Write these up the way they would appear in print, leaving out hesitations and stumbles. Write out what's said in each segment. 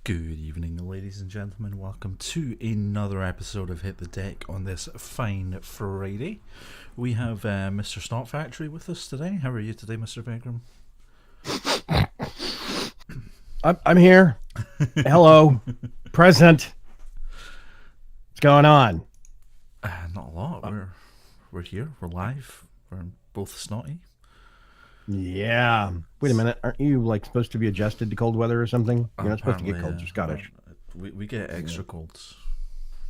Good evening, ladies and gentlemen. Welcome to another episode of Hit the Deck on this fine Friday. We have Mr. Snot Factory with us today. How are you today, Mr. Pegram? I'm here. Hello. Present. What's going on? Not a lot. We're here. We're live. We're both snotty. Yeah. Wait a minute. Aren't you supposed to be adjusted to cold weather or something? You're not supposed to get colds or Scottish. We get extra colds.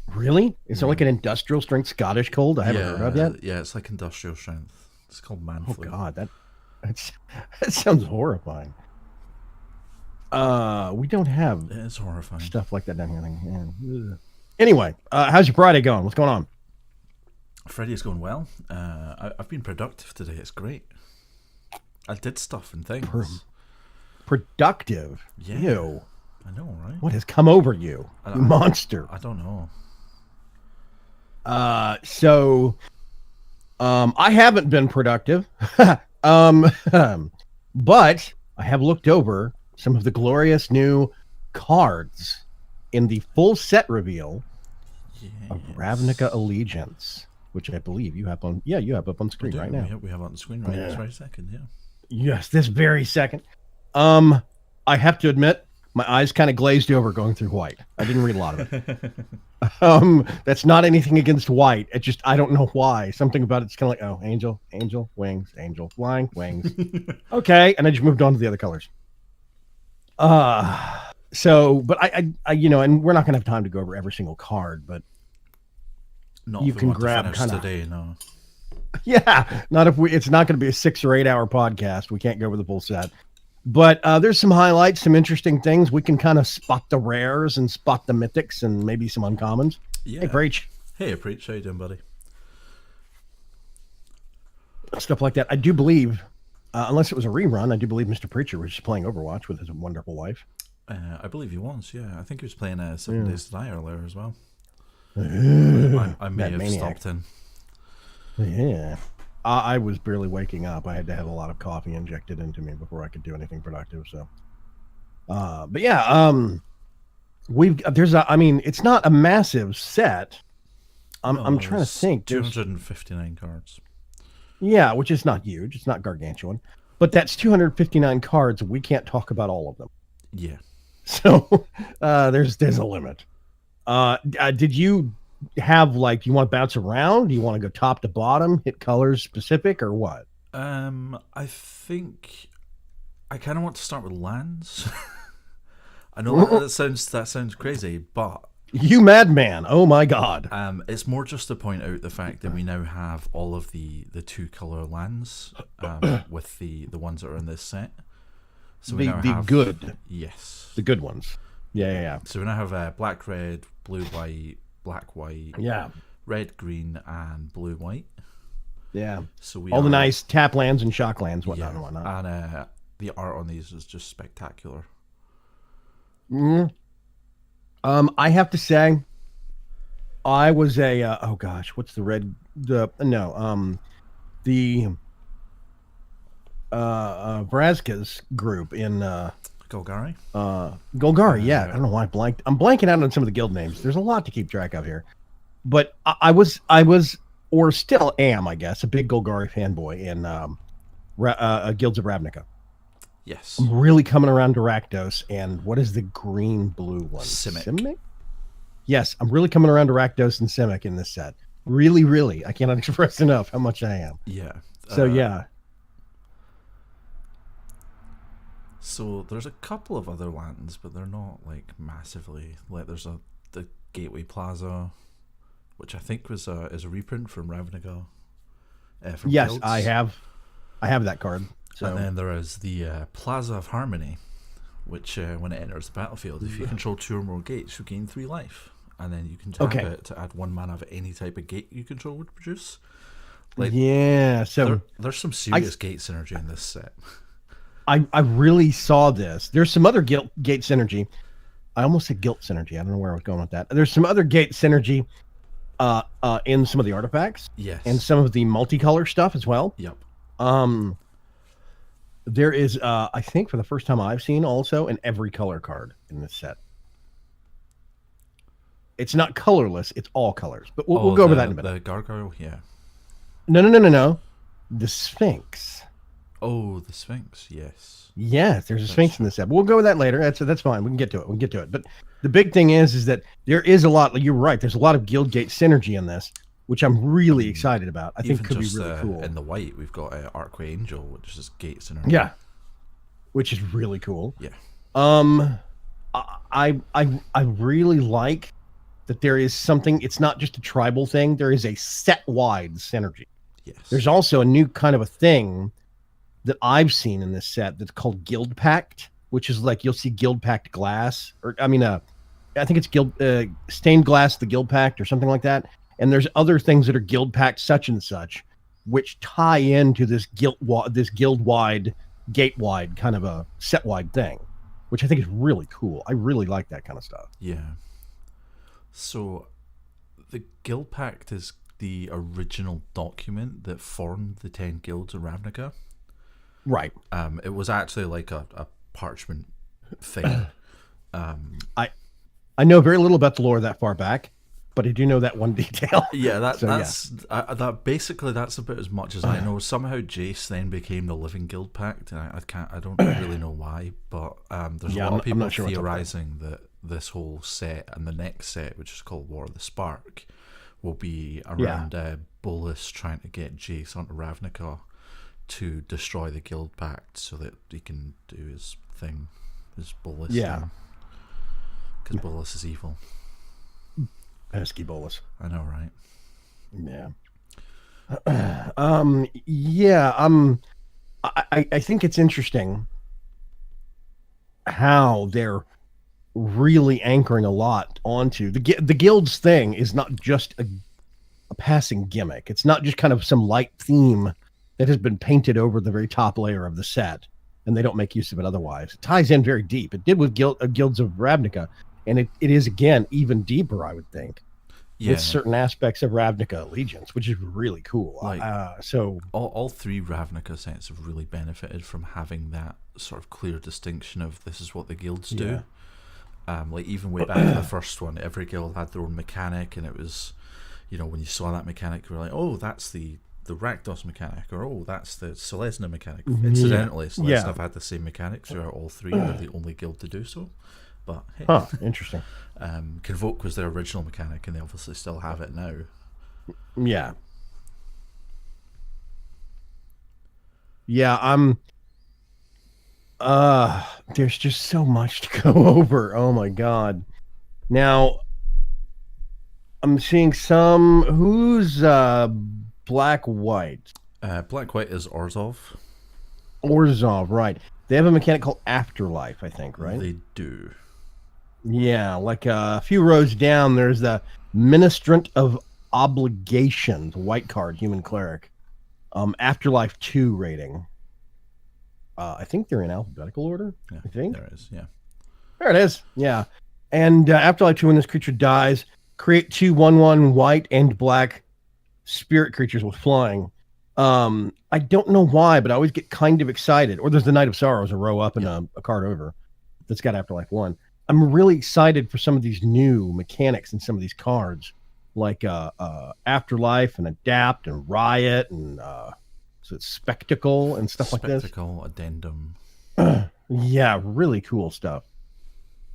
Really? Is it like an industrial strength Scottish cold I haven't heard of yet? Yeah, it's like industrial strength. It's called man Oh flu. God, that sounds horrifying. We don't have It's horrifying. stuff like that down here. Yeah. Anyway, how's your Friday going? What's going on? Friday's going well. I've been productive today. It's great. I did stuff and things. Productive? Yeah. Ew. I know, right? What has come over you, you monster? I don't know. I haven't been productive, but I have looked over some of the glorious new cards in the full set reveal of Ravnica Allegiance, which I believe you have on. Yeah, you have up on screen right now. We have it on the screen right this very second. Yeah. Yes, this very second. I have to admit, my eyes kind of glazed over going through white. I didn't read a lot of it. That's not anything against white. It just, I don't know why. Something about it's kind of like, oh, angel, wings, angel, flying, wings. Okay, and I just moved on to the other colors. But I and we're not gonna have time to go over every single card, but Not you if we can want to grab finish kind of. today. No. Yeah, not if we. It's not going to be a 6 or 8 hour podcast. We can't go over the full set. But there's some highlights, some interesting things. We can kind of spot the rares and spot the mythics and maybe some uncommons. Yeah. Hey, Preach. Hey, Preach. How you doing, buddy? Stuff like that. I do believe, unless it was a rerun, I do believe Mr. Preacher was just playing Overwatch with his wonderful wife. I believe he was. Yeah, I think he was playing 7 Days to Die earlier as well. I may have maniac. stopped in. Yeah. I was barely waking up. I had to have a lot of coffee injected into me before I could do anything productive. So, but yeah, it's not a massive set. I'm trying to think. 259 cards. Yeah, which is not huge. It's not gargantuan, but that's 259 cards. We can't talk about all of them. Yeah. So, there's a limit. Did you have do you want to bounce around? Do you want to go top to bottom, hit colors specific, or what? I think I kind of want to start with lands. I know that sounds crazy, but You madman! Oh my god! it's more just to point out the fact that we now have all of the 2-color lands with the ones that are in this set. So we now have good, yes, the good ones. Yeah. So we now have black, red, blue, white, black, white, Yeah. red, green, and blue, white. Yeah. So all the nice tap lands and shock lands, whatnot and whatnot. And the art on these is just spectacular. I have to say, I was a what's the red? The Vraska's group in Golgari? Golgari, yeah. I don't know why I blanked. I'm blanking out on some of the guild names. There's a lot to keep track of here. But I was, or still am, I guess, a big Golgari fanboy in Guilds of Ravnica. Yes. I'm really coming around to Rakdos, and what is the green-blue one? Simic? Yes, I'm really coming around to Rakdos and Simic in this set. Really, really. I cannot express enough how much I am. Yeah. So, yeah. So there's a couple of other lands, but they're not massively. There's the Gateway Plaza, which I think is a reprint from Ravnica. From yes, Guilds. I have that card. So. And then there is the Plaza of Harmony, which when it enters the battlefield, if you control 2 or more gates, you gain 3 life, and then you can tap it to add 1 mana of any type of gate you control would produce. So there's some serious gate synergy in this set. I really saw this. There's some other gate synergy. I almost said guilt synergy. I don't know where I was going with that. There's some other gate synergy in some of the artifacts. Yes. And some of the multicolor stuff as well. Yep. There is, I think for the first time I've seen also an every color card in this set. It's not colorless; it's all colors. But we'll Oh, go over that in a minute. the gargoyle, yeah. No, no, no, no, no. The Sphinx. Oh, the Sphinx, yes. Yes, there's a That's Sphinx in this set. We'll go with that later. That's fine. We can get to it. We can get to it. But the big thing is that there is a lot. You're right. There's a lot of Guildgate synergy in this, which I'm really excited about. I think Even could be just really cool. in the white, we've got Archway Angel, which is Gates in Yeah, which is really cool. Yeah. I really like that there is something. It's not just a tribal thing. There is a set-wide synergy. Yes. There's also a new kind of a thing that I've seen in this set that's called Guild Pact, which is like you'll see Guild Pact glass, or I mean, I think it's stained glass, the Guild Pact, or something like that. And there's other things that are Guild Pact such and such, which tie into this guild-wide, gate-wide kind of a set-wide thing, which I think is really cool. I really like that kind of stuff. Yeah. So, the Guild Pact is the original document that formed the 10 guilds of Ravnica. Right. It was actually like a parchment thing. I know very little about the lore that far back, but I do know that one detail. Yeah, that basically that's about as much as I know. Somehow Jace then became the Living Guild Pact, and I don't really know why, but there's a lot of people theorizing that this whole set and the next set, which is called War of the Spark, will be around Bolas trying to get Jace onto Ravnica to destroy the Guild Pact so that he can do his thing, his Bolas thing. Because Bolas is evil. Pesky Bolas. I know, right? Yeah. I think it's interesting how they're really anchoring a lot onto the guild's thing is not just a passing gimmick. It's not just kind of some light theme that has been painted over the very top layer of the set, and they don't make use of it otherwise. It ties in very deep. It did with Guilds of Ravnica, and it is, again, even deeper, I would think, with certain aspects of Ravnica Allegiance, which is really cool. So all three Ravnica sets have really benefited from having that sort of clear distinction of this is what the guilds do. Like even way back to the first one, every guild had their own mechanic, and it was, when you saw that mechanic, you were like, oh, that's the Rakdos mechanic, or oh, that's the Selesnya mechanic. Incidentally, Selesnya have had the same mechanic throughout all three. They're the only guild to do so. But hey, interesting. Convoke was their original mechanic, and they obviously still have it now. Yeah. There's just so much to go over. Oh my god. Now, I'm seeing who's Black White? Black White is Orzhov. Orzhov, right. They have a mechanic called Afterlife, I think, right? They do. Yeah, like a few rows down, there's the Ministrant of Obligation, the white card, Human Cleric. Afterlife 2 rating. I think they're in alphabetical order. Yeah, I think. There is, yeah. There it is, yeah. And Afterlife 2, when this creature dies, create 2 1/1 white and black spirit creatures with flying. I don't know why, but I always get kind of excited. Or there's the Knight of Sorrows, a row up and a card over that's got Afterlife 1. I'm really excited for some of these new mechanics in some of these cards, like Afterlife and Adapt and Riot and so it's Spectacle and stuff like this. Spectacle, Addendum. Yeah, really cool stuff.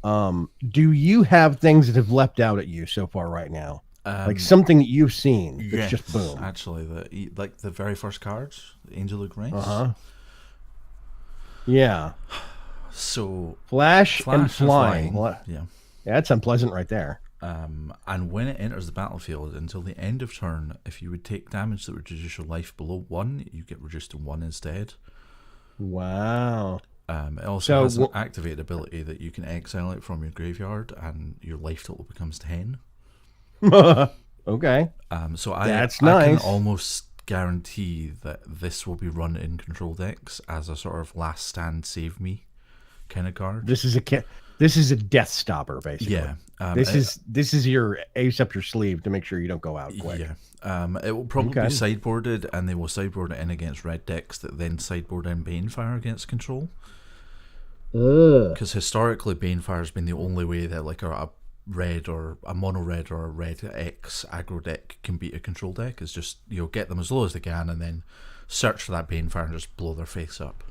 Do you have things that have leapt out at you so far right now? Like something that you've seen that's just boom. Actually, the very first cards, Angel of Grace. Yeah. So Flash and flying. Yeah, that's unpleasant right there. And when it enters the battlefield, until the end of turn, if you would take damage that would reduce your life below 1, you get reduced to 1 instead. Wow. It also has an activated ability that you can exile it from your graveyard, and your life total becomes 10. Okay. So that's I nice. can almost guarantee that this will be run in control decks as a sort of last stand save me kind of card. This is a death stopper, basically. Yeah. This is your ace up your sleeve to make sure you don't go out quick. Yeah. It will probably be sideboarded, and they will sideboard it in against red decks that then sideboard in Banefire against control. Because historically, Banefire has been the only way that like a red or a mono red or a red X aggro deck can beat a control deck is just, get them as low as they can and then search for that Banefire and just blow their face up.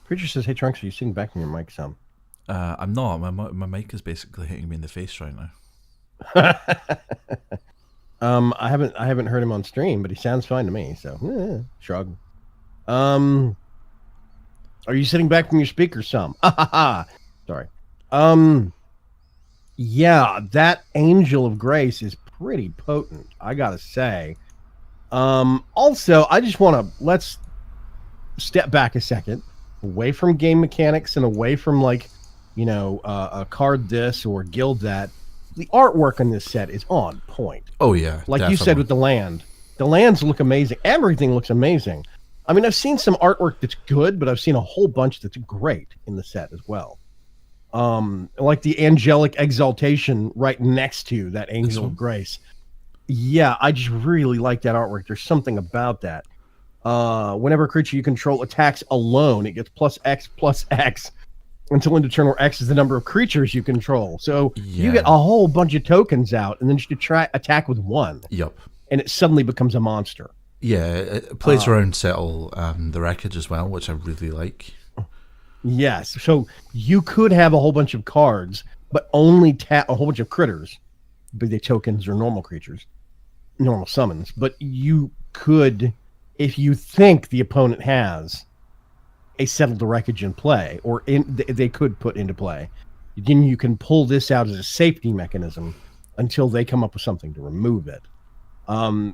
Preacher says, "Hey Trunks, are you sitting back in your mic some?" I'm not. My mic is basically hitting me in the face right now. I haven't heard him on stream, but he sounds fine to me. So shrug. Are you sitting back from your speaker some? Sorry. Yeah, that Angel of Grace is pretty potent, I gotta say. Also, I just want to let's step back a second, away from game mechanics and away from a card this or guild that. The artwork in this set is on point. Oh yeah, like definitely. You said with the lands look amazing. Everything looks amazing. I mean, I've seen some artwork that's good, but I've seen a whole bunch that's great in the set as well. Like the angelic exaltation right next to that Angel of Grace. Yeah, I just really like that artwork. There's something about that. Whenever a creature you control attacks alone, it gets +X until end of turn where X is the number of creatures you control. So you get a whole bunch of tokens out, and then you attack with one. Yep. And it suddenly becomes a monster. Yeah, it plays around Settle the Wreckage as well, which I really like. Yes. So you could have a whole bunch of cards, but only tap a whole bunch of critters, be they tokens or normal creatures, normal summons. But you could, if you think the opponent has a Settle the Wreckage in play, or they could put into play, then you can pull this out as a safety mechanism until they come up with something to remove it.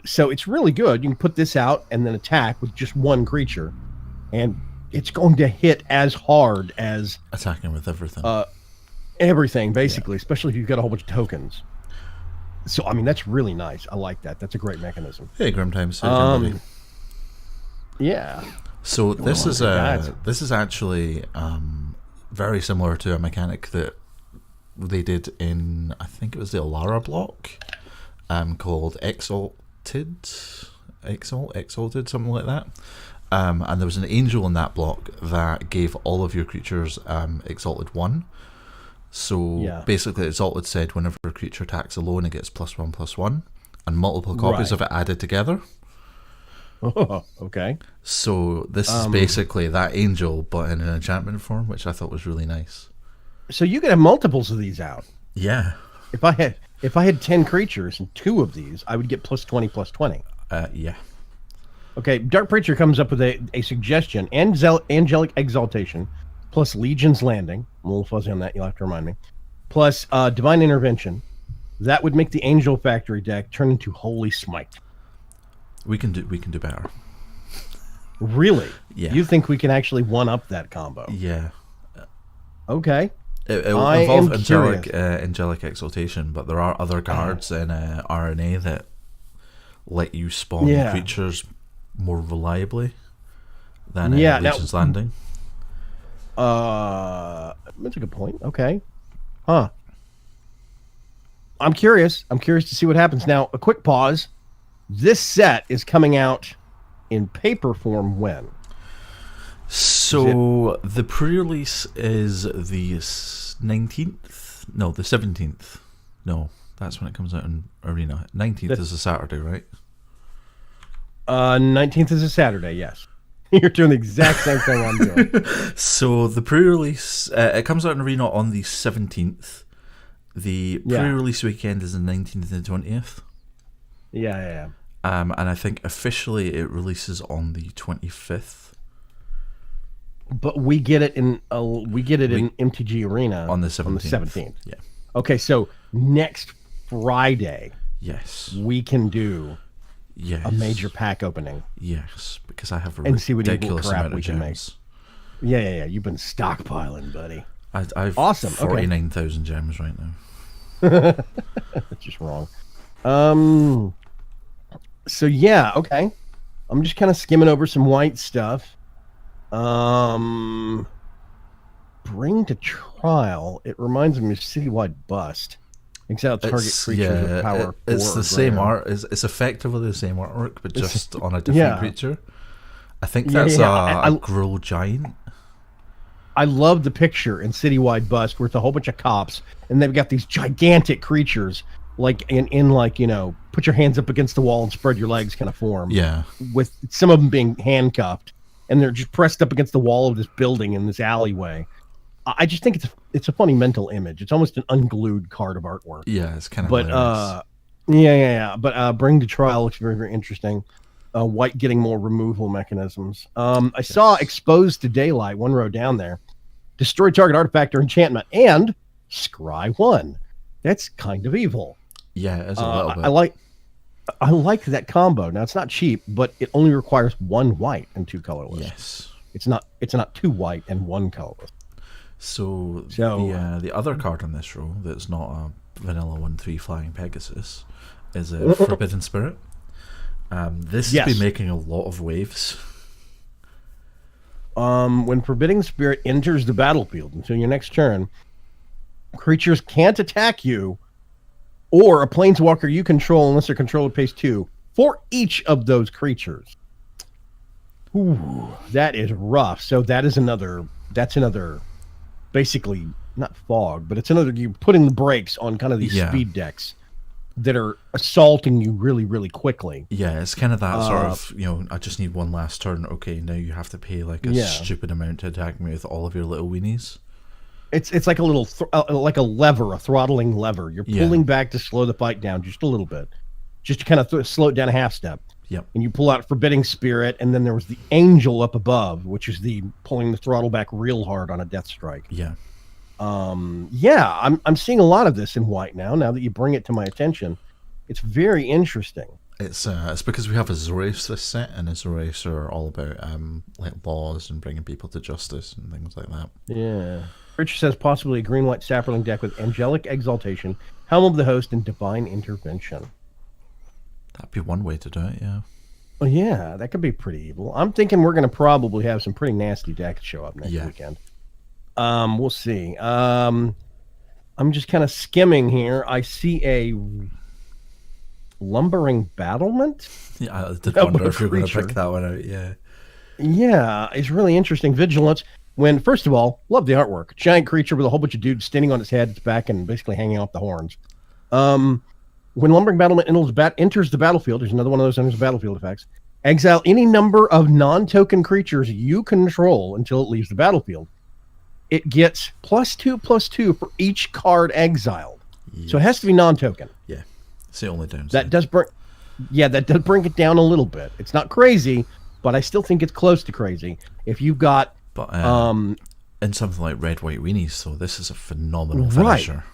So it's really good. You can put this out and then attack with just one creature, and it's going to hit as hard as attacking with everything. Everything, basically, especially if you've got a whole bunch of tokens. So, I mean, that's really nice. I like that. That's a great mechanism. Hey, Grim Times. Yeah. So this is actually very similar to a mechanic that they did in, I think it was the Alara block, called Exalted, something like that. And there was an angel in that block that gave all of your creatures Exalted 1. So basically, Exalted said whenever a creature attacks alone, it gets +1/+1, and multiple copies of it added together. Oh, okay. So this is basically that angel, but in an enchantment form, which I thought was really nice. So you could have multiples of these out. Yeah. If I had 10 creatures and 2 of these, I would get +20/+20. Yeah. Okay, Dark Preacher comes up with a suggestion: Angelic Exaltation plus Legion's Landing. I'm a little fuzzy on that. You'll have to remind me. Plus Divine Intervention. That would make the Angel Factory deck turn into Holy Smite. We can do better. Really? Yeah. You think we can actually one-up that combo? Yeah. Okay. It will involve Angelic Exaltation, but there are other cards in RNA that let you spawn creatures more reliably than Legion's Landing. That's a good point. Okay. Huh. I'm curious. I'm curious to see what happens. Now, a quick pause. This set is coming out in paper form when? So the pre-release is the 19th? No, the 17th. No, that's when it comes out in Arena. 19th is a Saturday, right? 19th is a Saturday, yes. You're doing the exact same thing I'm doing. So the pre-release, it comes out in Arena on the 17th. The pre-release weekend is the 19th and 20th. Yeah. And I think officially it releases on the 25th. But we get it in MTG Arena on the 17th. Yeah. Okay, so next Friday, yes, we can do a major pack opening. Yes, because I have a ridiculous amount of gems. Yeah. You've been stockpiling, buddy. I've awesome. 49,000 gems right now. That's just wrong. So yeah, okay. I'm just kind of skimming over some white stuff. Bring to trial. It reminds me of Citywide Bust. Exile target creatures with power. It's the same art. It's effectively the same artwork, but just on a different creature. I think that's a Gruul Giant. I love the picture in Citywide Bust where it's a whole bunch of cops and they've got these gigantic creatures like in like, put your hands up against the wall and spread your legs kind of form. Yeah. With some of them being handcuffed and they're just pressed up against the wall of this building in this alleyway. I just think it's a funny mental image. It's almost an unglued card of artwork. Yeah, it's kind of hilarious. Yeah. But Bring to Trial looks very, very interesting. White getting more removal mechanisms. I saw Exposed to Daylight, one row down there. Destroy target artifact or enchantment, and scry 1. That's kind of evil. Yeah, it's a little bit. I like that combo. Now it's not cheap, but it only requires 1 white and 2 colorless. Yes. It's not 2 white and 1 colorless. So the other card on this row that's not a vanilla 1/3 Flying Pegasus is a Forbidden Spirit. This has been making a lot of waves. When Forbidding Spirit enters the battlefield until your next turn, creatures can't attack you or a planeswalker you control unless their controller pays 2 for each of those creatures. Ooh, that is rough. So that's another basically not fog, but it's another, you're putting the brakes on kind of these speed decks that are assaulting you really, really quickly. Yeah, it's kind of that sort of, I just need one last turn. Okay, now you have to pay like a stupid amount to attack me with all of your little weenies. It's like a little, like a lever, a throttling lever. You're pulling back to slow the fight down just a little bit, just to kind of slow it down a half step. Yep. And you pull out Forbidding Spirit, and then there was the Angel up above, which is the pulling the throttle back real hard on a death strike. Yeah. I'm seeing a lot of this in white now that you bring it to my attention. It's very interesting. It's because we have Azorius this set, and Azorius are all about like laws and bringing people to justice and things like that. Yeah. Richard says possibly a green-white Sapperling deck with Angelic Exaltation, Helm of the Host, and Divine Intervention. That'd be one way to do it, yeah. Well, yeah, that could be pretty evil. I'm thinking we're going to probably have some pretty nasty decks show up next weekend. We'll see. I'm just kind of skimming here. I see a Lumbering Battlement. Yeah, I did wonder if you were going to pick that one out. Yeah. Yeah, it's really interesting. Vigilance. When, first of all, love the artwork. Giant creature with a whole bunch of dudes standing on its head, its back, and basically hanging off the horns. When Lumbering Battlement enters the battlefield, there's another one of those enters the battlefield effects. Exile any number of non-token creatures you control until it leaves the battlefield. It gets +2/+2 for each card exiled. Yes. So it has to be non-token. Yeah, it's the only downside. That does bring it down a little bit. It's not crazy, but I still think it's close to crazy. If you've got in something like Red White Weenies, so this is a phenomenal finisher.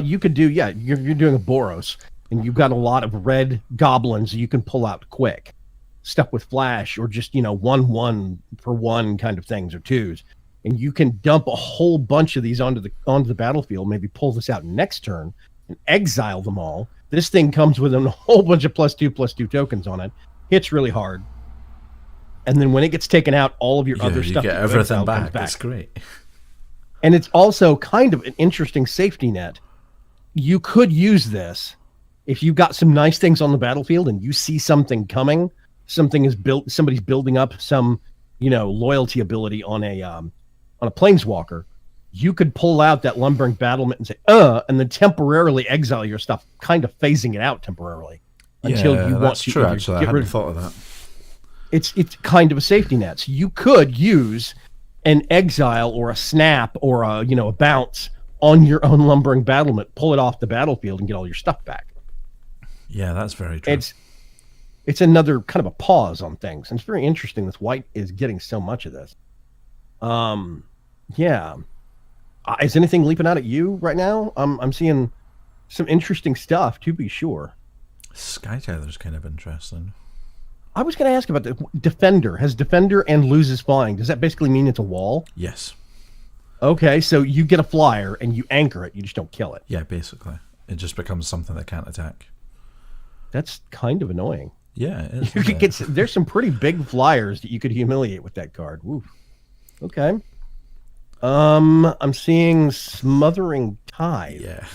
You could do you're doing a Boros, and you've got a lot of red goblins you can pull out quick, stuff with flash or just 1/1 for 1 kind of things or 2s. And you can dump a whole bunch of these onto the battlefield, maybe pull this out next turn and exile them all. This thing comes with a whole bunch of +2/+2 tokens on it. Hits really hard. And then when it gets taken out, all of your other stuff you get everything back. That's great. And it's also kind of an interesting safety net. You could use this if you've got some nice things on the battlefield and you see something coming, somebody's building up some, loyalty ability on a planeswalker. You could pull out that Lumbering Battlement and say, and then temporarily exile your stuff, kind of phasing it out temporarily until you want to. True, actually, I hadn't thought of that. It's kind of a safety net. So you could use an exile or a snap or a bounce on your own Lumbering Battlement, pull it off the battlefield and get all your stuff back. Yeah, that's very true. It's another kind of a pause on things. And it's very interesting that white is getting so much of this. Yeah. Is anything leaping out at you right now? I'm seeing some interesting stuff, to be sure. Sky Tyler's kind of interesting. I was going to ask about the Defender. Has Defender and loses flying? Does that basically mean it's a wall? Yes. Okay, so you get a flyer and you anchor it. You just don't kill it. Yeah, basically. It just becomes something that can't attack. That's kind of annoying. Yeah, it is. You could get, there's some pretty big flyers that you could humiliate with that card. Woof. Okay. I'm seeing Smothering Tide. Yeah.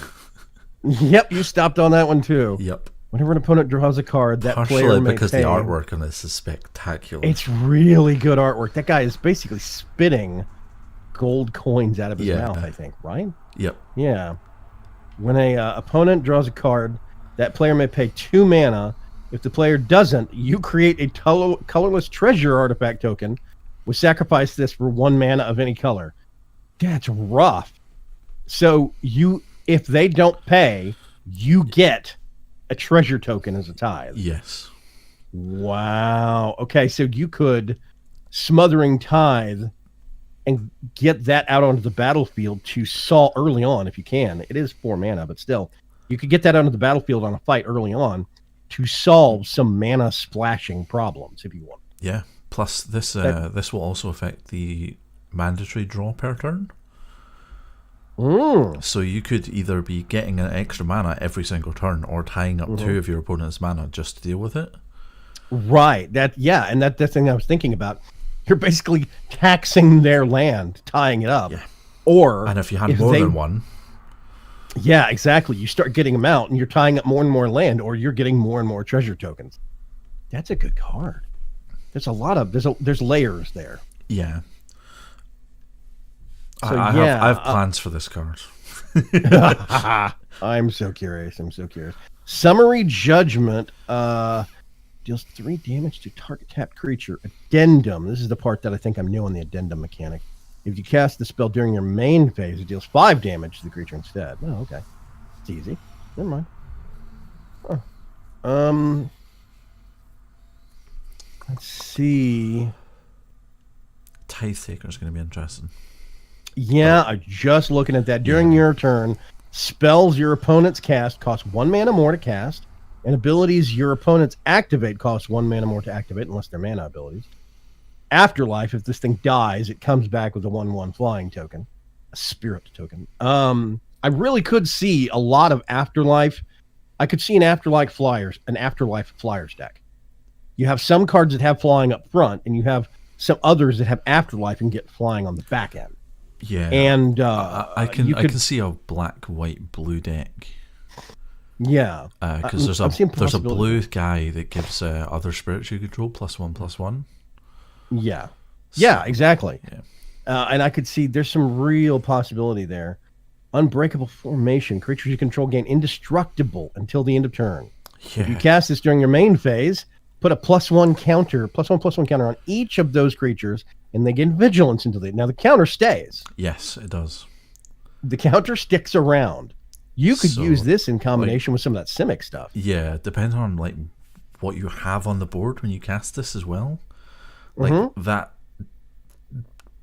Yep, you stopped on that one too. Yep. Whenever an opponent draws a card, that Partially player may because pay. the artwork on this is spectacular. It's really good artwork. That guy is basically spitting gold coins out of his Yeah. mouth, I think, right? Yep. Yeah. When a opponent draws a card, that player may pay 2 mana. If the player doesn't, you create a colorless treasure artifact token. We sacrifice this for 1 mana of any color. That's rough. So if they don't pay, you get a treasure token as a tithe. Yes. Wow. Okay, so you could Smothering Tithe and get that out onto the battlefield to solve early on if you can. It is 4 mana, but still. You could get that onto the battlefield on a fight early on to solve some mana splashing problems if you want. Yeah. Plus, this will also affect the mandatory draw per turn. So you could either be getting an extra mana every single turn or tying up 2 of your opponent's mana just to deal with it. Right. And that's the thing I was thinking about. You're basically taxing their land, tying it up. Yeah. And if you had more than one. Yeah, exactly. You start getting them out and you're tying up more and more land, or you're getting more and more treasure tokens. That's a good card. There's a lot of there's layers there. Yeah. So, I have plans for this card. I'm so curious. Summary Judgment deals 3 damage to target tapped creature. Addendum. This is the part that I think I'm new on the addendum mechanic. If you cast the spell during your main phase, it deals 5 damage to the creature instead. Oh, okay. It's easy. Never mind. Huh. Let's see. Tithe Taker is going to be interesting. Yeah, I'm just looking at that. During your turn, spells your opponent's cast cost 1 mana more to cast, and abilities your opponents activate cost 1 mana more to activate, unless they're mana abilities. Afterlife, if this thing dies, it comes back with a 1/1 flying token, a spirit token. I really could see a lot of Afterlife. I could see an Afterlife Flyers deck. You have some cards that have flying up front, and you have some others that have Afterlife and get flying on the back end. Yeah, and I can see a black, white, blue deck. Yeah, because there's a blue guy that gives other spirits you control +1/+1. Yeah, yeah, exactly. Yeah. And I could see there's some real possibility there. Unbreakable Formation. Creatures you control gain indestructible until the end of turn. Yeah. If you cast this during your main phase, put a +1 counter, +1/+1 counter on each of those creatures, and they gain vigilance until now the counter stays. Yes, it does. The counter sticks around. You could use this in combination with some of that Simic stuff. Yeah, depending on what you have on the board when you cast this as well. That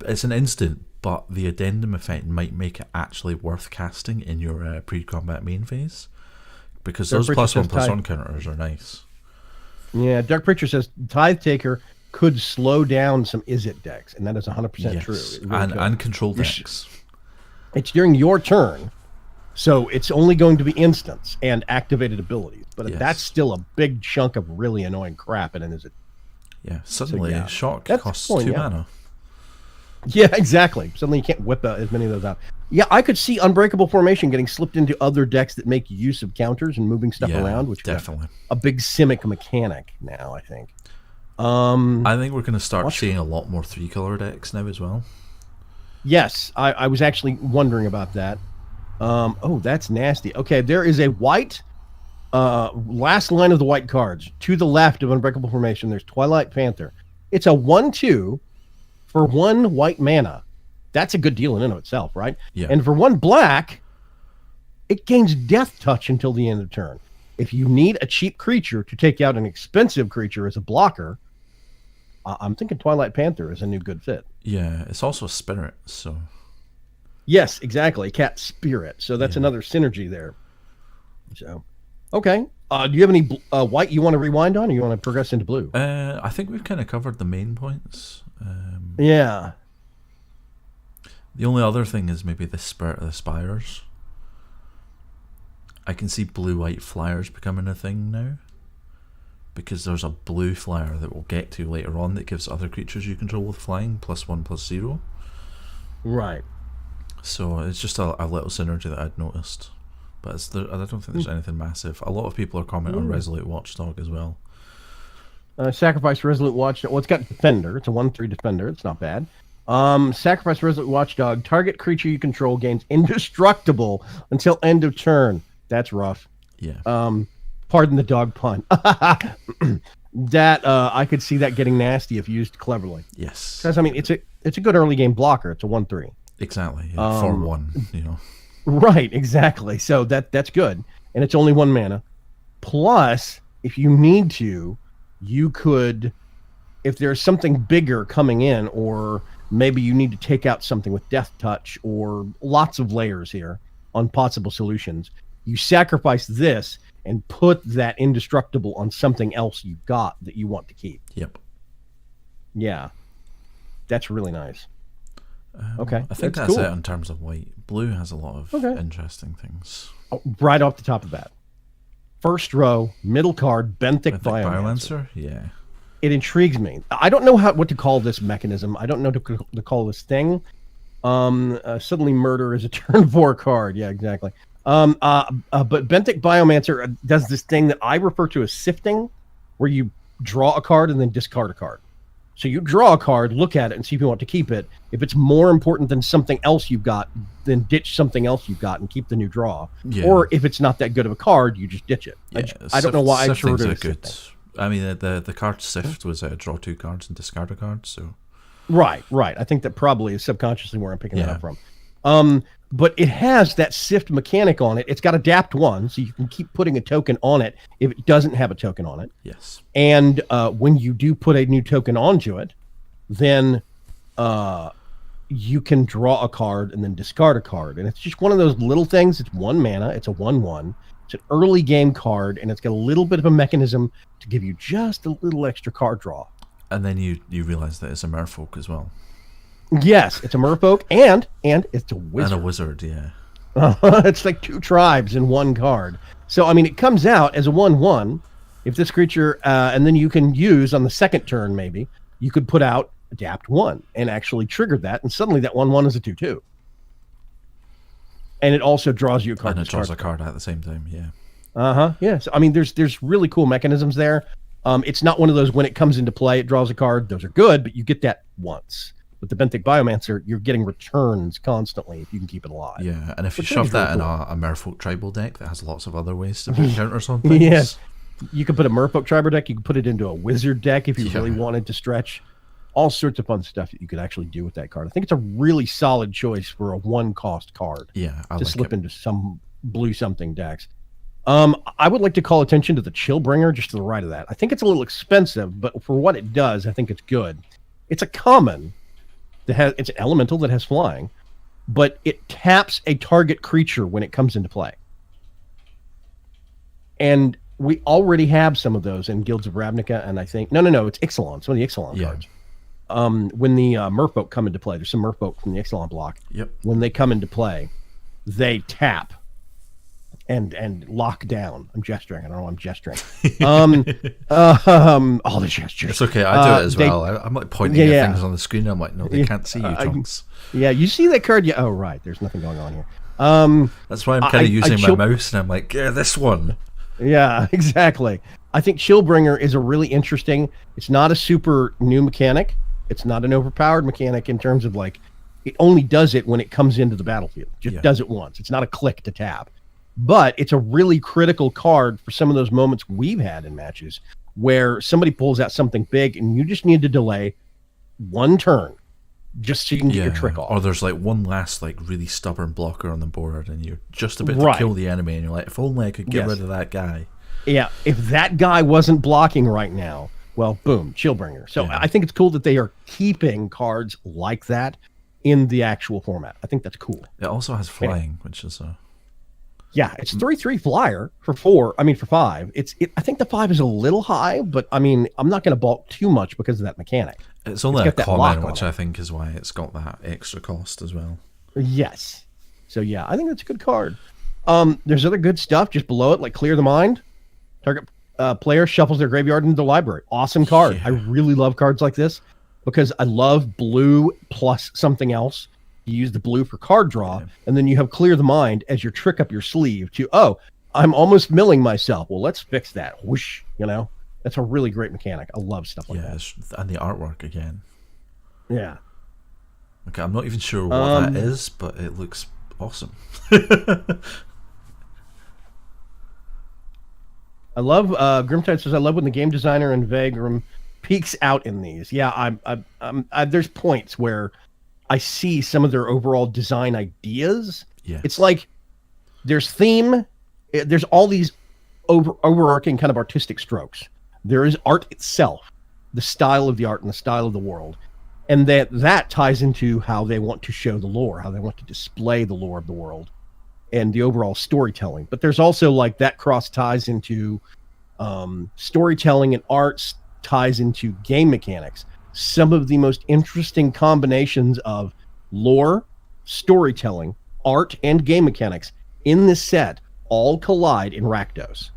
it's an instant, but the addendum effect might make it actually worth casting in your pre-combat main phase, because those +1/+1 counters are nice. Yeah, Dark Preacher says Tithe Taker could slow down some Izzet decks, and that is 100% true. Really and control decks. It's during your turn, so it's only going to be instants and activated abilities, but that's still a big chunk of really annoying crap in an Izzet. Yeah, suddenly Shock costs 2 mana. Yeah, exactly. Suddenly you can't whip as many of those out. Yeah, I could see Unbreakable Formation getting slipped into other decks that make use of counters and moving stuff around, which definitely is a big Simic mechanic now, I think. I think we're going to start seeing a lot more 3-color decks now as well. Yes, I was actually wondering about that. Oh, that's nasty. Okay, there is a white... last line of the white cards. To the left of Unbreakable Formation, there's Twilight Panther. It's a 1/2 for 1 white mana. That's a good deal in and of itself, right? Yeah. And for 1 black, it gains Death Touch until the end of turn. If you need a cheap creature to take out an expensive creature as a blocker, I'm thinking Twilight Panther is a new good fit. Yeah, it's also a spirit, so... Yes, exactly. Cat spirit. So that's another synergy there. So... Okay. Do you have any white you want to rewind on, or you want to progress into blue? I think we've kind of covered the main points. Yeah. The only other thing is maybe the Spirit of the Spires. I can see blue-white flyers becoming a thing now, because there's a blue flyer that we'll get to later on that gives other creatures you control with flying +1/+0. Right. So it's just a little synergy that I'd noticed. But I don't think there's anything massive. A lot of people are commenting on Resolute Watchdog as well. Sacrifice Resolute Watchdog. Well, it's got Defender. It's a 1/3 Defender. It's not bad. Sacrifice Resolute Watchdog. Target creature you control gains indestructible until end of turn. That's rough. Yeah. Pardon the dog pun. That I could see that getting nasty if used cleverly. Yes. Because I mean, it's a good early game blocker. It's a 1/3. Exactly. Yeah. For one, you know. Right. Exactly. So that's good, and it's only 1 mana. Plus, if you need to, you could, if there's something bigger coming in, or maybe you need to take out something with Death Touch, or lots of layers here on possible solutions. You sacrifice this and put that indestructible on something else you got that you want to keep. Yep. Yeah. That's really nice. Okay. I think that's cool. it in terms of white. Blue has a lot of interesting things. Oh, right off the top of that. First row, middle card, Benthic Biomancer. Yeah. It intrigues me. I don't know what to call this mechanism. I don't know to call this thing. Suddenly murder is a turn 4 card. Yeah, exactly. But Benthic Biomancer does this thing that I refer to as sifting, where you draw a card and then discard a card. So you draw a card, look at it, and see if you want to keep it. If it's more important than something else you've got, then ditch something else you've got and keep the new draw. Yeah. Or if it's not that good of a card, you just ditch it. Yeah, I don't know why I drew it. Good. I mean, the card sift was draw 2 cards and discard a card. So right. I think that probably is subconsciously where I'm picking that up from. But it has that sift mechanic on it. It's got adapt 1, so you can keep putting a token on it if it doesn't have a token on it. Yes. And when you do put a new token onto it, then you can draw a card and then discard a card. And it's just one of those little things. It's 1 mana. It's a 1/1. It's an early game card, and it's got a little bit of a mechanism to give you just a little extra card draw. And then you realize that it's a merfolk as well. Yes, it's a merfolk, and it's a wizard. And a wizard, yeah. It's like 2 tribes in 1 card. So, I mean, it comes out as a 1/1. If this creature, and then you can use on the second turn, maybe, you could put out adapt 1 and actually trigger that, and suddenly that 1/1 is a 2/2. And it also draws you a card. And it draws a card at the same time, yeah. Yeah. So, I mean, there's really cool mechanisms there. It's not one of those when it comes into play, it draws a card. Those are good, but you get that once. With the Benthic Biomancer, you're getting returns constantly if you can keep it alive. Yeah, and if you shove that in a Merfolk tribal deck that has lots of other ways to put counters on things. Yes. You could put a Merfolk tribal deck, you could put it into a wizard deck if you really wanted to stretch. All sorts of fun stuff that you could actually do with that card. I think it's a really solid choice for a 1-cost card. Yeah, to slip into some blue something decks. I would like to call attention to the Chillbringer just to the right of that. I think it's a little expensive, but for what it does, I think it's good. It's a common. It's an elemental that has flying, but it taps a target creature when it comes into play. And we already have some of those in Guilds of Ravnica, and I think no, it's Ixalan, some of the Ixalan cards. When the Merfolk come into play, there's some Merfolk from the Ixalan block. Yep. When they come into play, they tap and lock down. I'm gesturing. I don't know why I'm gesturing. All the gestures. It's okay. I do it as well. I'm like pointing at things on the screen. I'm like, no, they can't see you, Trunks. You see that card? Oh, right. There's nothing going on here. That's why I'm kind of using my mouse, and I'm like, yeah, this one. Yeah, exactly. I think Chillbringer is a really interesting. It's not a super new mechanic. It's not an overpowered mechanic in terms of like, it only does it when it comes into the battlefield. Just does it once. It's not a click to tap. But it's a really critical card for some of those moments we've had in matches where somebody pulls out something big and you just need to delay 1 turn just so you can get your trick off. Or there's like one last like really stubborn blocker on the board and you're just about to kill the enemy and you're like, if only I could get rid of that guy. Yeah, if that guy wasn't blocking right now, well, boom, Chillbringer. So I think it's cool that they are keeping cards like that in the actual format. I think that's cool. It also has flying, which is a... Yeah, it's 3/3 flyer for 4. I mean, for 5. I think the 5 is a little high, but I mean, I'm not going to balk too much because of that mechanic. It's only a common, which I think is why it's got that extra cost as well. Yes. So yeah, I think that's a good card. There's other good stuff just below it, like Clear the Mind. Target player shuffles their graveyard into the library. Awesome card. Yeah. I really love cards like this because I love blue plus something else. You use the blue for card draw, and then you have Clear the Mind as your trick up your sleeve to, I'm almost milling myself. Well, let's fix that. Whoosh, That's a really great mechanic. I love stuff like that. And the artwork again. Yeah. Okay, I'm not even sure what that is, but it looks awesome. I love Grimtide says I love when the game designer and Vagram peeks out in these. Yeah, there's points where I see some of their overall design ideas. Yes. It's like there's theme, there's all these overarching kind of artistic strokes. There is art itself, the style of the art and the style of the world. And that ties into how they want to show the lore, how they want to display the lore of the world and the overall storytelling. But there's also like that cross ties into storytelling, and arts ties into game mechanics. Some of the most interesting combinations of lore, storytelling, art, and game mechanics in this set all collide in Rakdos.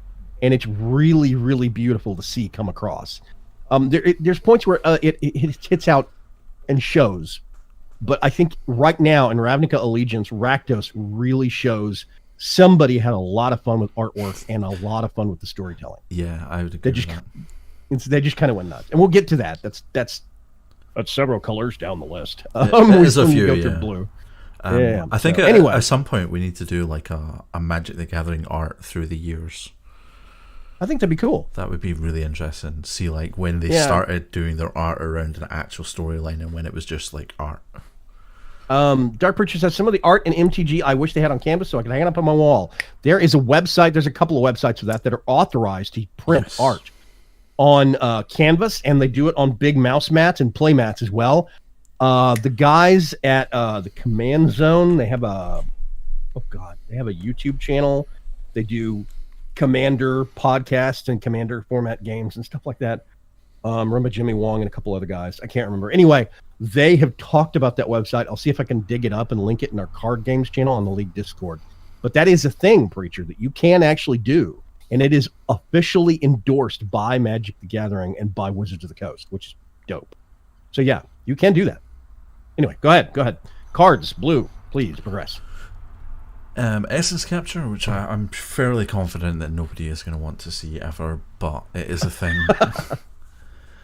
And it's really, really beautiful to see come across. There's points where it hits out and shows. But I think right now in Ravnica Allegiance, Rakdos really shows somebody had a lot of fun with artwork and a lot of fun with the storytelling. Yeah, I would agree with that. They just kind of went nuts. And we'll get to that. That's several colors down the list. There's a few, go through blue. I think at some point we need to do like a Magic the Gathering art through the years. I think that'd be cool. That would be really interesting. See, like when they started doing their art around an actual storyline and when it was just like art. Dark Preacher says some of the art in MTG I wish they had on canvas so I can hang it up on my wall. There is a website. There's a couple of websites for that are authorized to print art on canvas, and they do it on big mouse mats and play mats as well. The guys at the Command Zone, they have a YouTube channel. They do Commander podcasts and Commander format games and stuff like that. Run by Jimmy Wong and a couple other guys. I can't remember. Anyway, they have talked about that website. I'll see if I can dig it up and link it in our card games channel on the League Discord. But that is a thing, Preacher, that you can actually do. And it is officially endorsed by Magic the Gathering and by Wizards of the Coast, which is dope. So yeah, you can do that. Anyway, go ahead. Cards, blue, please progress. Essence capture, which I'm fairly confident that nobody is going to want to see ever, but it is a thing.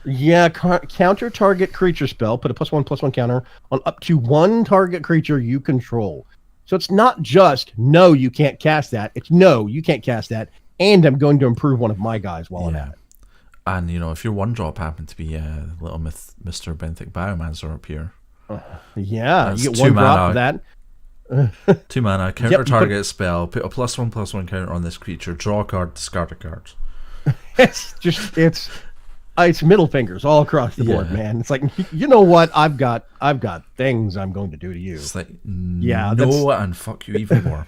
Yeah, counter target creature spell. Put a +1/+1 counter on up to one target creature you control. So it's not just, no, you can't cast that. It's, no, you can't cast that, and I'm going to improve one of my guys while I'm at it. And, if your one drop happened to be little Mr. Benthic Biomancer up here. You get one drop of that. 2 mana, counter target spell, put a +1/+1 counter on this creature, draw a card, discard a card. It's middle fingers all across the board, man. It's like, you know what? I've got things I'm going to do to you. It's like, no, and fuck you even more.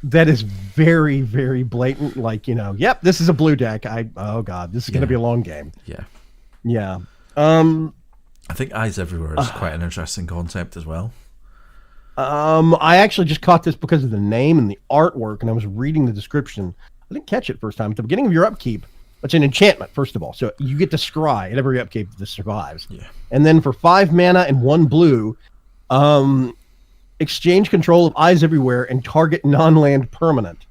That is very, very blatant. Like, yep, this is a blue deck. Oh god, this is going to be a long game. Yeah. I think Eyes Everywhere is quite an interesting concept as well. I actually just caught this because of the name and the artwork, and I was reading the description. I didn't catch it first time. At the beginning of your upkeep, it's an enchantment, first of all. So you get to scry at every upkeep that survives. Yeah. And then for 5 mana and 1 blue, exchange control of Eyes Everywhere and target non-land permanent.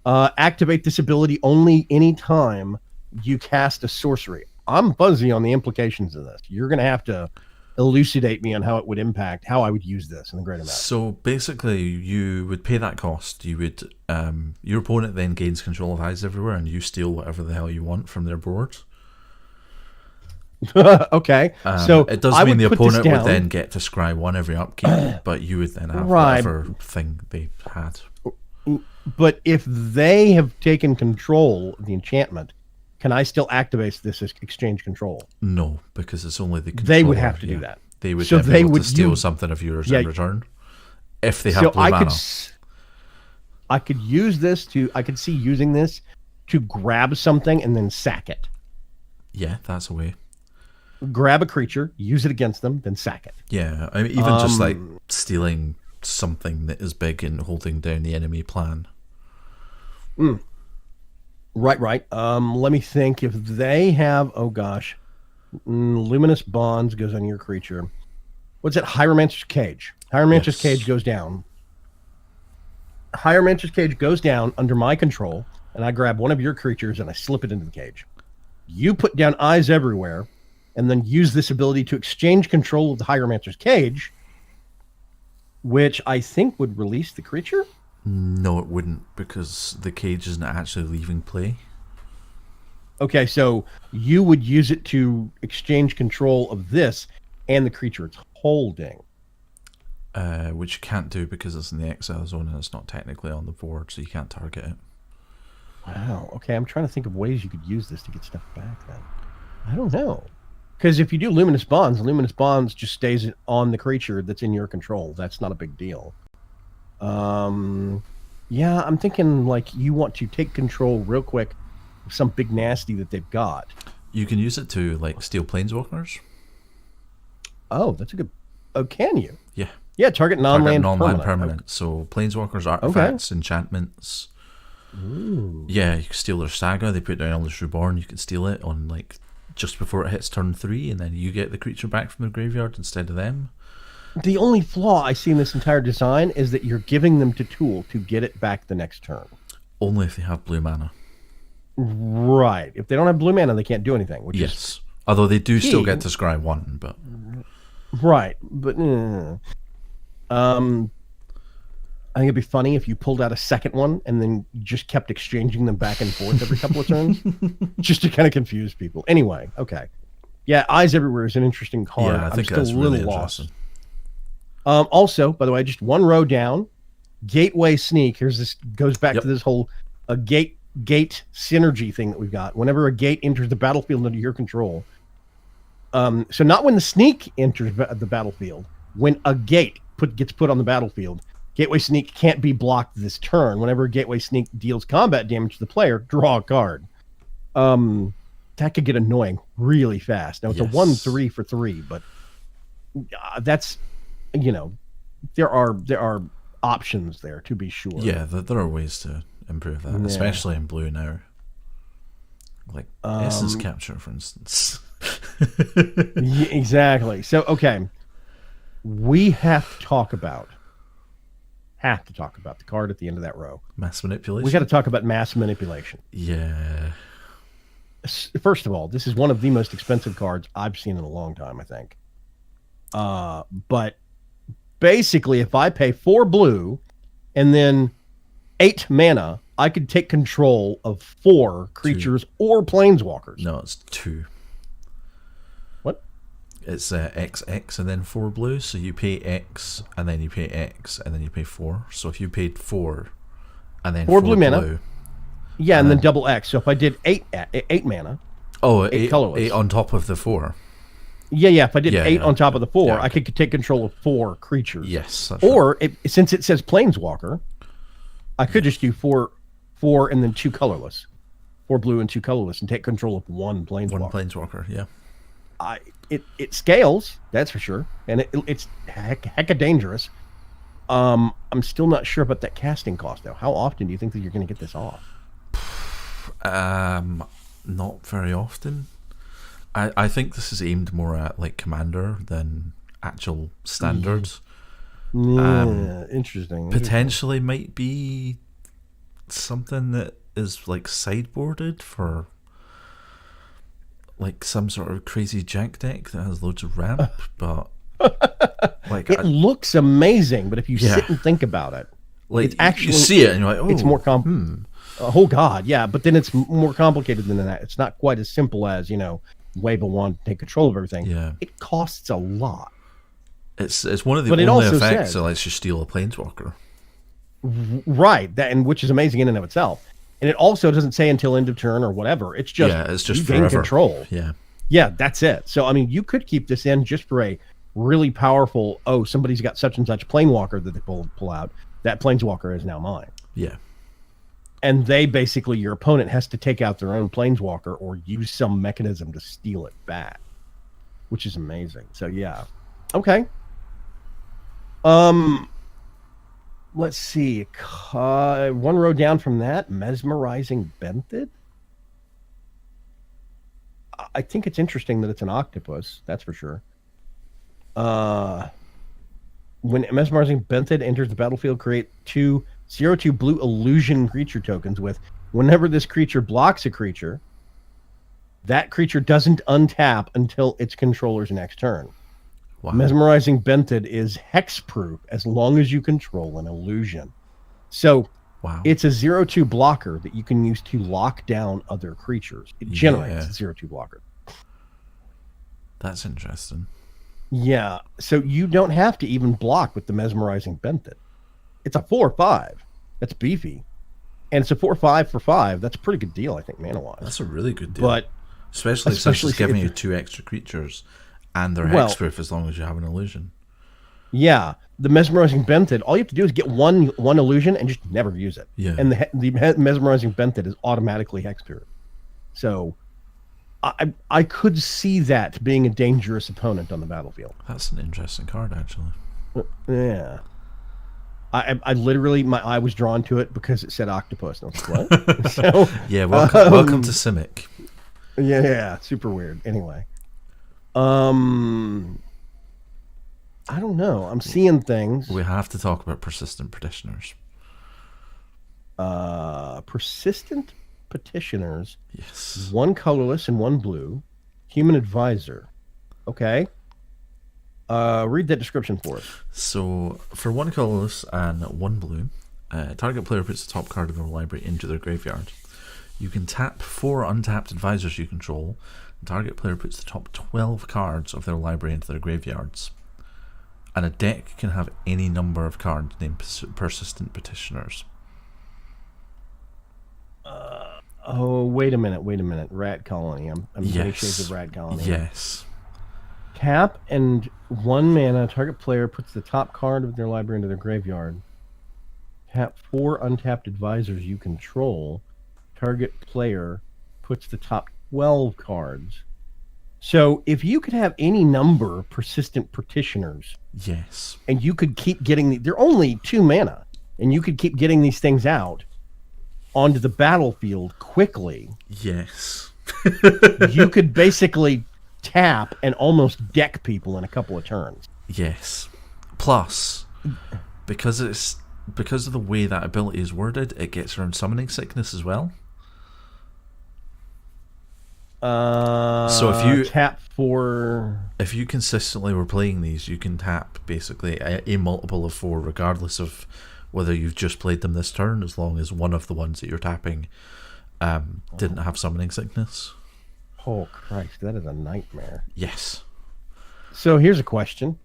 Activate this ability only anytime you cast a sorcery. I'm fuzzy on the implications of this. You're going to have to elucidate me on how it would impact, how I would use this in the great amount. So basically, you would pay that cost. You would, your opponent then gains control of Eyes Everywhere, and you steal whatever the hell you want from their board. Okay, so it does mean the opponent would then get to scry one every upkeep, but you would then have whatever thing they had. But if they have taken control of the enchantment, can I still activate this as exchange control? No, because it's only the controller. They would have to do that. They would be able to steal something of yours in return if they have blue mana. I could see using this to grab something and then sack it. Yeah, that's a way. Grab a creature, use it against them, then sack it. Yeah, I mean, even just like stealing something that is big and holding down the enemy plan. Right. Let me think. If they have, Luminous Bonds goes on your creature. What's it? Hieromancer's Cage. Hieromancer's Cage goes down. Hieromancer's Cage goes down under my control, and I grab one of your creatures and I slip it into the cage. You put down Eyes Everywhere, and then use this ability to exchange control of the Hieromancer's Cage, which I think would release the creature. No, it wouldn't, because the cage isn't actually leaving play. Okay, so you would use it to exchange control of this and the creature it's holding. Which you can't do because it's in the exile zone and it's not technically on the board, so you can't target it. Wow. Okay, I'm trying to think of ways you could use this to get stuff back then. I don't know. Because if you do Luminous Bonds just stays on the creature that's in your control. That's not a big deal. Yeah, I'm thinking like you want to take control real quick of some big nasty that they've got. You can use it to like steal planeswalkers. Oh, that's a good. Oh, can you? Yeah. Yeah, target non-land permanent. So planeswalkers, artifacts, enchantments. Ooh. Yeah, you can steal their saga. They put down Eldritch Reborn. You can steal it on like just before it hits turn 3, and then you get the creature back from the graveyard instead of them. The only flaw I see in this entire design is that you're giving them to Tool to get it back the next turn. Only if they have blue mana. Right. If they don't have blue mana, they can't do anything. Which yes. Although they do key. still get to scry 1, but... Right. But... I think it'd be funny if you pulled out a second one and then just kept exchanging them back and forth every couple of turns, just to kind of confuse people. Anyway, okay. Yeah, Eyes Everywhere is an interesting card. Yeah, I think I'm still that's a little really lost. interesting. Also, by the way, just one row down, Gateway Sneak. Here's this goes back to this whole gate synergy thing that we've got. Whenever a gate enters the battlefield under your control, so not when the sneak enters the battlefield, when a gate gets put on the battlefield. Gateway Sneak can't be blocked this turn. Whenever Gateway Sneak deals combat damage to the player, draw a card. That could get annoying really fast. Now, it's a 1/3 for 3, but that's, there are options there, to be sure. Yeah, there are ways to improve that, especially in blue now. Like Essence Capture, for instance. Yeah, exactly. So, okay. We have to talk about the card at the end of that row. Mass Manipulation. We got to talk about Mass Manipulation. Yeah. First of all, this is one of the most expensive cards I've seen in a long time, I think. But basically, if I pay 4 blue and then 8 mana, I could take control of 4 creatures or planeswalkers. No, it's 2. What? It's XX and then 4 blue, so you pay X and then you pay X and then you pay 4. So if you paid 4 and then 4 blue mana, yeah, and then double X. So if I did 8 mana, eight colorless, 8 on top of the 4. Yeah. If I did 8 on top of the 4, I could take control of 4 creatures. Yes, or since it says planeswalker, I could just do 4 and then 2 colorless, 4 blue and 2 colorless, and take control of 1 planeswalker. 1 planeswalker, yeah. It scales, that's for sure, and it's hecka dangerous. I'm still not sure about that casting cost though. How often do you think that you're going to get this off? Not very often. I think this is aimed more at like Commander than actual Standard. Interesting. Potentially might be something that is like sideboarded for like some sort of crazy jank deck that has loads of ramp, but like it looks amazing, but if you sit and think about it, like it's actually, you see it and you're like, oh, it's more oh god, yeah, but then it's more complicated than that. It's not quite as simple as wave a wand, take control of everything. Yeah, it costs a lot. It's one of the only effects that lets you steal a planeswalker. Right, and which is amazing in and of itself. And it also doesn't say until end of turn or whatever. It's just you gain control. Yeah, that's it. So I mean, you could keep this in just for a really powerful. Oh, somebody's got such and such planewalker that they pull out. That planeswalker is now mine. Yeah, and they basically, your opponent has to take out their own planeswalker or use some mechanism to steal it back, which is amazing. So yeah, okay. Let's see. One row down from that, Mesmerizing Benthed. I think it's interesting that it's an octopus. That's for sure. When Mesmerizing Benthed enters the battlefield, create 2/0/2 blue illusion creature tokens with, whenever this creature blocks a creature, that creature doesn't untap until its controller's next turn. Wow. Mesmerizing Bented is hexproof as long as you control an illusion. So Wow. it's a 0/2 blocker that you can use to lock down other creatures. It generates a 0/2 blocker. That's interesting. Yeah, so you don't have to even block with the Mesmerizing Bented. It's a 4/5. That's beefy. And it's a 4/5 for 5. That's a pretty good deal, I think, mana-wise. That's a really good deal. But especially since it's giving you 2 extra creatures, and they're hexproof as long as you have an illusion. Yeah, the Mesmerizing Bented, all you have to do is get one illusion and just never use it. Yeah. And the Mesmerizing Bented is automatically hexproof. So I could see that being a dangerous opponent on the battlefield. That's an interesting card, actually. Yeah. I literally, my eye was drawn to it because it said octopus. And I was like, what? So, yeah, welcome to Simic. Yeah, super weird. Anyway. I don't know. I'm seeing things. We have to talk about Persistent Petitioners. Persistent Petitioners. Yes. 1 colorless and 1 blue. Human Advisor. Okay. Read that description for us. So, for 1 colorless and 1 blue, target player puts the top card of their library into their graveyard. You can tap 4 untapped advisors you control. The target player puts the top 12 cards of their library into their graveyards. And a deck can have any number of cards named Persistent Petitioners. Oh, wait a minute. Rat Colony. I'm many shades of Rat Colony. Yes. Tap and 1 mana. Target player puts the top card of their library into their graveyard. Tap 4 untapped advisors you control. Target player puts the top 12 cards. So if you could have any number of Persistent Petitioners, yes, and you could keep getting they're only 2 mana, and you could keep getting these things out onto the battlefield quickly. Yes. You could basically tap and almost deck people in a couple of turns. Yes. Plus, because of the way that ability is worded, it gets around summoning sickness as well. So if you tap for, if you consistently were playing these, you can tap basically a multiple of 4, regardless of whether you've just played them this turn, as long as one of the ones that you're tapping didn't have summoning sickness. Oh Christ, that is a nightmare. Yes. So here's a question: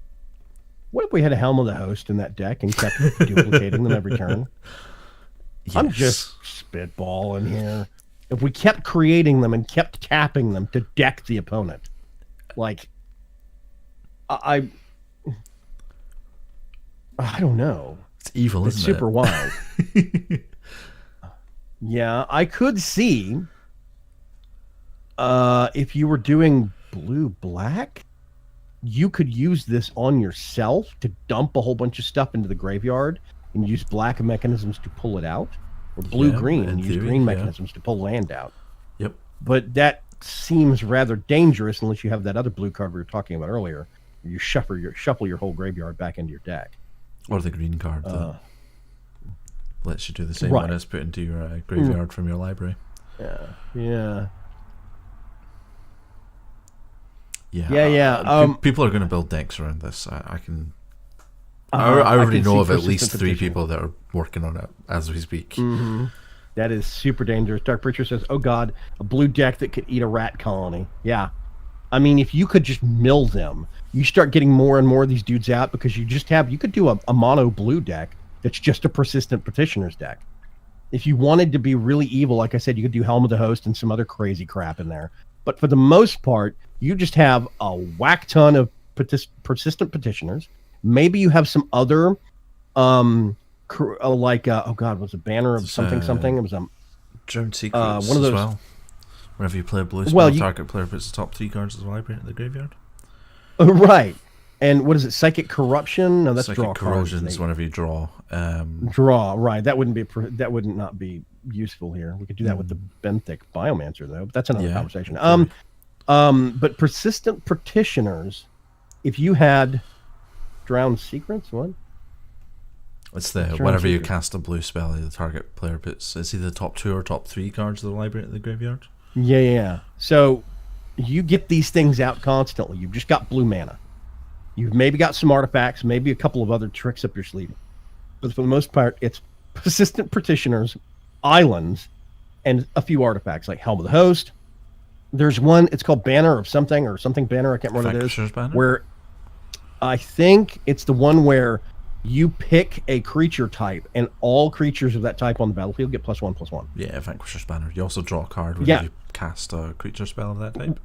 what if we had a Helm of the Host in that deck and kept duplicating them every turn? Yes. I'm just spitballing here. If we kept creating them and kept tapping them to deck the opponent, like, I don't know. It's evil, isn't it? It's super wild. Yeah, I could see if you were doing blue-black, you could use this on yourself to dump a whole bunch of stuff into the graveyard and use black mechanisms to pull it out. Or blue-green and use green mechanisms to pull land out. Yep. But that seems rather dangerous unless you have that other blue card we were talking about earlier. Where you shuffle your whole graveyard back into your deck. Or the green card that lets you do the same when it's put into your graveyard from your library. Yeah. People are going to build decks around this. I already know of at least 3 people that are working on it as we speak. Mm-hmm. That is super dangerous. Dark Preacher says, oh god, a blue deck that could eat a rat colony. Yeah. I mean, if you could just mill them, you start getting more and more of these dudes out because you could do a mono blue deck that's just a Persistent Petitioners deck. If you wanted to be really evil, like I said, you could do Helm of the Host and some other crazy crap in there. But for the most part, you just have a whack ton of Persistent Petitioners. Maybe you have some other, oh god, was a banner of something? It was Drowned Secrets one of those. As well. Whenever you play a blue spell, target player puts the top 3 cards of the library into the graveyard. Right. And what is it? Psychic Corruption? No, that's Psychic draw Corrosion cards. is whenever you draw. Draw, right. That would not be useful here. We could do that with the Benthic Biomancer, though. But that's another conversation. But Persistent Petitioners, if you had Drowned Secrets, what? It's whenever you cast a blue spell, the target player puts it's either the top 2 or top 3 cards of the library in the graveyard. Yeah. So you get these things out constantly. You've just got blue mana. You've maybe got some artifacts, maybe a couple of other tricks up your sleeve. But for the most part, it's persistent petitioners, islands, and a few artifacts like Helm of the Host. There's one, it's called Banner of something or something Banner, I can't remember what it is. Banner? Where I think it's the one where you pick a creature type and all creatures of that type on the battlefield get +1/+1. Yeah, Vanquisher's Banner. You also draw a card when you cast a creature spell of that type.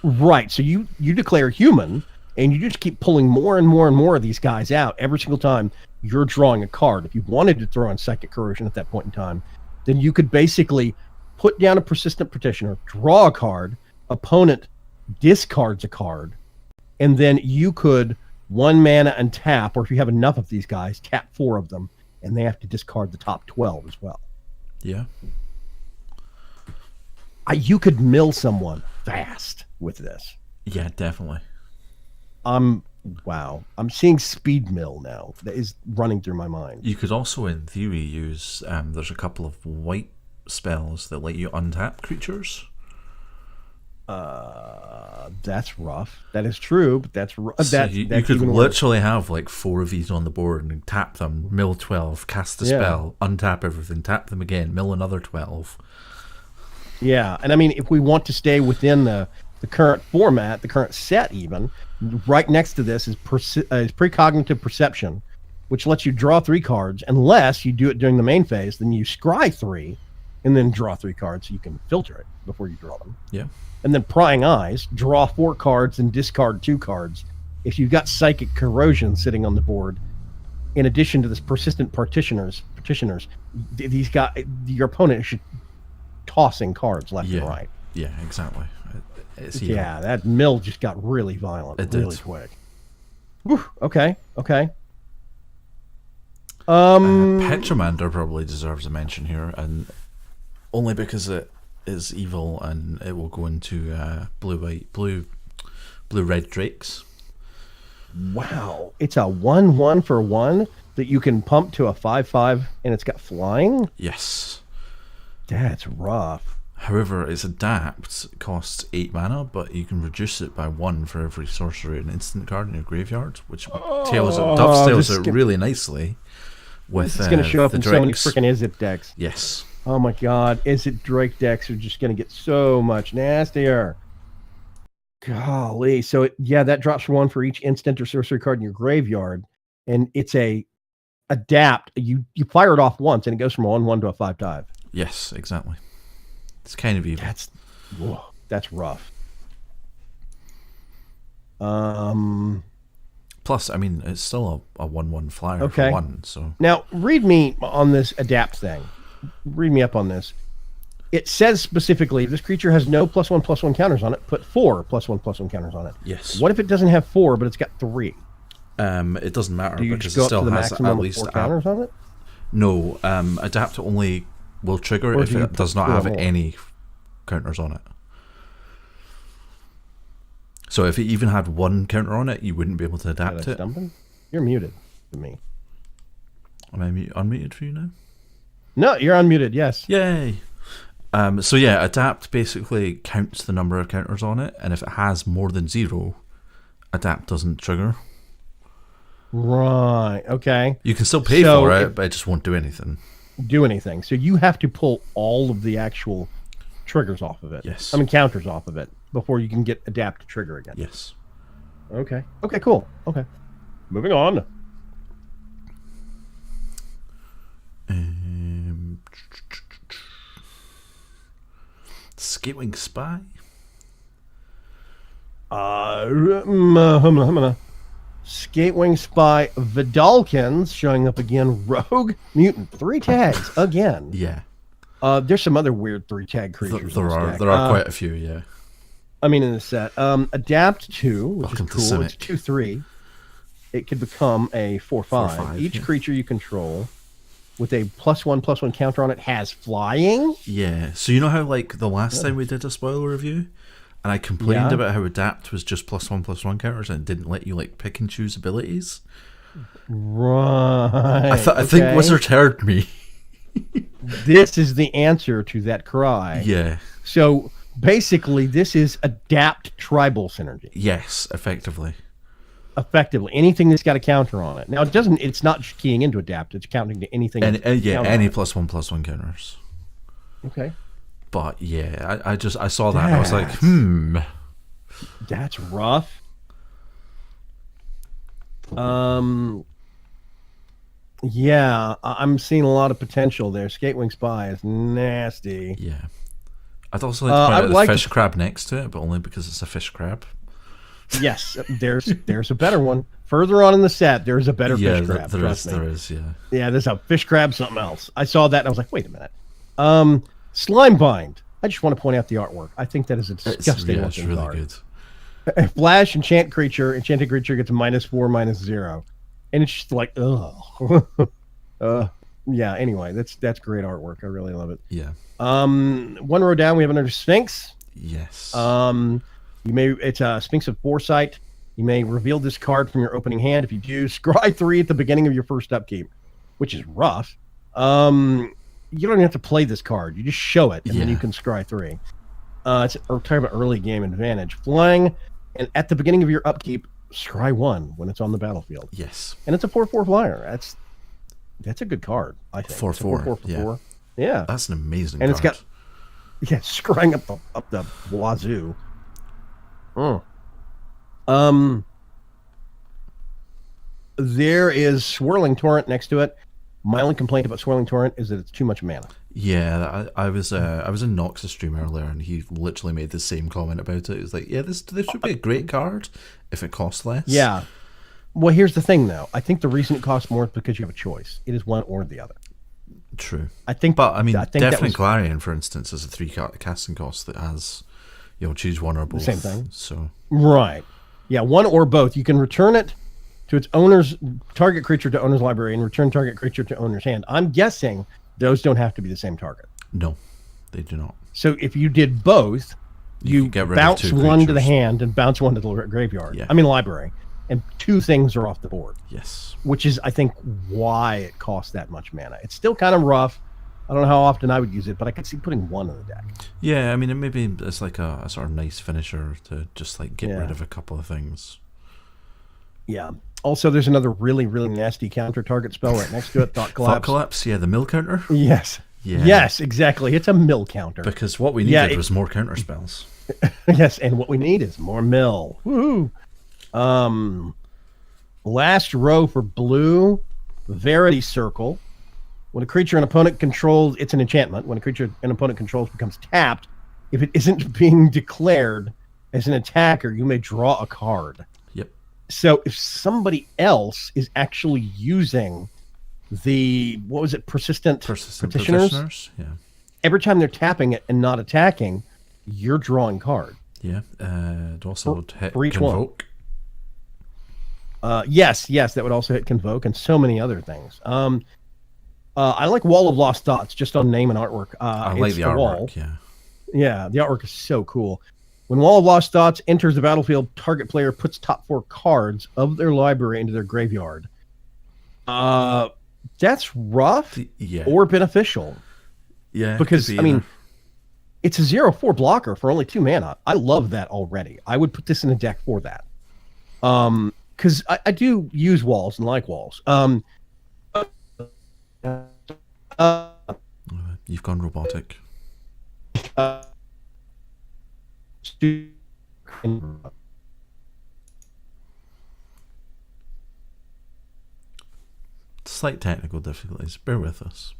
Right. So you declare human, and you just keep pulling more and more and more of these guys out every single time you're drawing a card. If you wanted to throw in Psychic Corrosion at that point in time, then you could basically put down a persistent petitioner, draw a card, opponent discards a card, and then you could 1 mana and tap, or if you have enough of these guys, tap 4 of them, and they have to discard the top 12 as well. Yeah. You could mill someone fast with this. Yeah, definitely. Wow. I'm seeing speed mill now. That is running through my mind. You could also, in theory, use... there's a couple of white spells that let you untap creatures. That's rough. That is true, but that's rough. So you could literally have like 4 of these on the board and tap them, mill 12, cast a spell, untap everything, tap them again, mill another 12. Yeah, and I mean, if we want to stay within the current format, the current set even, right next to this is precognitive perception, which lets you draw 3 cards, unless you do it during the main phase, then you scry 3, and then draw 3 cards so you can filter it before you draw them. Yeah. And then prying eyes, draw 4 cards and discard 2 cards. If you've got Psychic Corrosion sitting on the board, in addition to this persistent petitioners, these guys, your opponent should tossing cards left and right. Yeah, exactly. Yeah, that mill just got really violent, really quick. Whew, okay. Petromander probably deserves a mention here, and only because it is evil and it will go into blue-red drakes. Wow, it's a 1/1 for 1 that you can pump to a 5/5, and it's got flying. Yes, that's rough. However, its adapt costs 8 mana, but you can reduce it by 1 for every sorcery and instant card in your graveyard, which dovetails it really nicely. With it's going to show up in so many freaking Izzet decks. Yes. Oh my god, Izzet Drake decks are just going to get so much nastier. Golly. So, that drops for 1 for each instant or sorcery card in your graveyard. And it's a adapt. You fire it off once, and it goes from a 1/1 to a 5/5. Yes, exactly. It's kind of evil. That's rough. Plus, I mean, it's still a 1/1 flyer for 1. So now, read me on this adapt thing. Read me up on this. It says specifically, if this creature has no +1/+1 counters on it, put 4 +1/+1 counters on it. Yes. What if it doesn't have 4, but it's got 3? It doesn't matter because it still has at least 4 counters on it. No, adapt only will trigger if it does not have any counters on it. So if it even had 1 counter on it, you wouldn't be able to adapt it. You're muted to me. Am I unmuted for you now? No, you're unmuted, yes. Yay! So yeah, adapt basically counts the number of counters on it, and if it has more than 0, adapt doesn't trigger. Right, okay. You can still pay for it, but it just won't do anything. So you have to pull all of the actual triggers off of it. Yes. I mean, counters off of it before you can get adapt to trigger again. Yes. Okay, cool. Okay. Moving on. Skatewing Spy. Skatewing Spy Vidalkins showing up again. Rogue Mutant. 3 tags again. Yeah. There's some other weird 3-tag creatures. There are quite a few. Yeah. I mean, in the set, adapt 2, which Welcome is cool. to It's 2/3. It could become a 4/5. Each creature you control with a +1/+1 counter on it has flying. Yeah. So you know how like the last time we did a spoiler review, and I complained about how adapt was just +1/+1 counters and it didn't let you like pick and choose abilities. Right. I think Wizard heard me. This is the answer to that cry. Yeah. So basically, this is adapt tribal synergy. Yes, effectively. effectively. Anything that's got a counter on it. Now it doesn't. It's not keying into adapt. It's counting to anything. Yeah, any +1/+1 counters. Okay. But yeah, I saw that and I was like, That's rough. Yeah, I'm seeing a lot of potential there. Skatewing Spy is nasty. Yeah. I'd also like to point out the fish crab next to it, but only because it's a fish crab. Yes, there's a better one. Further on in the set, there's a better fish crab. There is, yeah. Yeah, there's a fish crab, something else. I saw that and I was like, wait a minute. Slime Bind. I just want to point out the artwork. I think that is a disgusting looking really card. good. Flash enchanted creature gets a -4/-0. And it's just like, ugh. Yeah, anyway, that's great artwork. I really love it. Yeah. One row down, we have another Sphinx. Yes. It's a Sphinx of Foresight. You may reveal this card from your opening hand. If you do, scry 3 at the beginning of your first upkeep, which is rough. You don't even have to play this card. You just show it, and then you can scry 3. We're talking about early game advantage. Flying, and at the beginning of your upkeep, scry 1 when it's on the battlefield. Yes. And it's a 4/4 flyer. That's a good card, I think. 4/4. Yeah. That's an amazing and card. It's got scrying up the wazoo. There is Swirling Torrent next to it. My only complaint about Swirling Torrent is that it's too much mana. Yeah, I was in Nox's stream earlier, and he literally made the same comment about it. He was like, "Yeah, this should be a great card if it costs less." Yeah. Well, here's the thing, though. I think the reason it costs more is because you have a choice. It is one or the other. True. I think, Deafening Clarion, for instance, is a 3 casting cost that has, choose one or both. The same thing. So. Right. Yeah, one or both. You can return it to its owner's target creature to owner's library and return target creature to owner's hand. I'm guessing those don't have to be the same target. No, they do not. So if you did both, you bounce one to the hand and bounce one to the graveyard. Yeah. Library. And 2 things are off the board. Yes. Which is, I think, why it costs that much mana. It's still kind of rough. I don't know how often I would use it, but I could see putting 1 in the deck. Yeah, it's like a sort of nice finisher to just like get rid of a couple of things. Yeah. Also, there's another really, really nasty counter target spell right next to it. Thought Collapse. Thought Collapse, yeah, the mill counter. Yes. Yeah. Yes, exactly. It's a mill counter. Because what we needed was more counter spells. Yes, and what we need is more mill. Woohoo! Last row for blue, Verity Circle. When a creature an opponent controls, it's an enchantment. When a creature an opponent controls becomes tapped, if it isn't being declared as an attacker, you may draw a card. Yep. So if somebody else is actually using the, persistent petitioners? Yeah. Every time they're tapping it and not attacking, you're drawing card. Yeah. Also hit for each Convoke. Yes, that would also hit Convoke and so many other things. I like Wall of Lost Thoughts just on name and artwork. I like the artwork, wall. Yeah, the artwork is so cool. When Wall of Lost Thoughts enters the battlefield, target player puts top 4 cards of their library into their graveyard. That's rough or beneficial. Yeah. Because, it's a 0/4 blocker for only 2 mana. I love that already. I would put this in a deck for that. Because I do use walls and like walls. You've gone robotic. Slight technical difficulties. Bear with us.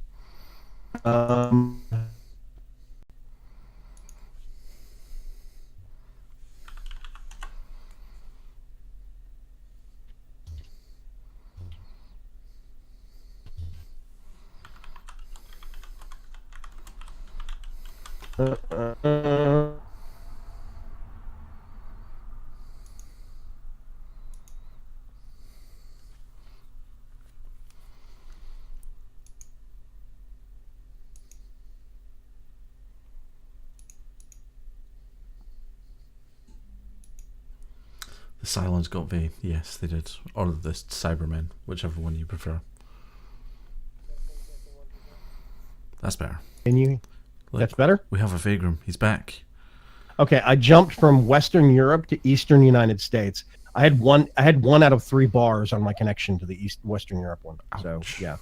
The Silence got V. Yes, they did. Or the Cybermen, whichever one you prefer. That's better. Can you? Look, that's better? We have a Vagram. He's back. Okay, I jumped from Western Europe to Eastern United States. I had one out of 3 bars on my connection to the Western Europe one. So Ouch. yeah.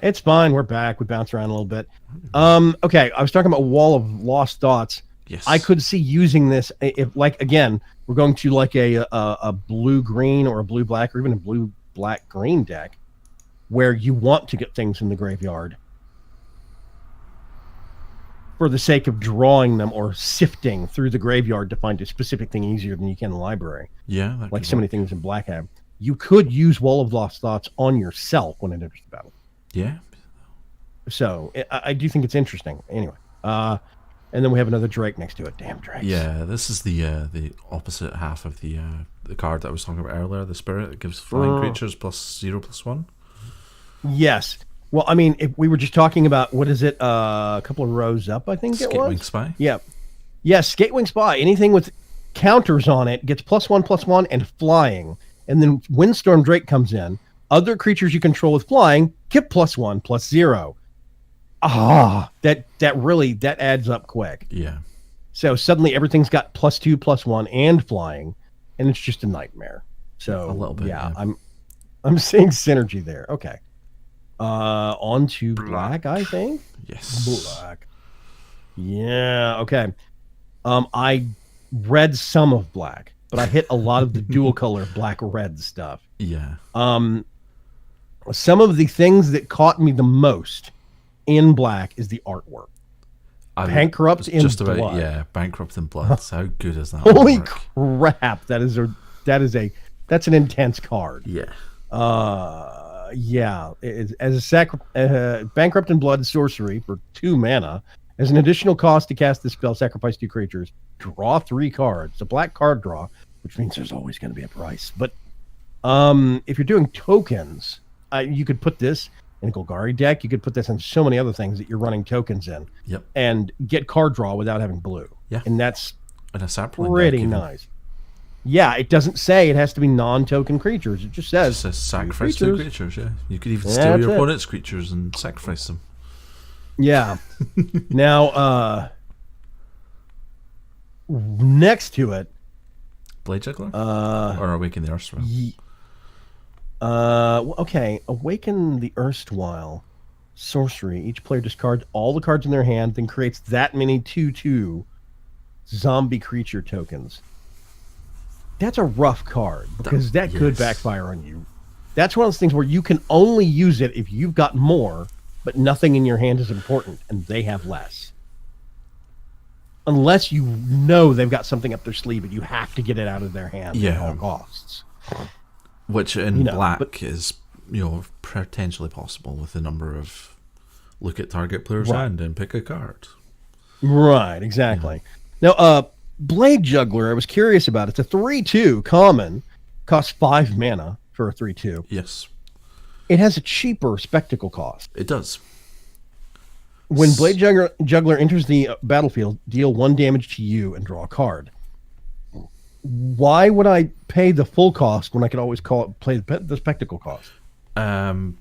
It's fine. We're back. We bounce around a little bit. Okay. I was talking about Wall of Lost Thoughts. Yes. I could see using this if, like, again, we're going to like a blue green or a blue black or even a blue black green deck, where you want to get things in the graveyard for the sake of drawing them or sifting through the graveyard to find a specific thing easier than you can in the library. Yeah, like so many things in Black have. You could use Wall of Lost Thoughts on yourself when it enters the battle. Yeah. So I do think it's interesting. Anyway, and then we have another Drake next to it. Damn Drakes. Yeah, this is the opposite half of the card that I was talking about earlier. The Spirit. It gives flying creatures +0/+1. Yes. Well, I mean, if we were just talking about, what is it, a couple of rows up, I think it was? Skatewing Spy? Yeah. Yes, Skatewing Spy. Anything with counters on it gets +1/+1 and flying. And then Windstorm Drake comes in. Other creatures you control with flying get +1/+0. That adds up quick. Yeah. So suddenly everything's got +2/+1 and flying, and it's just a nightmare. So a little bit, yeah. I'm seeing synergy there. Okay. On to black, I think. Yes. Black. Yeah. Okay. I read some of black, but I hit a lot of the dual color black red stuff. Yeah. Some of the things that caught me the most in black is the artwork. Bankrupt in Blood. Yeah, Bankrupt in Blood. How good is that? Holy crap! That's an intense card. Yeah. Yeah. As a Bankrupt in Blood sorcery for 2 mana, as an additional cost to cast this spell, sacrifice 2 creatures, draw 3 cards. It's a black card draw, which means there's always going to be a price. But if you're doing tokens, you could put this in a Golgari deck. You could put this in so many other things that you're running tokens in. Yep. And get card draw without having blue. Yeah. And that's and a sapling pretty nice. Yeah, it doesn't say it has to be non-token creatures. It just says sacrifice 2 creatures. Yeah, you could even steal your opponent's creatures and sacrifice them. Yeah. Now, next to it, Blade Juggler or Awaken the Erstwhile. Okay, Awaken the Erstwhile sorcery. Each player discards all the cards in their hand, then creates that many 2/2 zombie creature tokens. That's a rough card because that could backfire on you. That's one of those things where you can only use it if you've got more, but nothing in your hand is important, and they have less. Unless you know they've got something up their sleeve, but you have to get it out of their hand at all costs. Which in black is, potentially possible with the number of look at target player's hand and pick a card. Right, exactly. Now, Blade Juggler, I was curious about. It's a 3/2 common, costs 5 mana for a 3/2. Yes. It has a cheaper spectacle cost. It does. When Blade Juggler enters the battlefield, deal 1 damage to you and draw a card. Why would I pay the full cost when I could always play the spectacle cost?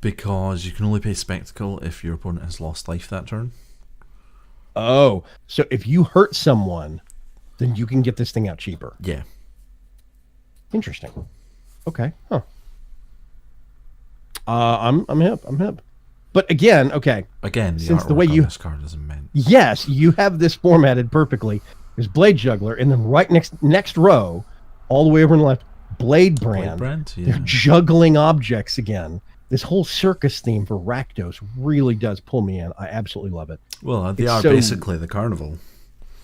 Because you can only pay spectacle if your opponent has lost life that turn. Oh, so if you hurt someone, then you can get this thing out cheaper. Yeah. Interesting. Okay. Huh. I'm hip. But again, okay. Again, since the way this card is immense. Yes, you have this formatted perfectly. There's Blade Juggler, and then right next row, all the way over on the left, Blade Brand. Yeah. They're juggling objects again. This whole circus theme for Rakdos really does pull me in. I absolutely love it. Well, they are basically the carnival.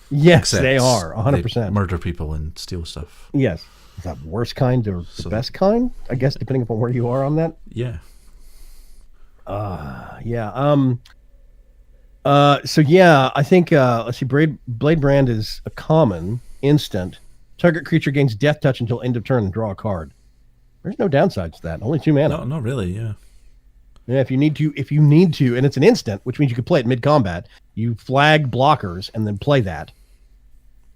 Yes, they are, 100%. They murder people and steal stuff. Yes. Is that worst kind or the best kind? I guess, depending upon where you are on that. Yeah. Yeah. So yeah, I think let's see. Blade Brand is a common instant. Target creature gains death touch until end of turn and draw a card. There's no downsides to that. Only 2 mana. No, not really. Yeah. Yeah. If you need to, and it's an instant, which means you could play it mid combat. You flag blockers and then play that,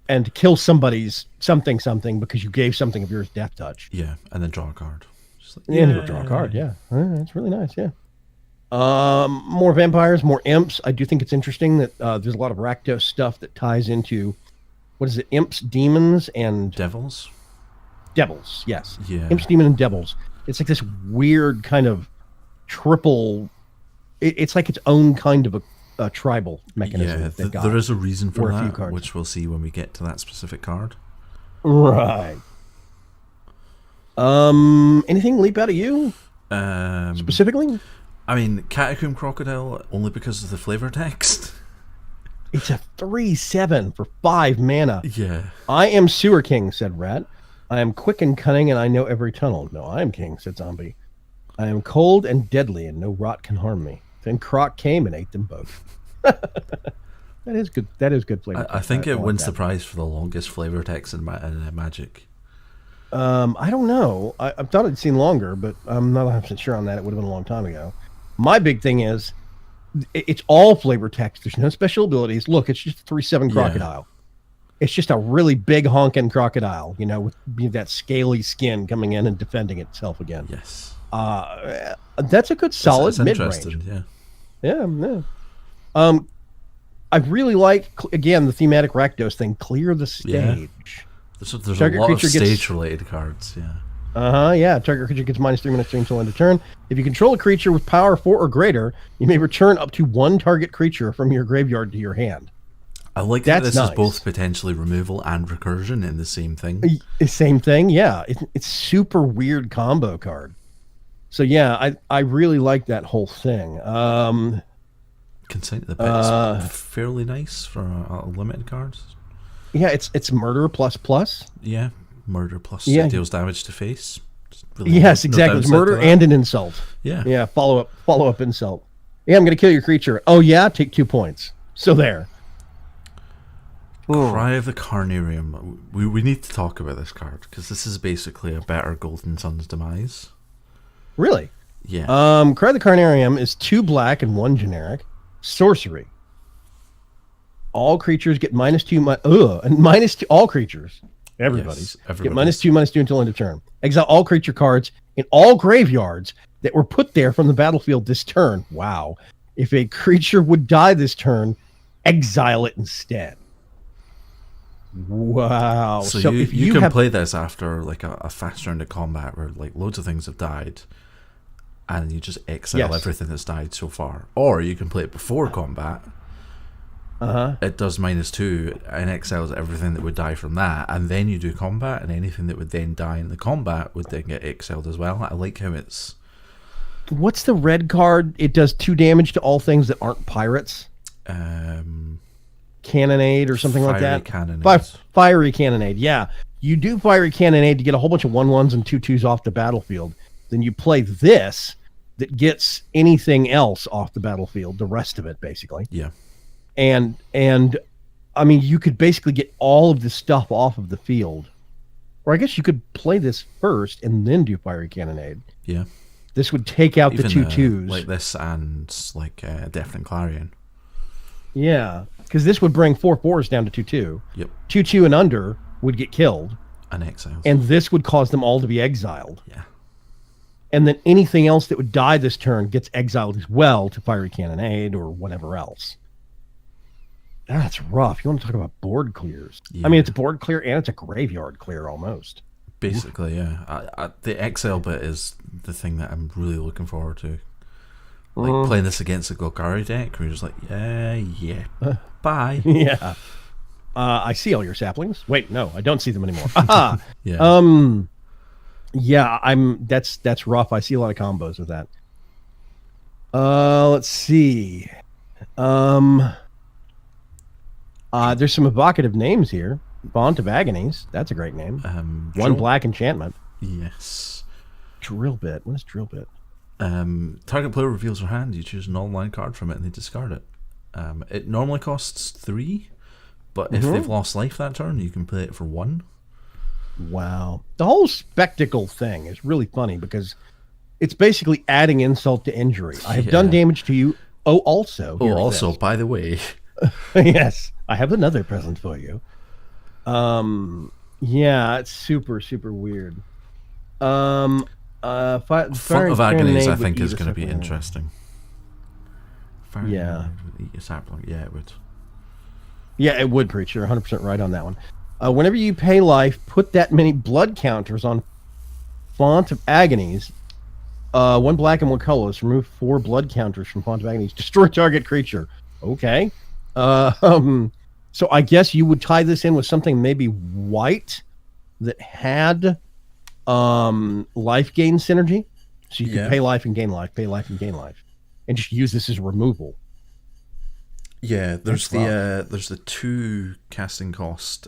and kill somebody's something because you gave something of yours death touch. Yeah, and then draw a card. And draw a card. Yeah, that's really nice. Yeah. More vampires, more imps. I do think it's interesting that there's a lot of Rakdos stuff that ties into, what is it, imps, demons, and devils. Devils, yes. Yeah. Imps, Demon, and Devils. It's like this weird kind of triple. It's like its own kind of a tribal mechanism. Yeah, that they've got, there is a reason for or a few that, cards. which we'll see when we get to that specific card. Right. Anything leap out at you specifically? I mean, Catacomb Crocodile, only because of the flavor text. It's a 3/7 for 5 mana. Yeah. I am Sewer King, said Rat. I am quick and cunning, and I know every tunnel. No, I am King, said Zombie. I am cold and deadly, and no rot can harm me. Then Croc came and ate them both. That is good. That is good flavor. I think it wins the prize for the longest flavor text in Magic. I don't know. I thought I'd seen longer, but I'm not 100% sure on that. It would have been a long time ago. My big thing is, it's all flavor text. There's no special abilities. Look, it's just a 3/7 crocodile. It's just a really big honking crocodile, with that scaly skin coming in and defending itself again. Yes. That's a good solid mid-range. Yeah. I really like, again, the thematic Rakdos thing. Clear the stage. Yeah. There's a lot of stage-related cards, yeah. Yeah. Target creature gets -3/-3 until end of turn. If you control a creature with power 4 or greater, you may return up to 1 target creature from your graveyard to your hand. I like that this is both potentially removal and recursion in the same thing. Same thing, yeah. It's super weird combo card. So yeah, I really like that whole thing. Consignment the Pit is fairly nice for a limited cards. Yeah, it's murder plus. Yeah, murder plus deals damage to face. Really exactly. It's murder and an insult. Yeah. Follow up insult. Yeah, I'm gonna kill your creature. Oh yeah, take 2 points. So there. Cry of the Carnarium. We need to talk about this card because this is basically a better Golden Sun's demise. Really? Yeah. Cry of the Carnarium is 2 black and 1 generic. Sorcery. All creatures get -2 and -2. All creatures, everybody's get -2/-2 until end of turn. Exile all creature cards in all graveyards that were put there from the battlefield this turn. Wow. If a creature would die this turn, exile it instead. Wow. So you can play this after like a fast round of combat where like loads of things have died, and you just exile everything that's died so far. Or you can play it before combat. It does -2 and exiles everything that would die from that, and then you do combat, and anything that would then die in the combat would then get exiled as well. I like how it's... What's the red card? It does 2 damage to all things that aren't pirates. Cannonade or something like that. Fiery Cannonade. Yeah, you do Fiery Cannonade to get a whole bunch of 1/1s and 2/2s off the battlefield. Then you play this that gets anything else off the battlefield. The rest of it, basically. Yeah. And I mean, you could basically get all of this stuff off of the field. Or I guess you could play this first and then do Fiery Cannonade. Yeah. This would take out the 2/2s. Like this and like Deafening Clarion. Yeah, because this would bring 4/4s down to 2/2. Yep. 2/2 and under would get killed. And exiled. And this would cause them all to be exiled. Yeah. And then anything else that would die this turn gets exiled as well to Fiery Cannonade or whatever else. That's rough. You want to talk about board clears? Yeah. I mean, it's a board clear and it's a graveyard clear almost. Basically, yeah. The exile bit is the thing that I'm really looking forward to. Like playing this against a Golgari deck, where you're just like, bye. Yeah. I see all your saplings. Wait, no, I don't see them anymore. Yeah. Yeah, that's rough. I see a lot of combos with that. Let's see. There's some evocative names here. Font of Agonies. That's a great name. One black enchantment. Yes. Drill Bit. What is Drill Bit? Target player reveals their hand. You choose an online card from it and they discard it. It normally costs 3, but if they've lost life that turn, you can play it for 1. Wow. The whole spectacle thing is really funny because it's basically adding insult to injury. I have done damage to you. Also, by the way. Yes, I have another present for you. Yeah, it's super, super weird. Font of Agonies, I think, is going to be interesting. Yeah. Would eat a sapling. Yeah, it would. Yeah, it would, Preach. You're 100% right on that one. Whenever you pay life, put that many blood counters on Font of Agonies. One black and one colorless. Remove 4 blood counters from Font of Agonies. Destroy target creature. Okay. So I guess you would tie this in with something maybe white that had life gain synergy. So you could pay life and gain life, pay life and gain life, and just use this as removal. Yeah, there's the 2 casting cost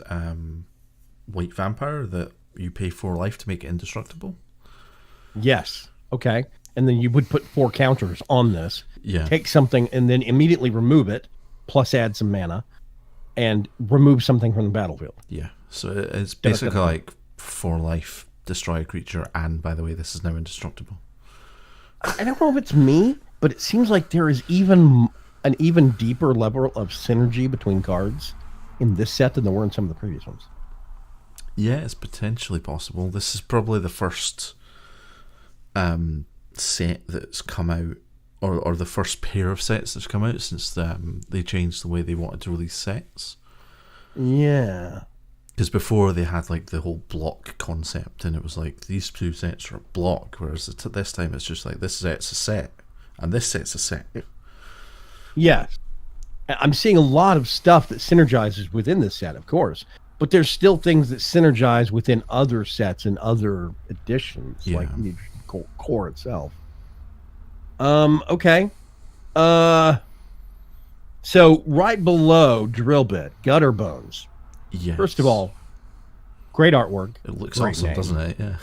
white vampire that you pay 4 life to make it indestructible. Yes. Okay. And then you would put 4 counters on this. Yeah. Take something and then immediately remove it, plus add some mana, and remove something from the battlefield. Yeah. So it's basically like 4 life, destroy a creature, and by the way, this is now indestructible. I don't know if it's me, but it seems like there is an even deeper level of synergy between cards in this set than there were in some of the previous ones. Yeah, it's potentially possible. This is probably the first set that's come out, or the first pair of sets that's come out since they changed the way they wanted to release sets. Yeah. Because before they had like the whole block concept, and it was like these 2 sets are a block, whereas this time it's just like this set's a set, and this set's a set. Yes. I'm seeing a lot of stuff that synergizes within this set, of course, but there's still things that synergize within other sets and other editions, like the core itself. Okay. So right below Drill Bit, Gutter Bones. Yes. First of all, great artwork. It looks great awesome, name. doesn't it? Yeah.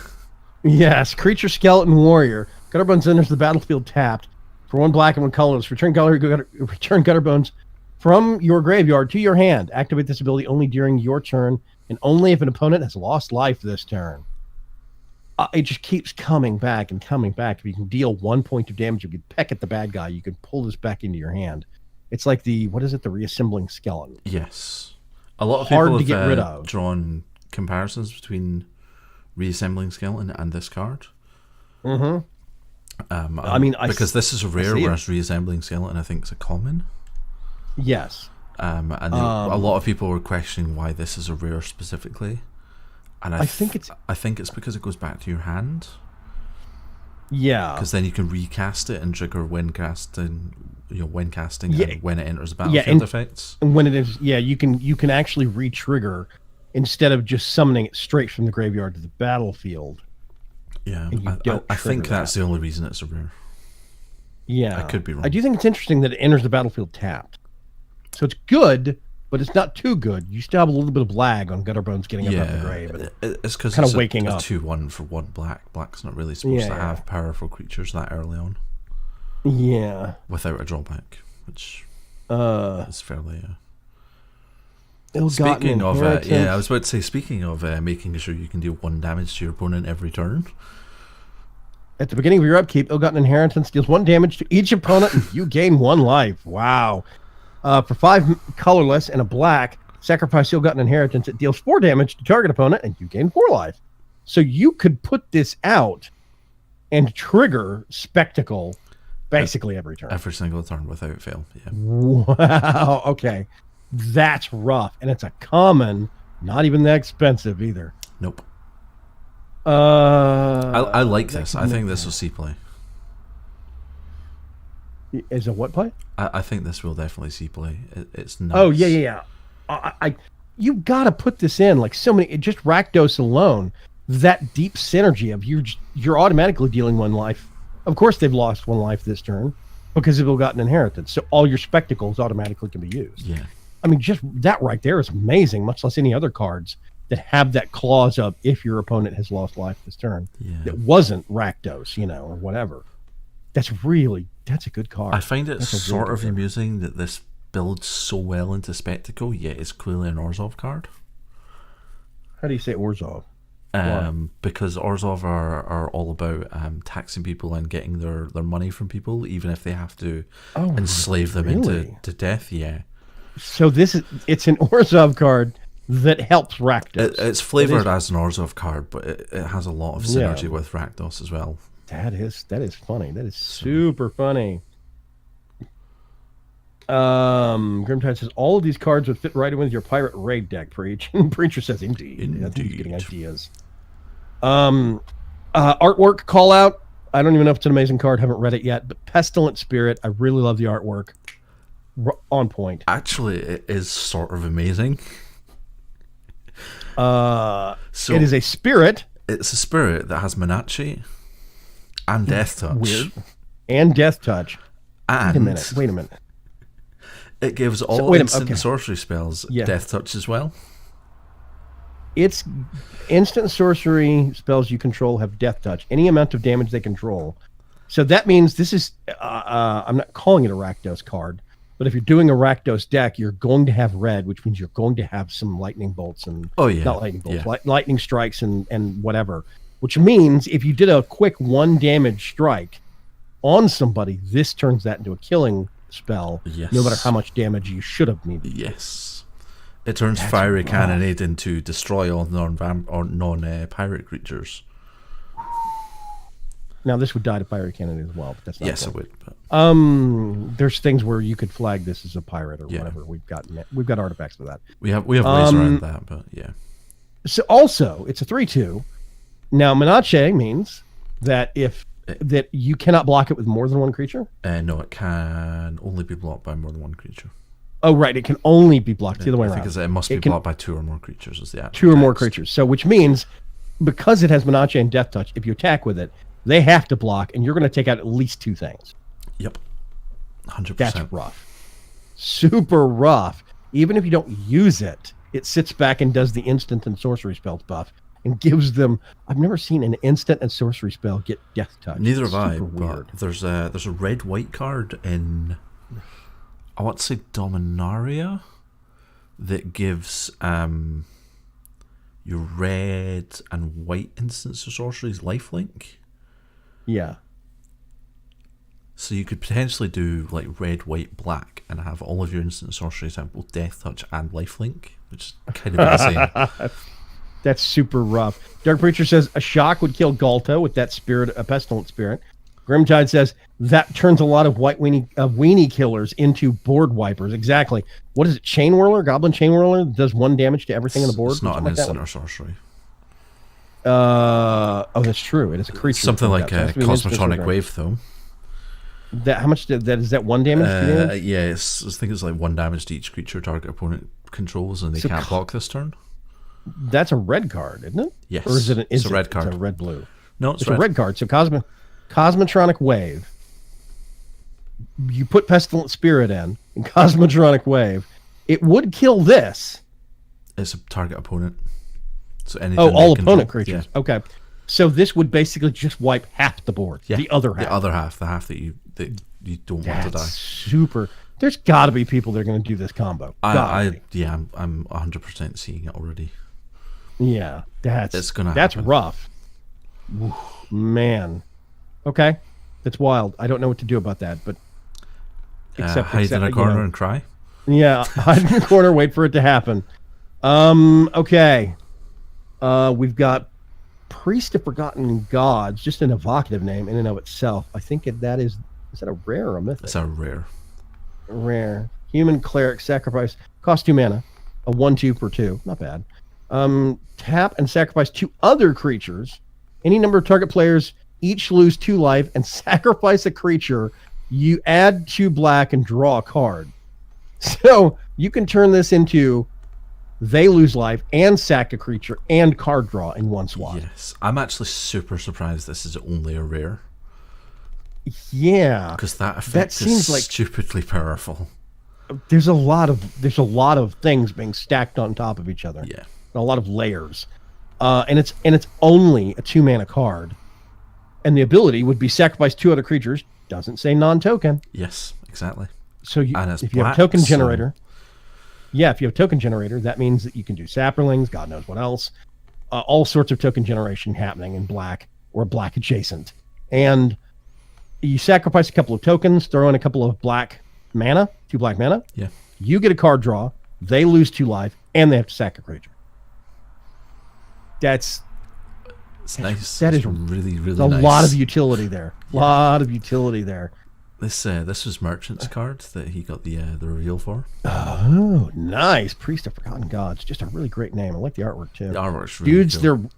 Yes, creature skeleton warrior. Gutterbones enters the battlefield tapped for 1 black and 1 colorless. Return Gutterbones from your graveyard to your hand. Activate this ability only during your turn and only if an opponent has lost life this turn. It just keeps coming back and coming back. If you can deal 1 point of damage, you can peck at the bad guy. You can pull this back into your hand. It's like the reassembling skeleton. Yes. A lot of Hard people to get rid have of. drawn comparisons between reassembling skeleton and this card. Mm-hmm. Because this is a rare, whereas reassembling skeleton I think is a common. Yes. A lot of people were questioning why this is a rare specifically, and I think it's because it goes back to your hand. Yeah. Because then you can recast it and trigger when casting, and when it enters the battlefield effects. And when it is, you can actually re-trigger instead of just summoning it straight from the graveyard to the battlefield. Yeah, I think that's the only reason it's a rare. Yeah. I could be wrong. I do think it's interesting that it enters the battlefield tapped. So it's good, but it's not too good. You still have a little bit of lag on Gutterbones getting up out of the grave. It's because kind it's of waking a up. 2/1 for 1 black. Black's not really supposed to have powerful creatures that early on. Yeah. Without a drawback, which is fairly... Speaking of, I was about to say, speaking of making sure you can deal 1 damage to your opponent every turn. At the beginning of your upkeep, Ill-Gotten Inheritance deals 1 damage to each opponent and you gain 1 life. Wow. For 5 colorless and a black, sacrifice Ill-Gotten Inheritance. It deals 4 damage to target opponent and you gain 4 life. So you could put this out and trigger Spectacle basically every turn. Every single turn without fail, yeah. Wow. Okay. That's rough. And it's a common, not even that expensive either. Nope. I like this. I think this will see play. Is a what play? I think this will definitely see play. It's nuts. Oh, yeah. You got to put this in. Like so many, just Rakdos alone, that deep synergy of you're automatically dealing 1 life. Of course, they've lost 1 life this turn because they've gotten Inheritance. So all your Spectacles automatically can be used. Yeah. I mean, just that right there is amazing, much less any other cards that have that clause of if your opponent has lost life this turn. Yeah. That wasn't Rakdos, or whatever. That's a good card. I find it sort of amusing that this builds so well into Spectacle, yet it's clearly an Orzhov card. How do you say Orzhov? Because Orzhov are all about taxing people and getting their money from people, even if they have to enslave them into death. Yeah. So it's an Orzhov card that helps Rakdos. It's flavored as an Orzhov card, but it has a lot of synergy with Rakdos as well. That is funny. That is super funny. Grimtide says all of these cards would fit right in with your pirate raid deck, Preach. Preacher says indeed. I think he's getting ideas. Artwork call out. I don't even know if it's an amazing card. Haven't read it yet, but Pestilent Spirit. I really love the artwork. On point. Actually, it is sort of amazing. So it is a spirit. It's a spirit that has Minachi and Death Touch. Weird. And Death Touch. And Wait a minute. It gives all instant and sorcery spells Death Touch as well. It's instant sorcery spells you control have Death Touch. Any amount of damage they control. So that means this is, I'm not calling it a Rakdos card, but if you're doing a Rakdos deck, you're going to have red, which means you're going to have some lightning bolts and not lightning bolts, lightning strikes and whatever. Which means if you did a quick 1 damage strike on somebody, this turns that into a killing spell, no matter how much damage you should have needed. Yes. It turns Fiery Cannonade into destroy all non-pirate creatures. Now this would die to Fiery Cannonade as well, but that's not it would. But... there's things where you could flag this as a pirate or whatever. We've got artifacts for that. We have ways around that, but yeah. So also, it's a 3/2. Now Minache means that that you cannot block it with more than one creature? No, it can only be blocked by more than one creature. Oh, right. It can only be blocked the other way around. Because it must be blocked by 2 or more creatures. Is the 2 or more creatures. So, which means, because it has Minache and Death Touch, if you attack with it, they have to block, and you're going to take out at least 2 things. Yep. 100%. That's rough. Super rough. Even if you don't use it, it sits back and does the instant and sorcery spells buff. And gives them. I've never seen an instant and sorcery spell get Death Touch. Neither have I. But there's a red-white card in, I want to say Dominaria, that gives your red and white instants of sorceries lifelink. Yeah. So you could potentially do like red, white, black, and have all of your instant sorceries have both Death Touch and lifelink, which is kind of insane. That's super rough. Dark Preacher says a shock would kill Galta with that spirit, a pestilent spirit. Grimtide says that turns a lot of weenie killers into board wipers. Exactly. What is it? Chain Whirler? Goblin Chain Whirler does 1 damage to everything on the board? It's not an instant or sorcery. That's true. It is a creature. Something like a Cosmotronic Wave, though. How much is that 1 damage? Yeah, I think it's like 1 damage to each creature target opponent controls, and they can't block this turn. That's a red card, isn't it? Yes. Or is it it's a red card. It's a red-blue. No, it's a red card. So Cosmotronic Wave. You put Pestilent Spirit in Cosmotronic Wave. It would kill this. It's a target opponent. So anything all opponent creatures. Yeah. Okay. So this would basically just wipe half the board. Yeah. The other half. The half that you don't want to die. Super. There's got to be people that are going to do this combo. I'm 100% seeing it already. Yeah, that's happen. rough. Man. Okay. That's wild. I don't know what to do about that, but hide in a corner and cry. Yeah, hide in a corner, wait for it to happen. Okay. We've got Priest of Forgotten Gods, just an evocative name in and of itself. I think is that a rare or a mythic? It's a rare. Rare. Human Cleric sacrifice. Cost 2 mana. A 1/2 for 2. Not bad. Tap and sacrifice 2 other creatures. Any number of target players each lose 2 life and sacrifice a creature. You add 2 black and draw a card. So you can turn this into they lose life and sack a creature and card draw in one swap. Yes. I'm actually super surprised this is only a rare. Yeah. Because that effect is like stupidly powerful. There's a lot of things being stacked on top of each other. Yeah. A lot of layers. And it's only a 2 mana card. And the ability would be sacrifice 2 other creatures. Doesn't say non-token. If you have a token generator. Yeah, if you have a token generator, that means that you can do saplings, God knows what else. All sorts of token generation happening in black or black adjacent. And you sacrifice a couple of tokens, throw in a couple of black mana, 2 black mana. Yeah. You get a card draw, they lose 2 life, and they have to sack a creature. It's nice. That is really, really a nice. lot of utility there. Yeah. Lot of utility there. This was Merchant's card that he got the reveal for. Oh, nice. Priest of Forgotten Gods. Just a really great name. I like the artwork too. The artwork's really Dudes, cool.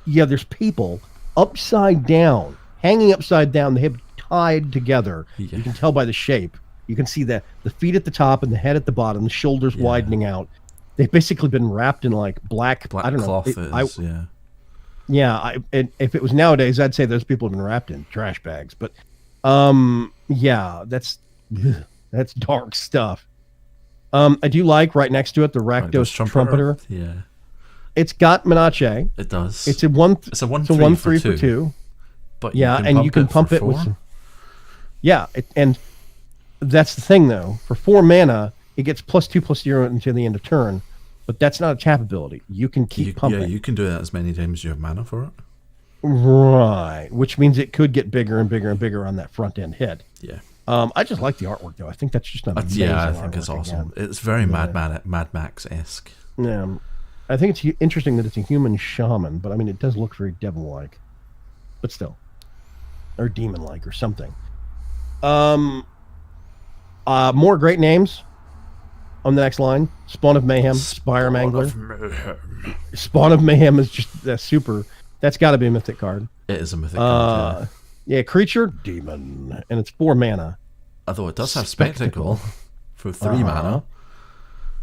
there's people upside down, hanging upside down, the hip tied together. Yeah. You can tell by the shape. You can see the feet at the top and the head at the bottom, the shoulders widening out. They've basically been wrapped in like black I don't cloth. know. If it was nowadays, I'd say those people have been wrapped in trash bags. But yeah, that's dark stuff. I do like right next to it the Rakdos Trumpeter. Yeah, it's got Menache. It does. It's a 1/3 for 2. But and you can pump it with some. Yeah, and that's the thing though. For 4 mana, it gets +2/+0 until the end of turn. But that's not a tap ability. You can keep pumping. Yeah, you can do that as many times as you have mana for it. Right, which means it could get bigger and bigger and bigger on that front end hit. Yeah. I just like the artwork though. I think that's just amazing. Yeah, I think it's awesome. Again. It's very Mad Max-esque. Yeah, I think it's interesting that it's a human shaman, but I mean it does look very devil-like, but still, or demon-like or something. More great names on the next line. Spawn of Mayhem, Spire Mangler. Spawn of Mayhem is just super. That's got to be a mythic card. It is a mythic card. Yeah, creature, demon, and it's 4 mana. Although it does have Spectacle for 3 mana.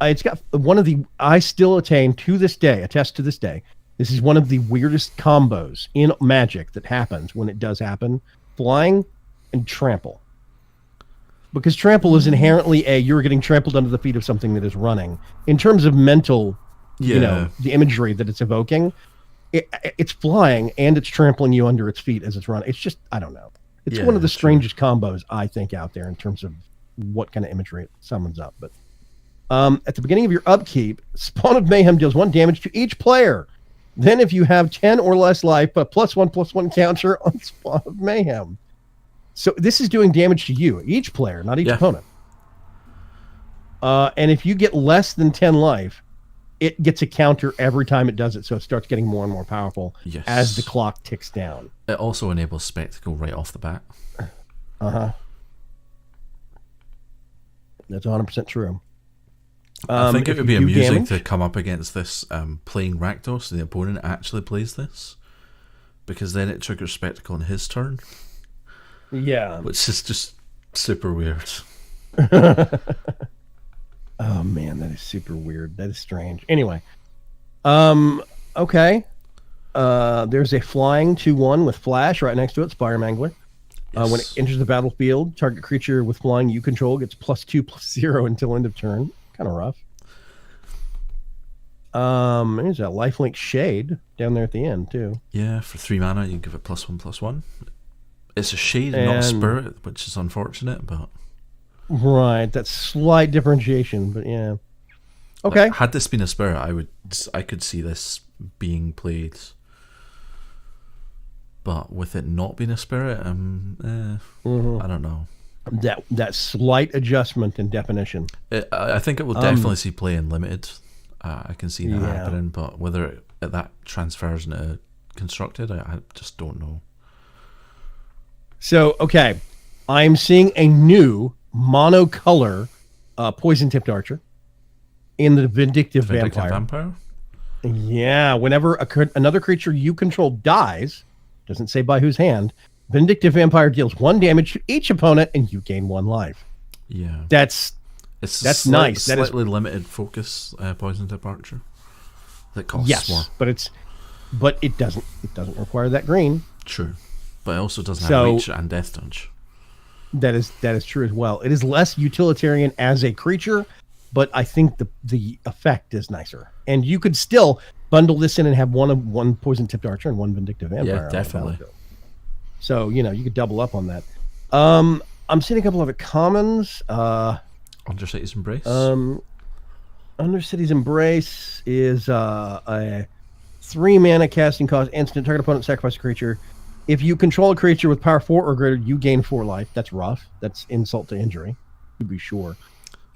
It's got one of the. I still attest to this day. This is one of the weirdest combos in Magic that happens when it does happen. Flying and trample. Because trample is inherently you're getting trampled under the feet of something that is running. In terms of mental, the imagery that it's evoking, it's flying and it's trampling you under its feet as it's running. It's just, I don't know. It's one of the strangest combos, I think, out there in terms of what kind of imagery it summons up. But at the beginning of your upkeep, Spawn of Mayhem deals 1 damage to each player. Then if you have 10 or less life, put +1/+1 counter on Spawn of Mayhem. So this is doing damage to you, each player, not each opponent. And if you get less than 10 life, it gets a counter every time it does it, so it starts getting more and more powerful as the clock ticks down. It also enables Spectacle right off the bat. That's 100% true. I think it would be amusing to come up against this playing Rakdos, and the opponent actually plays this, because then it triggers Spectacle on his turn. Yeah. Which is just super weird. Oh man, that is super weird. That is strange. Anyway. Okay. There's a flying 2/1 with flash right next to it, Spire Mangler. When it enters the battlefield, target creature with flying you control gets +2/+0 until end of turn. Kind of rough. There's a lifelink shade down there at the end too. Yeah, for 3 mana you give it +1/+1. It's a shade and not a spirit, which is unfortunate, but right, that's slight differentiation, but yeah. Okay. Like, had this been a spirit, I could see this being played. But with it not being a spirit, I don't know. That slight adjustment in definition. I think it will definitely see play in limited. I can see that happening, but whether that transfers into constructed, I just don't know. So, okay, I'm seeing a new monocolor poison tipped archer in the Vindictive Vampire. Yeah, whenever another creature you control dies, doesn't say by whose hand, Vindictive Vampire deals 1 damage to each opponent and you gain 1 life. Yeah. That's nice. That is slightly limited focus poison tip archer that costs more. But it doesn't require that green. True. But it also doesn't have reach and death touch. That is true as well. It is less utilitarian as a creature, but I think the effect is nicer. And you could still bundle this in and have one poison tipped archer and 1 Vindictive Vampire. Yeah, definitely. So you could double up on that. I'm seeing a couple of commons. Undercity's Embrace. Undercity's Embrace is a 3 mana casting cost instant. Target opponent sacrifice a creature. If you control a creature with power 4 or greater, you gain 4 life. That's rough. That's insult to injury, to be sure.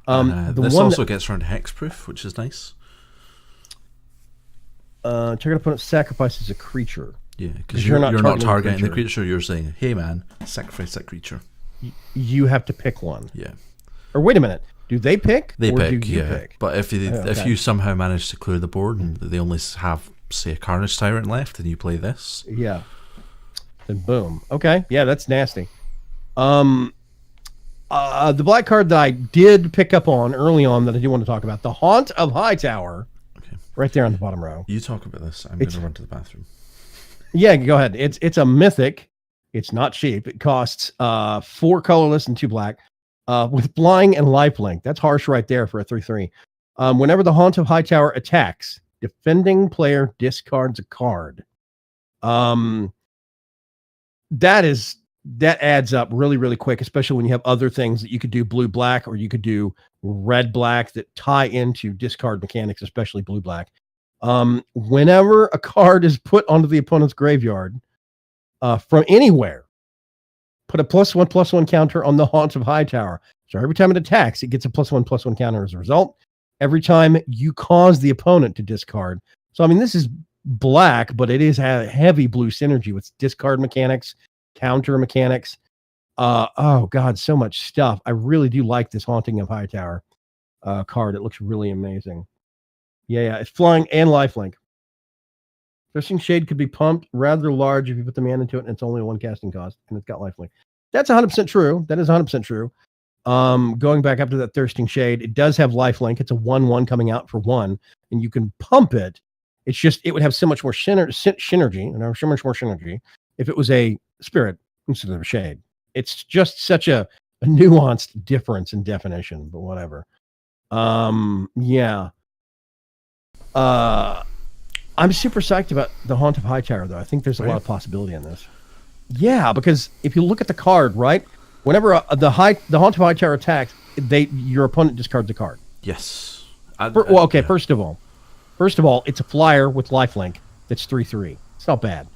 This also gets around hexproof, which is nice. Target opponent sacrifices a creature. Yeah, because you're not targeting the creature. You're saying, hey man, sacrifice that creature. You have to pick one. Yeah. Or wait a minute. Do they pick? They or pick, do you yeah. pick? But if you somehow manage to clear the board and they only have, say, a Carnage Tyrant left, and you play this, Yeah. Then boom. Okay. Yeah, that's nasty. The black card that I did pick up on early on that I do want to talk about, the Haunt of Hightower. Okay. Right there on the bottom row. You talk about this. I'm going to run to the bathroom. Yeah, go ahead. It's a mythic. It's not cheap. It costs 4 colorless and 2 black. With flying and lifelink. That's harsh right there for a 3/3. Whenever the Haunt of Hightower attacks, defending player discards a card. That adds up really, really quick, especially when you have other things that you could do blue-black or you could do red-black that tie into discard mechanics, especially blue-black. Whenever a card is put onto the opponent's graveyard from anywhere, put a +1/+1 counter on the Haunt of Hightower. So every time it attacks, it gets a +1/+1 counter as a result. Every time you cause the opponent to discard. So, I mean, this is black, but it is a heavy blue synergy with discard mechanics, counter mechanics. Oh, God, so much stuff. I really do like this Haunting of Hightower card. It looks really amazing. Yeah, it's flying and lifelink. Thrusting Shade could be pumped rather large if you put the mana into it, and it's only a 1 casting cost, and it's got lifelink. That's 100% true. That is 100% true. Going back up to that Thirsting Shade, it does have lifelink. It's a 1/1 coming out for 1, and you can pump it. It's just, it would have so much more synergy, and so much more synergy if it was a spirit instead of a shade. It's just such a nuanced difference in definition, but whatever. Yeah. I'm super psyched about the Haunt of Hightower, though. I think there's a lot of possibility in this. Yeah, because if you look at the card, right, whenever the Haunt of Hightower attacks, your opponent discards a card. Yes. First of all, it's a flyer with lifelink that's 3/3. It's not bad.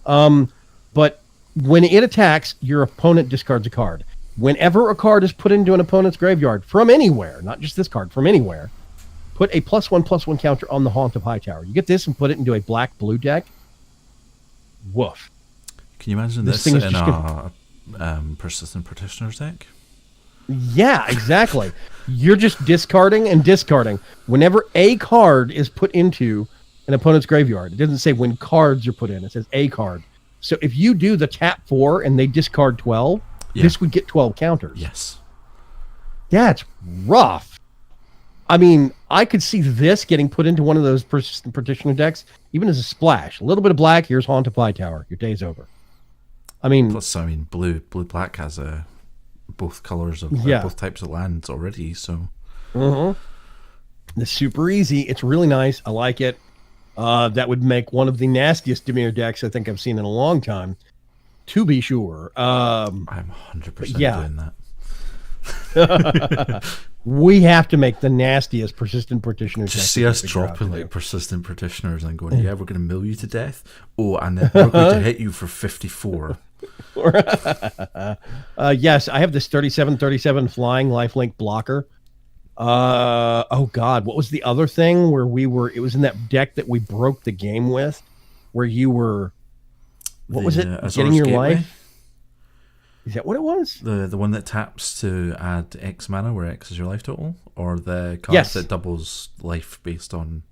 But when it attacks, your opponent discards a card. Whenever a card is put into an opponent's graveyard from anywhere, not just this card, from anywhere, put a +1/+1 counter on the Haunt of Hightower. You get this and put it into a black-blue deck. Woof. Can you imagine this in a Persistent Petitioner's deck? Yeah, exactly. You're just discarding and discarding. Whenever a card is put into an opponent's graveyard, it doesn't say when cards are put in. It says a card. So if you do the tap 4 and they discard 12, this would get 12 counters. Yes. That's rough. I mean, I could see this getting put into one of those Persistent Petitioner decks, even as a splash. A little bit of black, here's Haunt of Hightower. Your day's over. I mean... Plus, blue-black has both colors of both types of lands already, so... It's super easy. It's really nice. I like it. That would make one of the nastiest Dimir decks I think I've seen in a long time, to be sure. I'm 100% doing that. We have to make the nastiest Persistent Petitioners. Just see us dropping like Persistent Petitioners and going, yeah, we're going to mill you to death. Oh, and then we're going to hit you for 54. Yes, I have this 37/37 flying lifelink blocker. Oh God, what was the other thing where it was in that deck that we broke the game with, where you were, what was it? Getting your Gateway? Life? Is that what it was? The one that taps to add X mana where X is your life total? Or the card that doubles life based on...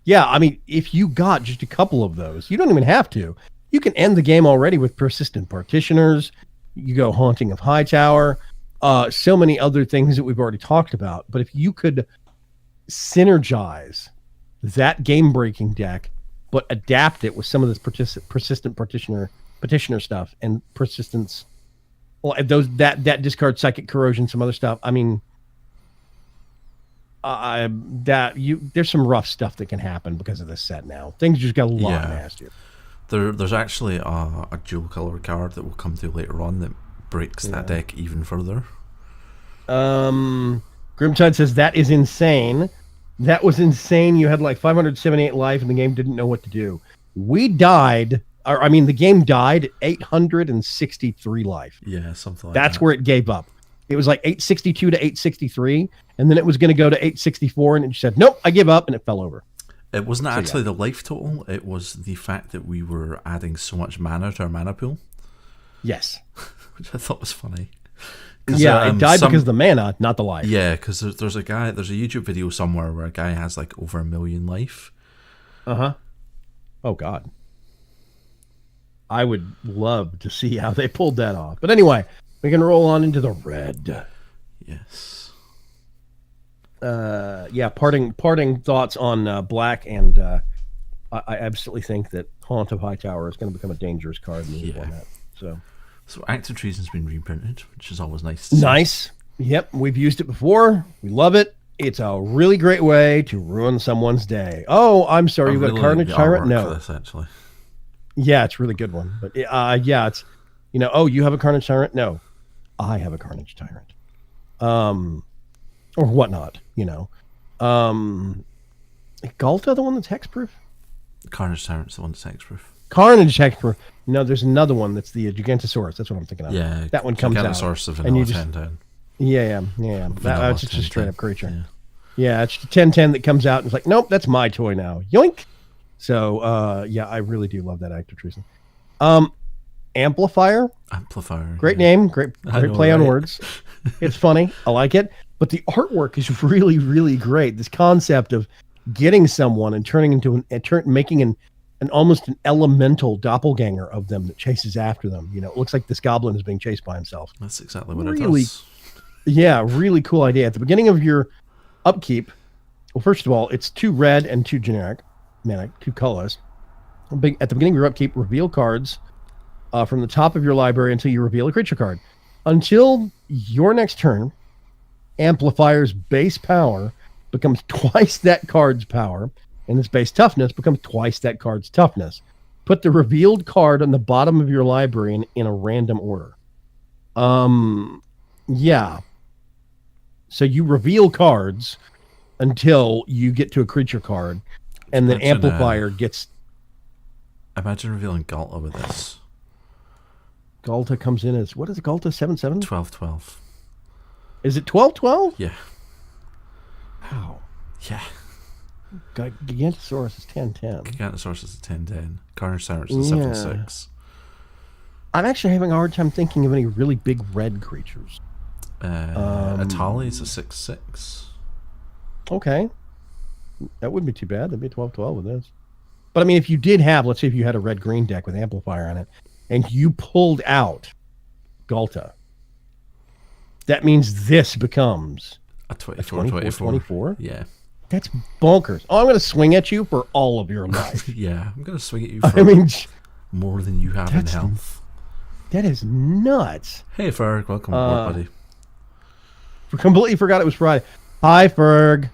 Yeah, I mean, if you got just a couple of those, you don't even have to. You can end the game already with Persistent Partitioners. You go Haunting of Hightower. So many other things that we've already talked about. But if you could synergize that game-breaking deck, but adapt it with some of this Persistent Petitioner stuff and persistence, that discard Psychic Corrosion, some other stuff. I mean, there's some rough stuff that can happen because of this set now. Things just got a lot nastier. There's actually a dual color card that we'll come to later on that breaks that deck even further. Grimtide says that is insane. That was insane. You had like 578 life and the game didn't know what to do. We died. The game died at 863 life. Yeah, something like that. That's where it gave up. It was like 862 to 863, and then it was going to go to 864, and it said, nope, I give up, and it fell over. It wasn't actually the life total. It was the fact that we were adding so much mana to our mana pool. Yes. which I thought was funny. Yeah, it died because of the mana, not the life. Yeah, because there's a YouTube video somewhere where a guy has like over 1 million life. Oh God. I would love to see how they pulled that off. But anyway, we can roll on into the red. Yes. Parting thoughts on black, and I absolutely think that Haunt of Hightower is going to become a dangerous card in the format. So Active Treason's been reprinted, which is always nice to see. Nice. Yep, we've used it before. We love it. It's a really great way to ruin someone's day. Oh, I'm sorry, you've got a Carnage Tyrant? No. For this, actually. Yeah, it's a really good one. But it's, oh, you have a Carnage Tyrant? No, I have a Carnage Tyrant. Or whatnot, Galta, the one that's hexproof? Carnage Tyrant's the one that's hexproof. Carnage hexproof. No, there's another one that's the Gigantosaurus. That's what I'm thinking of. Yeah, that one comes out. Gigantosaurus of vanilla 10-10. Yeah. That's just a straight up creature. Yeah, it's 10-10 that comes out and it's like, nope, that's my toy now. Yoink. So, I really do love that Active Treason. Amplifier. Great name. Great play on words. It's funny. I like it. But the artwork is really, really great. This concept of getting someone and turning into making an almost an elemental doppelganger of them that chases after them. It looks like this goblin is being chased by himself. That's exactly what it does. Yeah, really cool idea. At the beginning of your upkeep, well, first of all, it's 2 red and 2 generic, 2 colors. At the beginning of your upkeep, reveal cards from the top of your library until you reveal a creature card. Until your next turn, Amplifier's base power becomes twice that card's power, and its base toughness becomes twice that card's toughness. Put the revealed card on the bottom of your library in a random order. So you reveal cards until you get to a creature card, and then Amplifier gets... Imagine revealing Galta with this. Galta comes in as... What is it, Galta? 7/7? 12/12. Is it 12/12? Yeah. Wow. Yeah. Gigantosaurus is 10/10. Gigantosaurus is a 10/10. Carnage Tyrant is a 7/6. I'm actually having a hard time thinking of any really big red creatures. Atali is a 6/6. Okay. That wouldn't be too bad. That'd be 12/12 with this. But I mean, if you did have, let's say if you had a red-green deck with Amplifier on it, and you pulled out Galta, that means this becomes a 24/24. Yeah. That's bonkers. Oh, I'm going to swing at you for all of your life. Yeah, I'm going to swing at you for more than you have in health. That is nuts. Hey, Ferg. Welcome aboard, buddy. Completely forgot it was Friday. Hi, Ferg.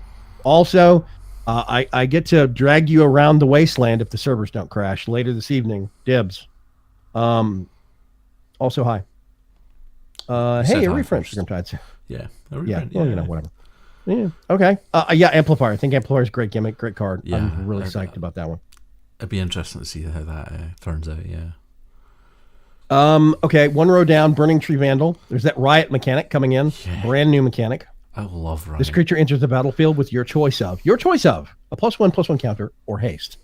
Also, I get to drag you around the wasteland if the servers don't crash later this evening. Dibs. Also, hi. Hey, a refresh. Yeah. Whatever. Yeah. Okay. Amplifier. I think Amplifier is a great gimmick, great card. Yeah, I'm really psyched about that one. It'd be interesting to see how that turns out. Yeah. Okay. 1 row down. Burning Tree Vandal. There's that riot mechanic coming in. Yeah. Brand new mechanic. I love riot. This creature enters the battlefield with your choice of a +1/+1 counter or haste.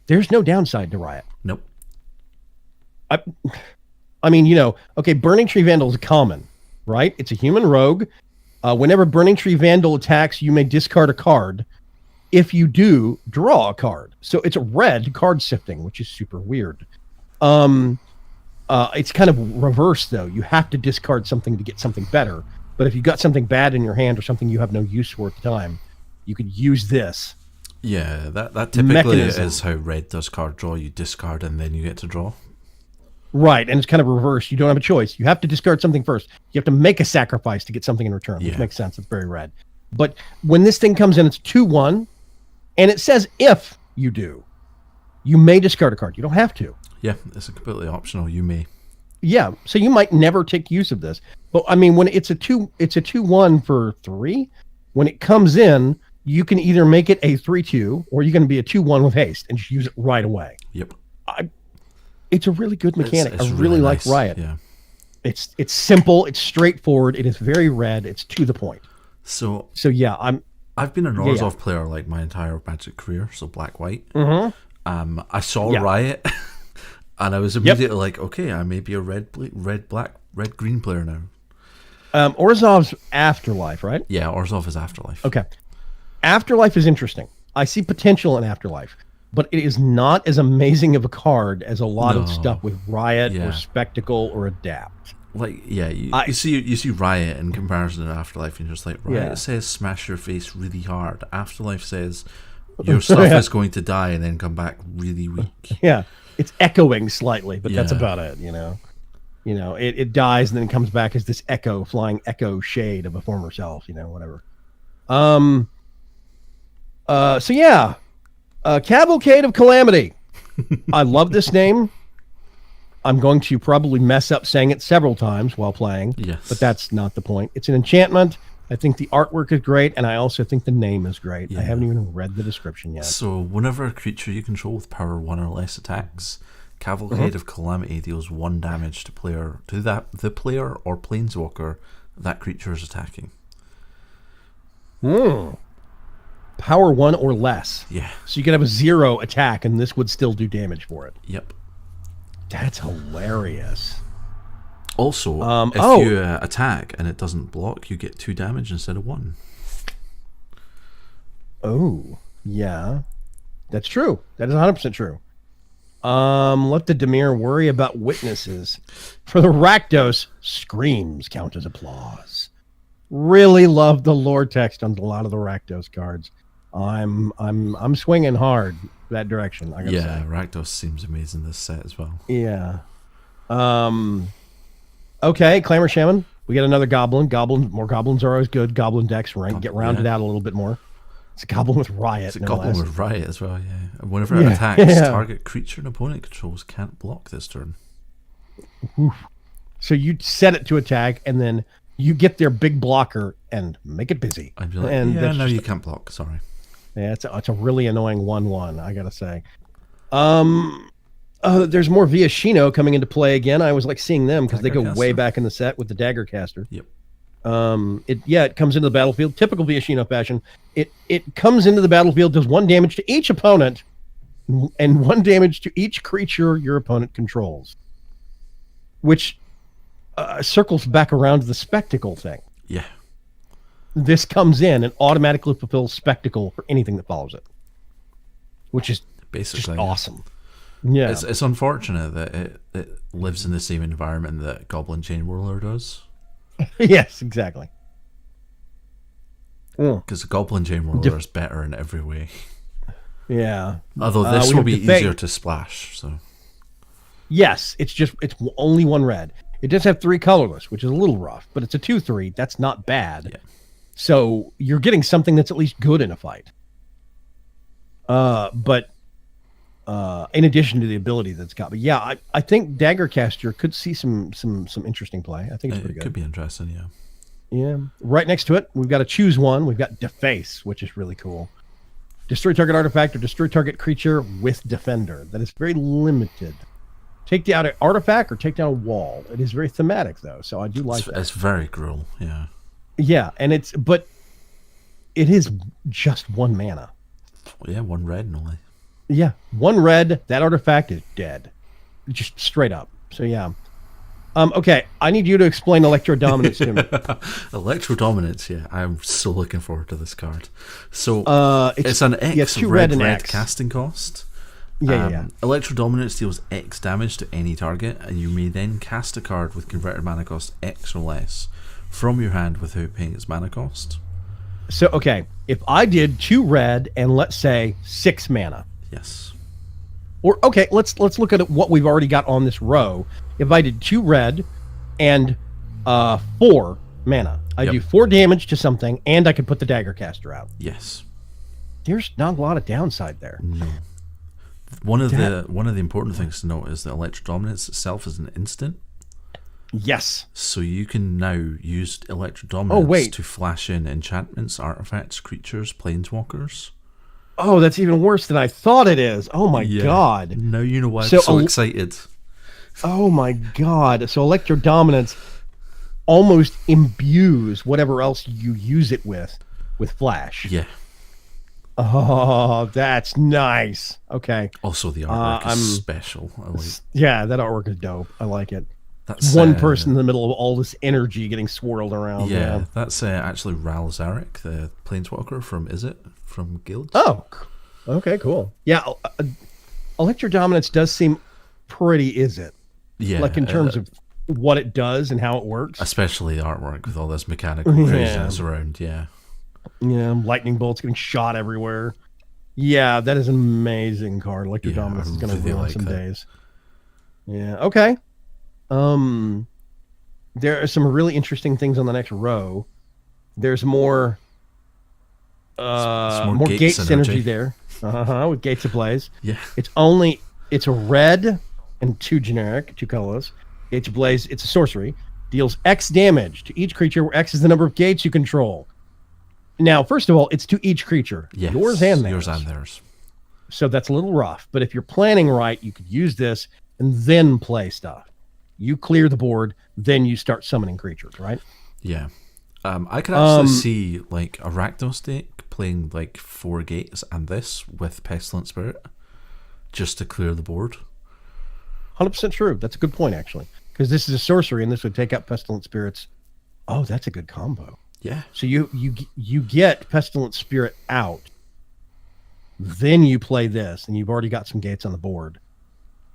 There's no downside to riot. Nope. I mean, okay. Burning Tree Vandal is common, right? It's a human rogue. Whenever Burning Tree Vandal attacks, you may discard a card. If you do, draw a card. So it's a red card sifting, which is super weird. It's kind of reverse, though. You have to discard something to get something better. But if you got something bad in your hand or something you have no use for at the time, you could use this. Yeah, that typically is how red does card draw. You discard and then you get to draw. Right, and it's kind of reversed. You don't have a choice. You have to discard something first. You have to make a sacrifice to get something in return, which makes sense. It's very red. But when this thing comes in, it's 2/1, and it says if you do, you may discard a card. You don't have to. Yeah, it's completely optional. You may. Yeah, so you might never take use of this. But I mean, when it's a 2/1 for 3. When it comes in, you can either make it a 3/2, or you're going to be a 2/1 with haste and just use it right away. Yep. It's a really good mechanic. I really like nice. Riot. Yeah. It's simple. It's straightforward. It is very red. It's to the point. So yeah, I've been an Orzhov player like my entire Magic career. So black white. Mm-hmm. I saw Riot, And I was immediately like, okay, I may be a red green player now. Orzhov's Afterlife, right? Yeah, Orzhov is Afterlife. Okay. Afterlife is interesting. I see potential in Afterlife, but it is not as amazing of a card as a lot of stuff with Riot or Spectacle or Adapt. Like, yeah, you see Riot in comparison to Afterlife, and you're just like, Riot says smash your face really hard. Afterlife says your stuff is going to die and then come back really weak. Yeah, it's echoing slightly, but that's about it, you know. You know, it dies and then comes back as this flying echo shade of a former self, you know, whatever. Cavalcade of Calamity. I love this name. I'm going to probably mess up saying it several times while playing, but that's not the point. It's an enchantment. I think the artwork is great, and I also think the name is great. I haven't even read the description yet. So whenever a creature you control with power 1 or less attacks, Cavalcade of Calamity deals 1 damage to the player or planeswalker that creature is attacking. Power 1 or less. Yeah. So you could have a 0 attack, and this would still do damage for it. Yep. That's hilarious. Also, if you attack and it doesn't block, you get 2 damage instead of 1. Oh, yeah. That's true. That is 100% true. Let the Dimir worry about witnesses. For the Rakdos, screams count as applause. Really love the lore text on a lot of the Rakdos cards. I'm swinging hard that direction. I gotta say. Rakdos seems amazing this set as well. Yeah. Okay, Clamor Shaman. We get another goblin. More goblins are always good. Goblin decks get rounded out a little bit more. It's a goblin with Riot. It's a goblin with Riot as well, yeah. And whenever it attacks, target creature an opponent controls can't block this turn. Oof. So you set it to attack, and then you get their big blocker and make it busy. I'd be like, no, you can't block, sorry. Yeah, it's a really annoying 1/1, I gotta say. There's more Viashino coming into play again. I always like seeing them because they go way back in the set with the Dagger Caster. Yep. It comes into the battlefield, typical Viashino fashion. It comes into the battlefield, does 1 damage to each opponent, and 1 damage to each creature your opponent controls, which circles back around to the Spectacle thing. Yeah. This comes in and automatically fulfills Spectacle for anything that follows it, which is basically just awesome. Yeah, it's unfortunate that it lives in the same environment that Goblin Chain Whirler does. Yes, exactly. Because the Goblin Chain Whirler is better in every way. Yeah. Although this will be easier to splash. So. Yes, it's only 1 red. It does have 3 colorless, which is a little rough, but it's a 2/3. That's not bad. Yeah. So you're getting something that's at least good in a fight. But in addition to the ability that's got, but yeah, I think Daggercaster could see some interesting play. I think it's pretty good. It could be interesting, yeah. Yeah. Right next to it, we've got to choose one. We've got Deface, which is really cool. Destroy target artifact or destroy target creature with Defender. That is very limited. Take down an artifact or take down a wall. It is very thematic though, so I do like that. It's very Gruul, yeah. Yeah, and it is just 1 mana. Yeah, 1 red only. Yeah, 1 red. That artifact is dead, just straight up. So yeah. Okay, I need you to explain Electro Dominance to me. Electro Dominance, yeah. I'm so looking forward to this card. So it's an X 2 red X. casting cost. Yeah. Electro Dominance deals X damage to any target, and you may then cast a card with converted mana cost X or less from your hand without paying its mana cost. So okay, if I did 2 red and let's say 6 mana. Yes. Or okay, let's look at what we've already got on this row. If I did 2 red and 4 mana, I do 4 damage to something, and I could put the Daggercaster out. Yes. There's not a lot of downside there. No. One of the important things to note is that Electro Dominance itself is an instant. Yes. So you can now use Electro Dominance to flash in enchantments, artifacts, creatures, planeswalkers. Oh, that's even worse than I thought it is. Oh my god. Now you know why I'm so excited. Oh my god. So Electro Dominance almost imbues whatever else you use it with flash. Yeah. Oh, that's nice. Okay. Also, the artwork I'm is special. I like Yeah, that artwork is dope. I like it. that's One person in the middle of all this energy getting swirled around. yeah, that's actually Ral Zarek, the planeswalker from Is It from Guild. Oh, okay, cool. Yeah, Electro Dominance does seem pretty, is it? Yeah, Like in terms of what it does and how it works. especially the artwork with all this mechanical craziness around. Yeah, Yeah, lightning bolts getting shot everywhere. Yeah, that is an amazing card. Electro Yeah, Dominance I is going to really ruin like some that. days. Yeah. Okay. There are some really interesting things on the next row. There's more more more gate gate synergy. synergy there. With Gates Ablaze. yeah, It's a red and two generic, two colors. Gates Ablaze, it's a sorcery. Deals X damage to each creature where X is the number of gates you control. Now, first of all, it's to each creature. yes, Yours and theirs. yours and theirs. So that's a little rough. But if you're planning right, you could use this and then play stuff. You clear the board, then you start summoning creatures, right? Yeah, I could actually see like Arachnos deck playing like 4 gates and this with Pestilent Spirit, just to clear the board. 100% true. That's a good point, actually. Because this is a sorcery, and this would take out Pestilent Spirits. Oh, that's a good combo. Yeah, So you get Pestilent Spirit out, then you play this, and you've already got some gates on the board.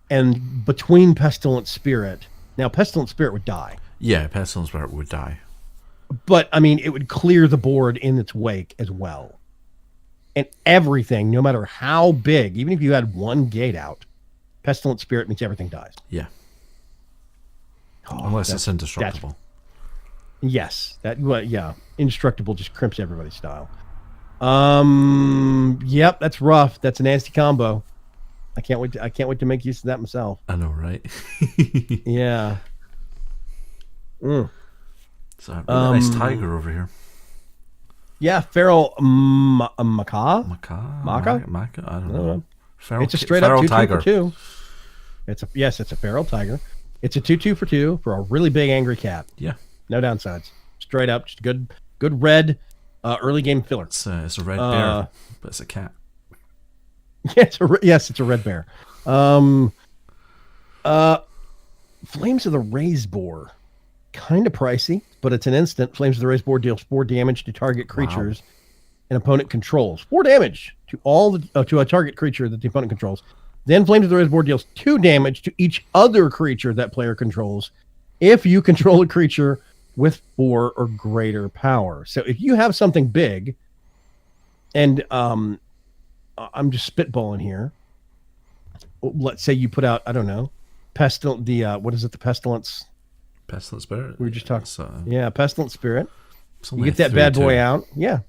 And between Pestilent Spirit, now Pestilent Spirit would die, yeah, Pestilent Spirit would die. but I mean it would clear the board in its wake as well. And everything, no matter how big, even if you had one gate out, Pestilent Spirit means everything dies. Yeah, Oh, unless that's- it's indestructible. Yes, yeah, indestructible just crimps everybody's style. Yep, that's rough. That's a nasty combo. I can't wait to make use of that myself. I know, right? Yeah. Mm. So a really nice tiger over here. Yeah, Feral Macaw. Maca? I don't know. Feral, It's a straight up feral 2/2 tiger. for 2. It's a feral tiger. It's a 2/2 for 2 for a really big angry cat. Yeah, No downsides. Straight up, just good red early game filler. it's a red bear, but it's a cat. Yeah, it's a red bear. Flames of the Raise Boar, kind of pricey, but it's an instant. Flames of the Raise Boar deals 4 damage to target creatures an opponent controls. 4 damage to to a target creature that the opponent controls. Then Flames of the Raise Boar deals 2 damage to each other creature that player controls if you control a creature with 4 or greater power. So if you have something big, and I'm just spitballing here. Let's say you put out, I don't know, what is it? The Pestilence. Pestilent Spirit. We were just talking. So Yeah, Pestilent Spirit. it's You only get that bad 3/2. boy out. Yeah.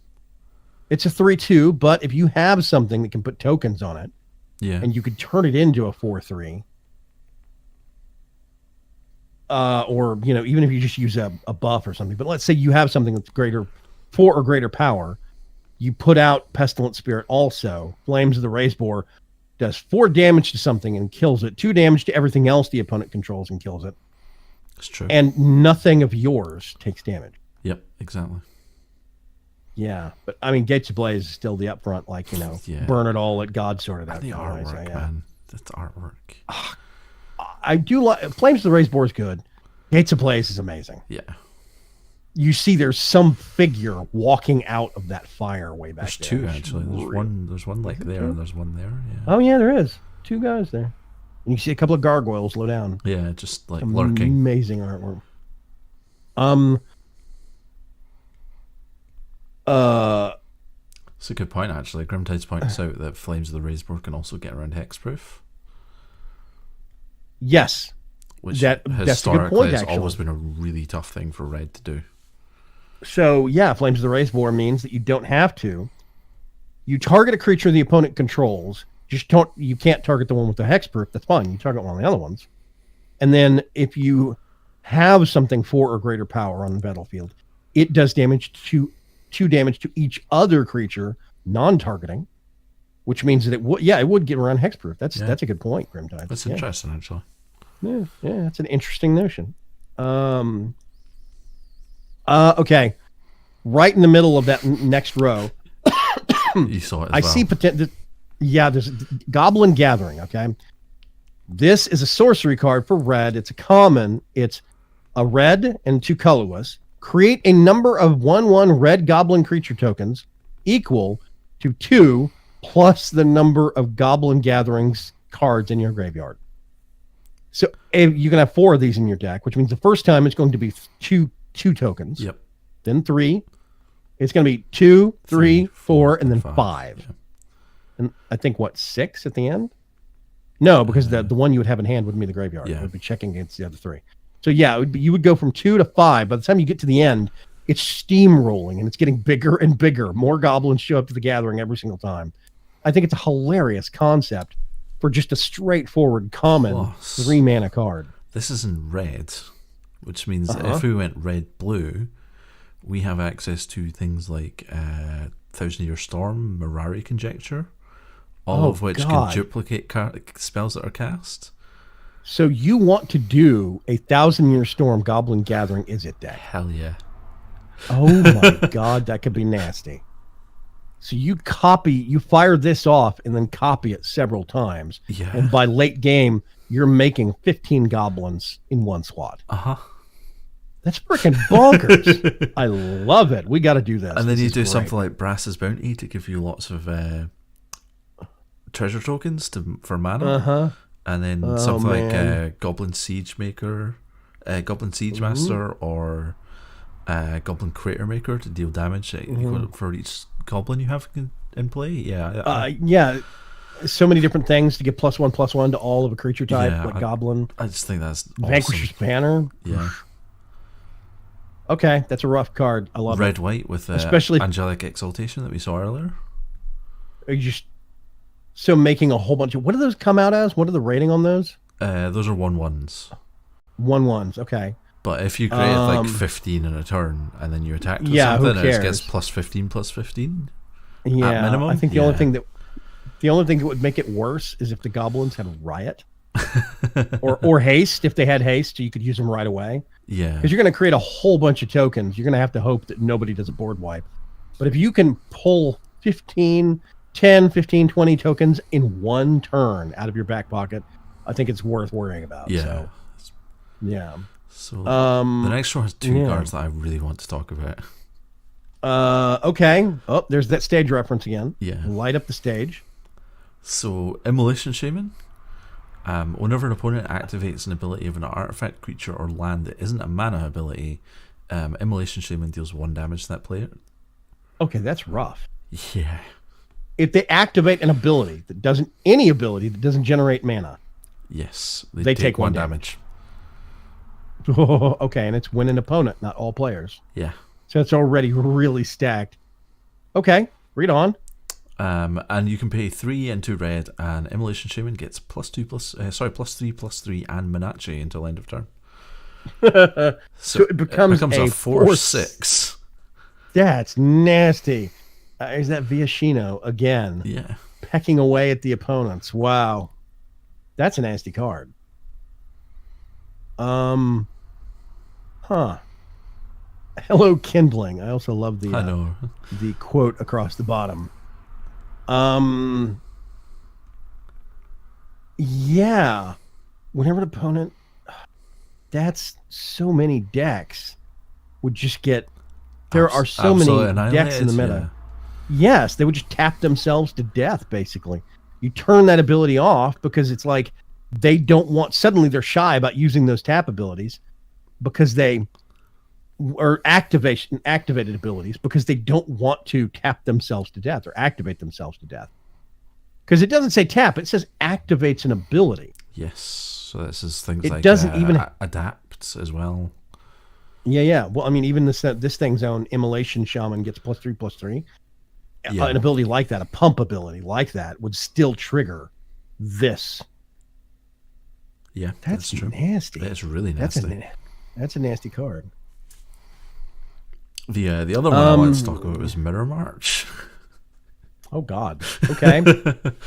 It's a 3/2, but if you have something that can put tokens on it, Yeah, and you could turn it into a 4/3, or even if you just use a buff or something, but let's say you have something that's greater, 4 or greater power, you put out Pestilent Spirit also. Flames of the Raise Boar does 4 damage to something and kills it, 2 damage to everything else the opponent controls and kills it, it's true. and nothing of yours takes damage. Yep, exactly. Yeah, but I mean, Gates of Blaze is still the upfront, Yeah. burn it all, let God sort it out. The kind of way, artwork, so, yeah. man. That's artwork. I do like Flames of the Raise Boar is good. Gates of Blaze is amazing. Yeah. You see, there's some figure walking out of that fire way back There's there. 2 It's actually. real. There's one like there, and there's one there. Yeah. Oh yeah, there is 2 guys there. And you see a couple of gargoyles low down. Yeah, just like lurking. Amazing artwork. It's a good point actually. Grimtides points out that Flames of the Raise Boar can also get around hexproof, Yes, which that's a good historically point, has actually. always been a really tough thing for Red to do. So yeah, Flames of the Raise Boar means that you don't have to. You target a creature the opponent controls. You can't target the one with the hexproof. That's fine. You target one of the other ones. And then if you have something 4 or greater power on the battlefield, it does damage to 2 damage to each other creature, non-targeting, which means that it would get around hexproof. That's a good point, Grimtide. That's Yeah. interesting actually. Yeah, that's an interesting notion. Okay. Right in the middle of that next row, You saw it as I well. see potential. Yeah, there's Goblin Gathering. Okay, this is a sorcery card for red. It's a common. It's a red and 2 colorless. Create a number of 1/1 red goblin creature tokens equal to 2 plus the number of Goblin Gatherings cards in your graveyard. So if you can have 4 of these in your deck, which means the first time it's going to be two tokens. Yep. Then 3. It's going to be 2, 3, 4, and then 5. 5. Yeah. And I think 6 at the end? No, because the one you would have in hand wouldn't be the graveyard. Yeah. It would be checking against the other 3. So yeah, you would go from 2 to 5. By the time you get to the end, it's steamrolling and it's getting bigger and bigger. More goblins show up to the gathering every single time. I think it's a hilarious concept for just a straightforward common Plus, 3 mana card. This is in red, which means that if we went red-blue, we have access to things like Thousand Year Storm, Mirari Conjecture, all of which can duplicate spells that are cast. So you want to do a 1,000-Year Storm Goblin Gathering Izzet deck? Hell yeah. Oh my god, that could be nasty. So you fire this off and then copy it several times. Yeah. And by late game, you're making 15 goblins in one swat. Uh-huh. That's freaking bonkers. I love it. We got to do this. And then you do great. something like Brass's Bounty to give you lots of treasure tokens for mana. Uh-huh. And then something like Goblin Siege Maker, Goblin Siege Master, or Goblin Crater Maker to deal damage for each goblin you have in play. Yeah. Yeah. So many different things to get +1/+1 to all of a creature type, like Goblin. I just think that's awesome. Vanquisher's Banner. Yeah. Okay, that's a rough card. I love Red white with especially Angelic Exaltation that we saw earlier. Are you just making a whole bunch of, what do those come out as? What are the rating on those? Those are 1/1s. 1/1s. Okay. But if you create like 15 in a turn and then you attack with who something, cares? it gets +15/+15. Yeah. At minimum. I think the only thing that would make it worse is if the goblins had riot or haste. If they had haste, you could use them right away. Yeah. Because you're going to create a whole bunch of tokens. You're going to have to hope that nobody does a board wipe. But if you can pull 10, 15, 20 tokens in one turn out of your back pocket, I think it's worth worrying about. Yeah. So, yeah. So the next one has 2 cards that I really want to talk about. Okay. Oh, there's that stage reference again. Yeah. Light up the stage. So Immolation Shaman. Whenever an opponent activates an ability of an artifact, creature, or land that isn't a mana ability, Immolation Shaman deals 1 damage to that player. Okay, that's rough. Yeah. If they activate an ability that doesn't generate mana. Yes. They take 1 damage. Okay, and it's win an opponent, not all players. Yeah. So it's already really stacked. Okay, read on. And you can pay 3 into red, and Immolation Shaman gets +3/+3, and Minache until end of turn. So it becomes a 4/6. That's nasty. Is that Viashino again? Yeah. Pecking away at the opponents. Wow. That's a nasty card. Hello, Kindling. I also love the the quote across the bottom. Yeah. Whenever an opponent, that's so many decks would just get. There are so many decks in the meta. Yeah. Yes, they would just tap themselves to death. Basically, you turn that ability off because it's like they don't want. Suddenly, they're shy about using those tap abilities because they. Or activated abilities because they don't want to tap themselves to death or activate themselves to death. Because it doesn't say tap, it says activates an ability. Yes, so this is things like doesn't even adapt as well. Yeah. Well, I mean, even this thing's own Immolation Shaman gets +3/+3. Yeah. An ability like that, a pump ability like that, would still trigger this. Yeah, that's true. Nasty. It's really nasty. That's a nasty card. The other one I wanted to talk about was Mirror March. Oh God. Okay.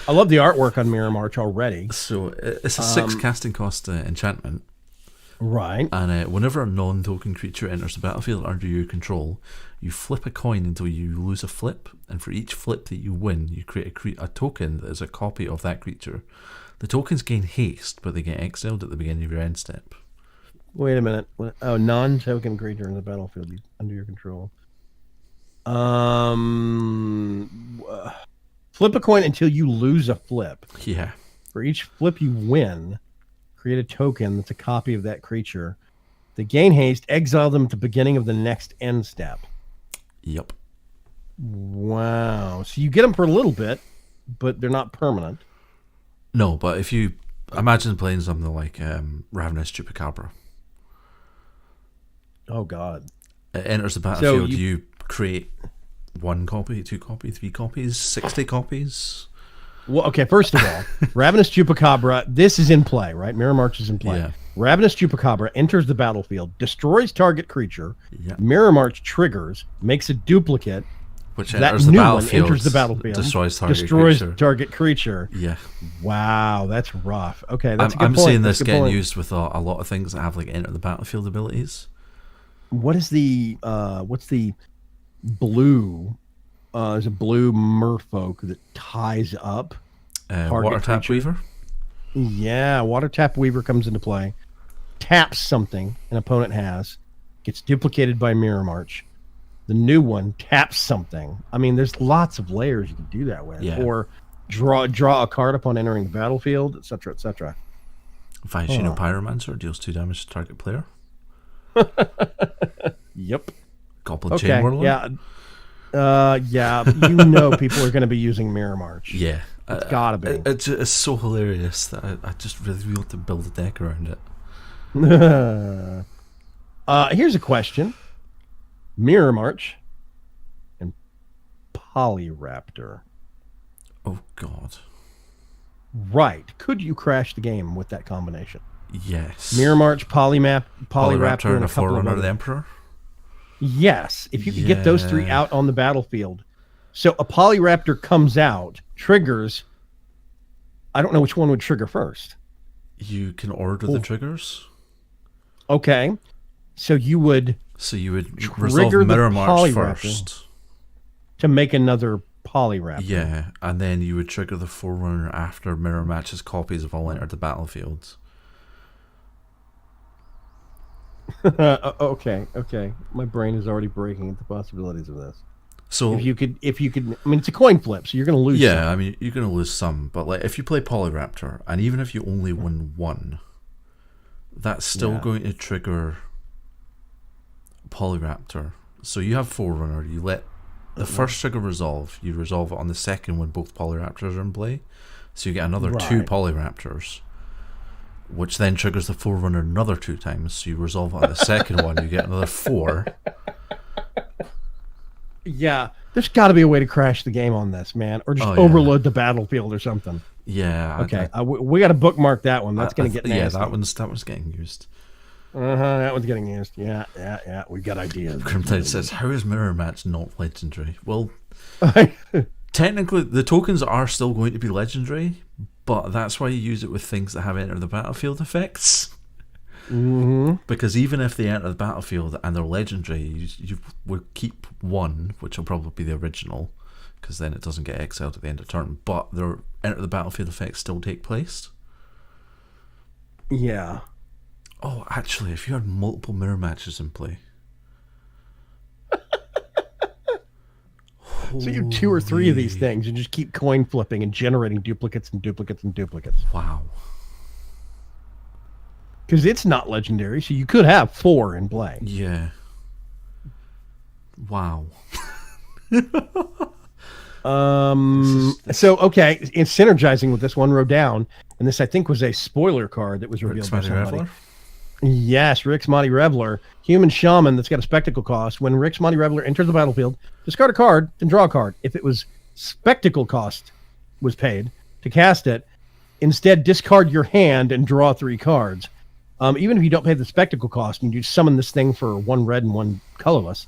I love the artwork on Mirror March already. So it's a 6 casting cost enchantment. Right. And whenever a non-token creature enters the battlefield under your control, you flip a coin until you lose a flip, and for each flip that you win, you create a token that is a copy of that creature. The tokens gain haste, but they get exiled at the beginning of your end step. Wait a minute. Oh, non-token creature in the battlefield under your control. Flip a coin until you lose a flip. Yeah. For each flip you win, create a token that's a copy of that creature. They gain haste, exile them at the beginning of the next end step. Yep. Wow. So you get them for a little bit, but they're not permanent. No, but if you imagine playing something like Ravenous Chupacabra. Oh, God. It enters the battlefield, So you create 1 copy, 2 copies, 3 copies, 60 copies. Well, okay, first of all, Ravenous Chupacabra, this is in play, right? Mirror March is in play. Yeah. Ravenous Chupacabra enters the battlefield, destroys target creature, Yeah. Mirror March triggers, makes a duplicate, Which that enters the new one battlefield, enters the battlefield, destroys target creature. target creature. Yeah. Wow, that's rough. Okay, that's a good I'm point. seeing That's this a good getting point. used with a lot of things that have like enter the battlefield abilities. What is the what's the blue? There's a blue merfolk that ties up. Target Water Tap creature. Weaver. Yeah, Water Tap Weaver comes into play, taps something an opponent has, gets duplicated by Mirror March. The new one taps something. I mean, there's lots of layers you can do that with. Yeah. Or draw a card upon entering the battlefield, etc., etc. Viashino Pyromancer deals 2 damage to target player. Yep. Goblin Okay. Chain Whirler. Yeah. Yeah. You know, people are going to be using Mirror March. Yeah. It's gotta be. It's so hilarious that I just really want to build a deck around it. Here's a question: Mirror March and Polyraptor. Oh God. Right? Could you crash the game with that combination? Yes. Mirror March, Polyraptor, and a a couple Forerunner of of the other. Emperor. Yes, if you could get those 3 Yeah. out on the battlefield. So a Polyraptor comes out, triggers. I don't know which one would trigger first. You can order the triggers. Okay, so you would So you would Trigger resolve the Mirror March Polyraptor. first. to make another Polyraptor. Yeah, and then you would trigger the Forerunner after Mirror Match's copies have all entered the battlefield. Okay. My brain is already breaking at the possibilities of this. So If you could, I mean, it's a coin flip, so you're going to lose. yeah, some. I mean you're gonna lose some, but like if you play Polyraptor, and even if you only win 1, that's still Yeah. going to trigger Polyraptor. So you have Forerunner, you let the first trigger resolve, you resolve it on the second when both Polyraptors are in play. So you get another 2 Right. Polyraptors, which then triggers the Forerunner another 2 times. So you resolve it on the second one, you get another 4. Yeah, there's got to be a way to crash the game on this, man, or just Oh, yeah. overload the battlefield or something. Yeah. Okay, we got to bookmark that one. That's going to get nasty. Yeah, that one's getting used. That one's getting used. Yeah. We got ideas. Crimtide says, "How is Mirror Match not legendary?" Well, technically, the tokens are still going to be legendary, but that's why you use it with things that have enter the battlefield effects. Mm-hmm. Because even if they enter the battlefield and they're legendary, you would keep 1, which will probably be the original, because then it doesn't get exiled at the end of turn. But their enter the battlefield effects still take place. Yeah. Oh, actually, if you had multiple Mirror Matches in play. So you 2 or 3 of these things and just keep coin flipping and generating duplicates and duplicates and duplicates. Wow. Because it's not legendary, so you could have 4 in play. Yeah. Wow. So okay, in synergizing with this one row down, and this I think was a spoiler card that was revealed by Rick's somebody. Reveler? Yes, Rick's Mighty Reveler, human shaman that's got a spectacle cost. When Rick's Mighty Reveler enters the battlefield, discard a card, then draw a card. If it was spectacle cost was paid to cast it, instead discard your hand and draw 3 cards. Even if you don't pay the spectacle cost, and you summon this thing for 1 red and 1 colorless.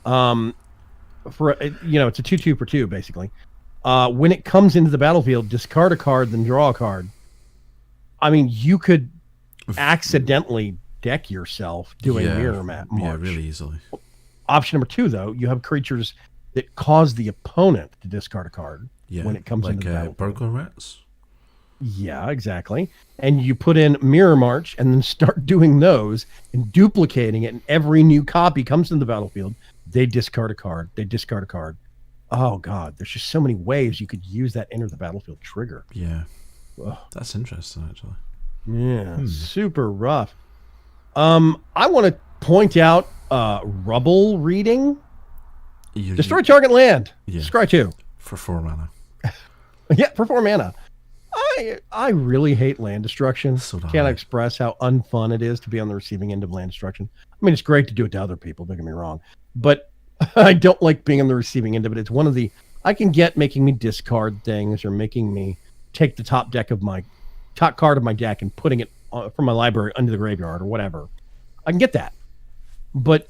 For it's a 2/2 for 2 basically. When it comes into the battlefield, discard a card, then draw a card. I mean, you could accidentally deck yourself doing mirror march. Yeah, really easily. Option number 2, though, you have creatures that cause the opponent to discard a card when it comes into the battlefield. burglar rats. Yeah, exactly. And you put in Mirror March and then start doing those and duplicating it, and every new copy comes into the battlefield. They discard a card. They discard a card. Oh, God. There's just so many ways you could use that enter the battlefield trigger. Yeah. Ugh. That's interesting, actually. Yeah, super rough. I want to point out Rubble Reading. Destroy target land. Yeah. Scry 2. For 4 mana. Yeah, for 4 mana. I really hate land destruction. So Can't express how unfun it is to be on the receiving end of land destruction. I mean, it's great to do it to other people, don't get me wrong. But I don't like being on the receiving end of it. It's one of the... I can get making me discard things or making me take the top card of my deck and putting it from my library under the graveyard or whatever. I can get that. But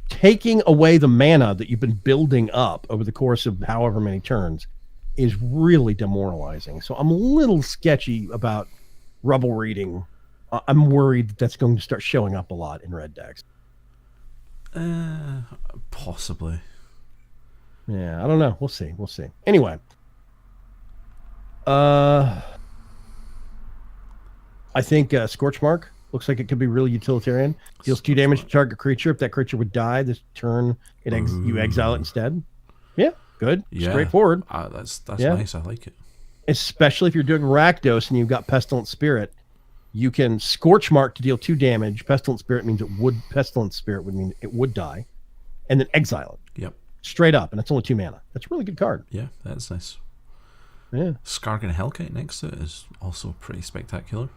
taking away the mana that you've been building up over the course of however many turns is really demoralizing. So I'm a little sketchy about Rubble Reading. I'm worried that's going to start showing up a lot in red decks. Possibly. Yeah, I don't know. We'll see. Anyway. I think Scorchmark looks like it could be really utilitarian. Deals 2 damage to target creature. If that creature would die this turn, you exile it instead. Yeah, good. Yeah. Straightforward. That's nice. I like it. Especially if you're doing Rakdos and you've got Pestilent Spirit, you can Scorchmark to deal 2 damage. Pestilent Spirit would mean it would die, and then exile it. Yep. Straight up, and it's only 2 mana. That's a really good card. Yeah, that's nice. Yeah. Skargan Hellkite next to it is also pretty spectacular.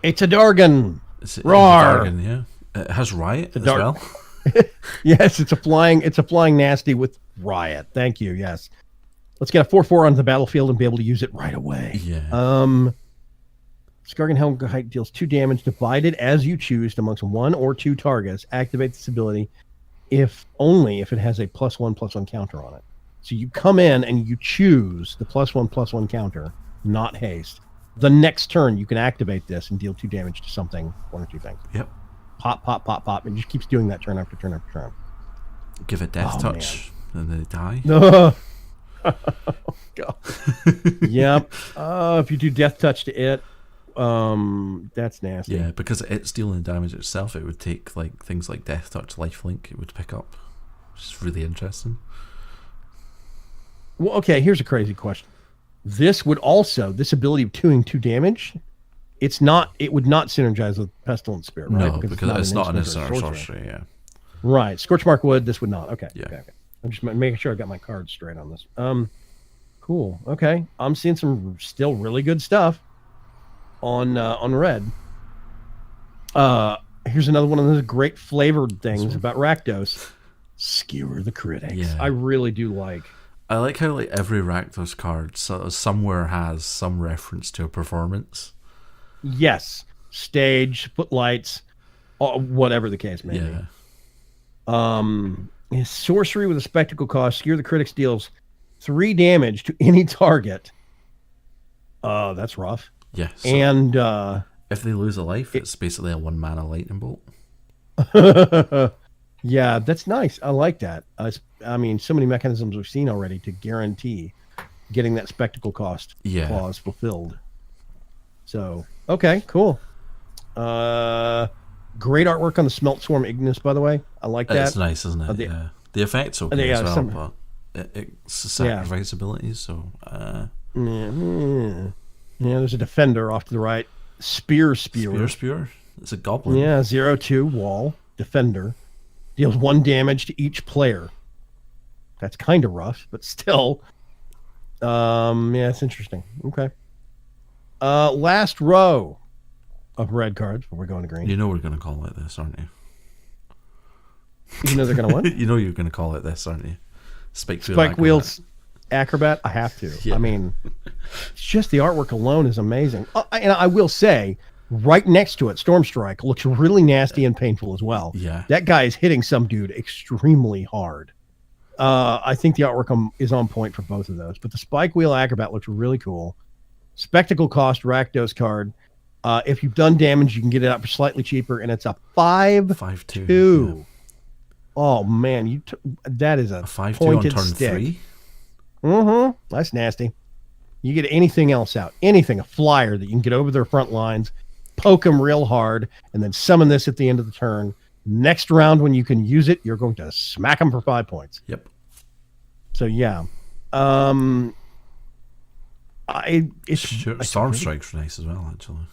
It's a Dargon. Roar. Dargon, yeah. It has Riot as well. Yes, it's a flying nasty with Riot. Thank you. Yes. Let's get a 4/4 onto the battlefield and be able to use it right away. Yeah. Skargan Hellkite deals 2 damage divided as you choose amongst 1 or 2 targets. Activate this ability only if it has a +1/+1 counter on it. So you come in and you choose the +1/+1 counter, not haste. The next turn, you can activate this and deal 2 damage to something, 1 or 2 things. Yep. Pop, pop, pop, pop. And it just keeps doing that turn after turn after turn. Give it Death Touch, and then they die. No. God. Yep. If you do Death Touch to it, that's nasty. Yeah, because it's dealing damage itself, it would take like things like Death Touch, Lifelink, it would pick up. Which is really interesting. Well, okay, here's a crazy question. This ability of doing 2 damage, it would not synergize with Pestilent Spirit, right? No, because it's not an sorcery, yeah. Right. Scorchmark would, this would not. Okay. Yeah. Okay. I'm just making sure I got my cards straight on this. Cool. Okay. I'm seeing some still really good stuff on red. Here's another one of those great flavored things about Rakdos. Skewer the critics. Yeah. I really do like. I like how like every Rakdos card somewhere has some reference to a performance. Yes, stage, footlights, whatever the case may be. Sorcery with a spectacle cost. Skewer the critics deals 3 damage to any target. That's rough. Yeah. So and if they lose a life, it's basically a 1 mana lightning bolt. Yeah, that's nice. I like that. I mean, so many mechanisms we've seen already to guarantee getting that spectacle cost clause fulfilled. So, okay, cool. Great artwork on the Smelt Swarm Ignis, by the way. I like that. It's nice, isn't it? Yeah. The effect's okay as well, but it's a sacrifice ability, so... Yeah, there's a defender off to the right. Spear. It's a goblin. Yeah, 0/2 wall. Defender. Deals 1 damage to each player. That's kind of rough, but still. Yeah, it's interesting. Okay. Last row of red cards before we're going to green. You know we're going to call it this, aren't you? You know they're going to what? You know you're going to call it this, aren't you? Spike Wheels Acrobat. I have to. Yeah. I mean, it's just the artwork alone is amazing. And I will say, right next to it, Storm Strike looks really nasty and painful as well. Yeah. That guy is hitting some dude extremely hard. I think the artwork is on point for both of those. But the Spike Wheel Acrobat looks really cool. Spectacle cost Rakdos card. If you've done damage, you can get it out for slightly cheaper, and it's a 5/2. Yeah. Oh man, that is a 5/2 on pointed turn stick. 3. That's nasty. You get anything else out, a flyer that you can get over their front lines, poke them real hard, and then summon this at the end of the turn. Next round, when you can use it, you're going to smack them for 5 points. Yep. So yeah, Storm Strike's nice as well, actually.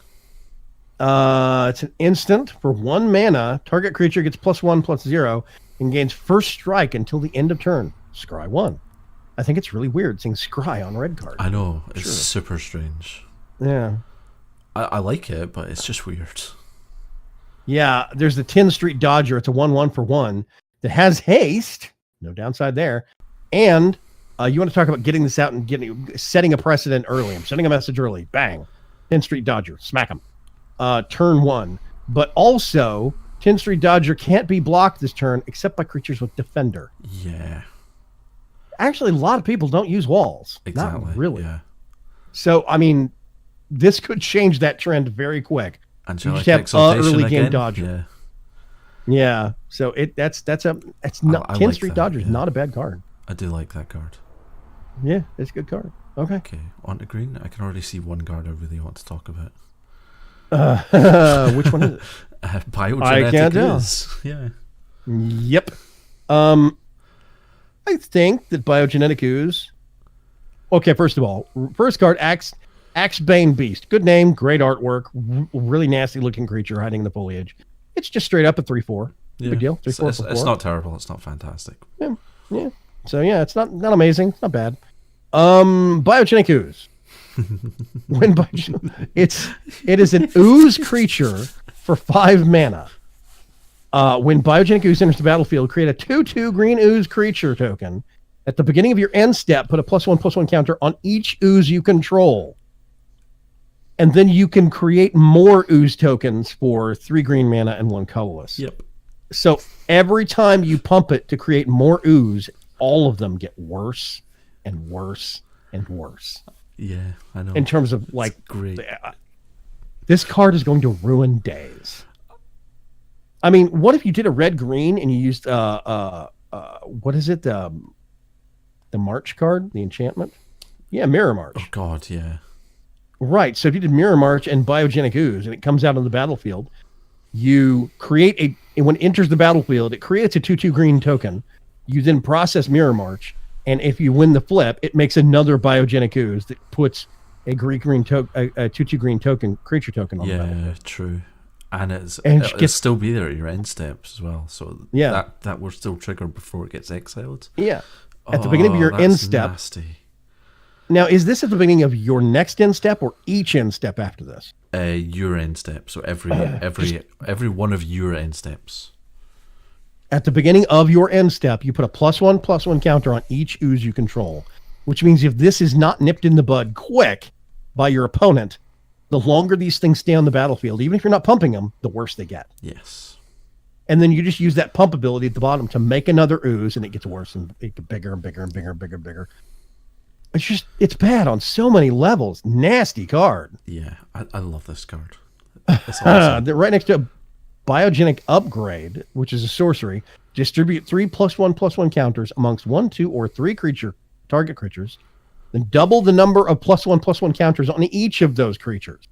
It's an instant for 1 mana. Target creature gets +1/+0 and gains first strike until the end of turn. Scry 1. I think it's really weird seeing Scry on red card. I know, it's super strange. Yeah. I like it, but it's just weird. Yeah, there's the 10 Street Dodger. It's a 1/1 for 1 that has haste. No downside there. And you want to talk about getting this out and setting a precedent early. I'm sending a message early. Bang. 10 Street Dodger. Smack him. Turn 1. But also, 10 Street Dodger can't be blocked this turn except by creatures with Defender. Yeah. Actually, a lot of people don't use walls. Exactly. Not really. Yeah. So, I mean, this could change that trend very quick. Angelic you just have early again? game dodger. Yeah. Yeah. So it's not I 10 like Street that, Dodger is yeah. not a bad card. I do like that card. Yeah, it's a good card. Okay. Okay, on to green. I can already see one card I really want to talk about. Which one is it? Biogenetic I can't tell. Yeah. Yep. I think that Biogenetic Ooze. Okay, first of all, first card, Axebane Beast. Good name, great artwork, really nasty looking creature hiding in the foliage. It's just straight up a 3/4. Yeah. Big deal. 3/4 for 4. It's not terrible. It's not fantastic. Yeah. So yeah, it's not amazing. It's not bad. Biogenetic Ooze. It is an ooze creature for 5 mana. When Biogenetic Ooze enters the battlefield, create a 2/2 green ooze creature token. At the beginning of your end step, put a +1/+1 counter on each ooze you control. And then you can create more ooze tokens for 3 green mana and 1 colorless. Yep. So every time you pump it to create more ooze, all of them get worse and worse and worse. Yeah, I know. In terms of It's great. This card is going to ruin days. I mean, what if you did a red-green and you used what is it? The March card, the enchantment? Yeah, Mirror March. Oh God, yeah. Right. So if you did Mirror March and Biogenic Ooze and it comes out on the battlefield, you create when it enters the battlefield, it creates a 2/2 green token. You then process Mirror March, and if you win the flip, it makes another Biogenic Ooze that puts a 2/2 green token creature token on the battlefield. Yeah, true. And it'll gets- still be there at your end steps as well. So Yeah. that will still trigger before it gets exiled. Yeah. At the beginning of your that's end step. Nasty. Now, is this at the beginning of your next end step or each end step after this? Your end step. So every one of your end steps. At the beginning of your end step, you put a +1/+1 counter on each ooze you control, which means if this is not nipped in the bud quick by your opponent, the longer these things stay on the battlefield, even if you're not pumping them, the worse they get. Yes. And then you just use that pump ability at the bottom to make another ooze, and it gets worse and it gets bigger and bigger and bigger and bigger and bigger. It's bad on so many levels. Nasty card. Yeah, I love this card. It's awesome. They're right next to a Biogenic Upgrade, which is a sorcery. Distribute 3 +1/+1 counters amongst 1, 2, or 3 target creatures. Then double the number of +1/+1 counters on each of those creatures.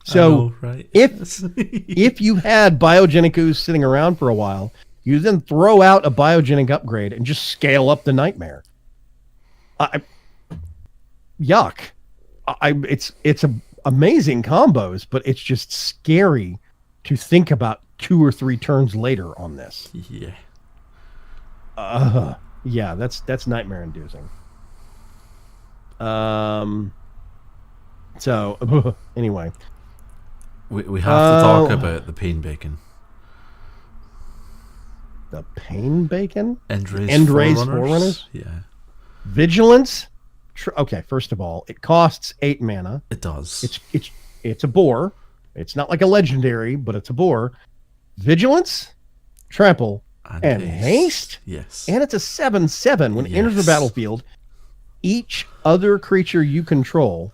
So I know, right? if you had Biogenic Ooze sitting around for a while, you then throw out a Biogenic Upgrade and just scale up the nightmare. Yuck. It's amazing combos, but it's just scary to think about 2 or 3 turns later on this. Yeah. Yeah, that's nightmare inducing. So anyway, we have to talk about the pain bacon. the pain bacon. Endray's Forerunners. Yeah. Vigilance. Okay, first of all, it costs 8 mana. It does. It's a boar. It's not like a legendary, but it's a boar. Vigilance, trample, and haste. Yes. And it's a 7/7. When it enters the Yes. battlefield, each other creature you control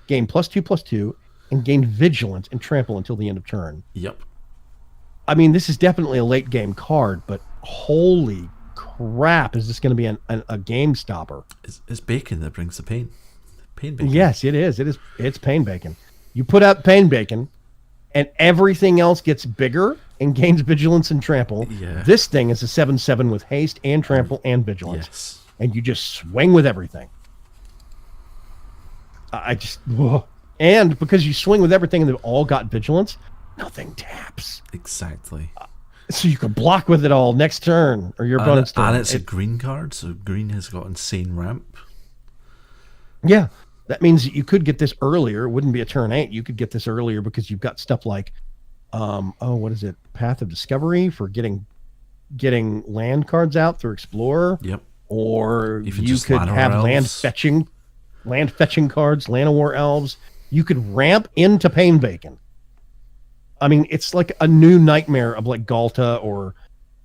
gain +2/+2, and gain vigilance and trample until the end of turn. Yep. I mean, this is definitely a late game card, but holy crap, is this going to be a game stopper? It's bacon that brings the pain. Pain bacon. Yes, it is. It's pain bacon. You put out pain bacon, and everything else gets bigger and gains vigilance and trample. Yeah. This thing is a 7/7 with haste and trample and vigilance. Yes. And you just swing with everything. Whoa. And because you swing with everything and they've all got vigilance, nothing taps. Exactly. So you can block with it all next turn or your opponent's turn. And it's a green card, so green has got insane ramp. Yeah. That means that you could get this earlier. It wouldn't be a turn 8. You could get this earlier because you've got stuff like, what is it? Path of Discovery for getting land cards out through Explorer. Yep. Or even you could have land fetching cards, Llanowar Elves. You could ramp into Pain Bacon. I mean, it's like a new nightmare of like Galta or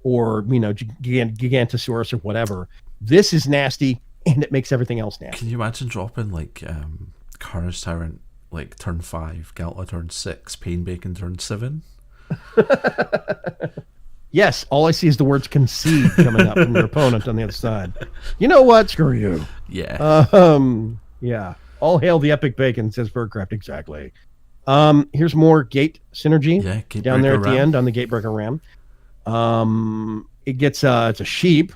Gigantosaurus or whatever. This is nasty, and it makes everything else nasty. Can you imagine dropping like Carnage Tyrant like turn 5, Galta turn 6, Pain Bacon turn 7? Yes, all I see is the words concede coming up from your opponent on the other side. You know what? Screw you. Yeah. Yeah. All hail the epic bacon, says Birdcraft. Exactly. Here's more gate synergy. Yeah, down there at Ram. the end on the Gatebreaker Ram. It gets it's a sheep.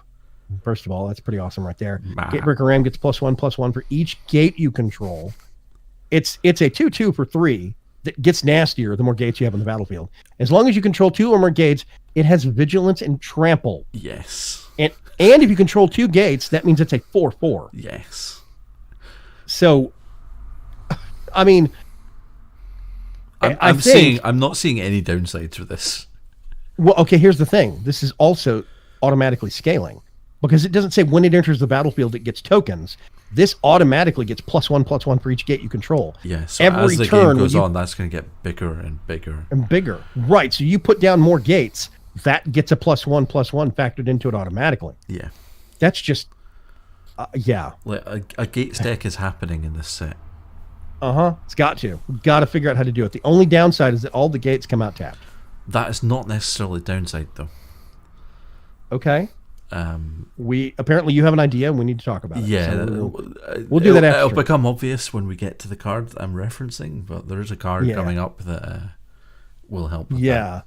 First of all, that's pretty awesome right there. Gatebreaker Ram gets +1/+1 for each gate you control. It's a 2/2 for 3 that gets nastier the more gates you have on the battlefield. As long as you control 2 or more gates, it has vigilance and trample. Yes. And if you control 2 gates, that means it's a 4/4. Yes. So, I mean, I'm not seeing any downsides for this. Well, okay, here's the thing. This is also automatically scaling because it doesn't say when it enters the battlefield it gets tokens. This automatically gets +1/+1 for each gate you control. Yeah, so every as the turn game goes on, that's going to get bigger and bigger. And bigger. Right, so you put down more gates, that gets a +1/+1 factored into it automatically. Yeah. That's just, yeah. Like a gates deck is happening in this set. It's got to. We've got to figure out how to do it. The only downside is that all the gates come out tapped. That is not necessarily a downside, though. Okay. Apparently you have an idea and we need to talk about it. Yeah, so we'll do that after. It'll become obvious when we get to the card I'm referencing, but there is a card coming up that will help with that.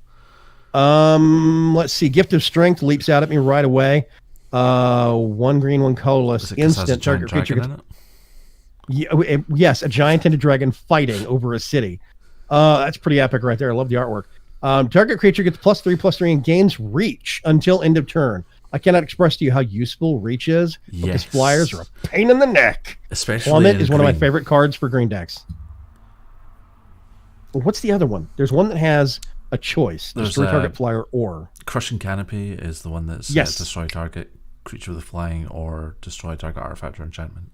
Let's see. Gift of Strength leaps out at me right away. 1 green, 1 colorless. Instant target creature gets, yes, a giant-ended dragon fighting over a city. That's pretty epic right there. I love the artwork. Target creature gets +3/+3 and gains reach until end of turn. I cannot express to you how useful reach is because flyers are a pain in the neck. Especially Plummet is one of my favorite cards for green decks. Well, what's the other one? There's one that has a choice. Destroy target flyer or... Crushing Canopy is the one that's destroy target creature with flying or destroy target artifact or enchantment.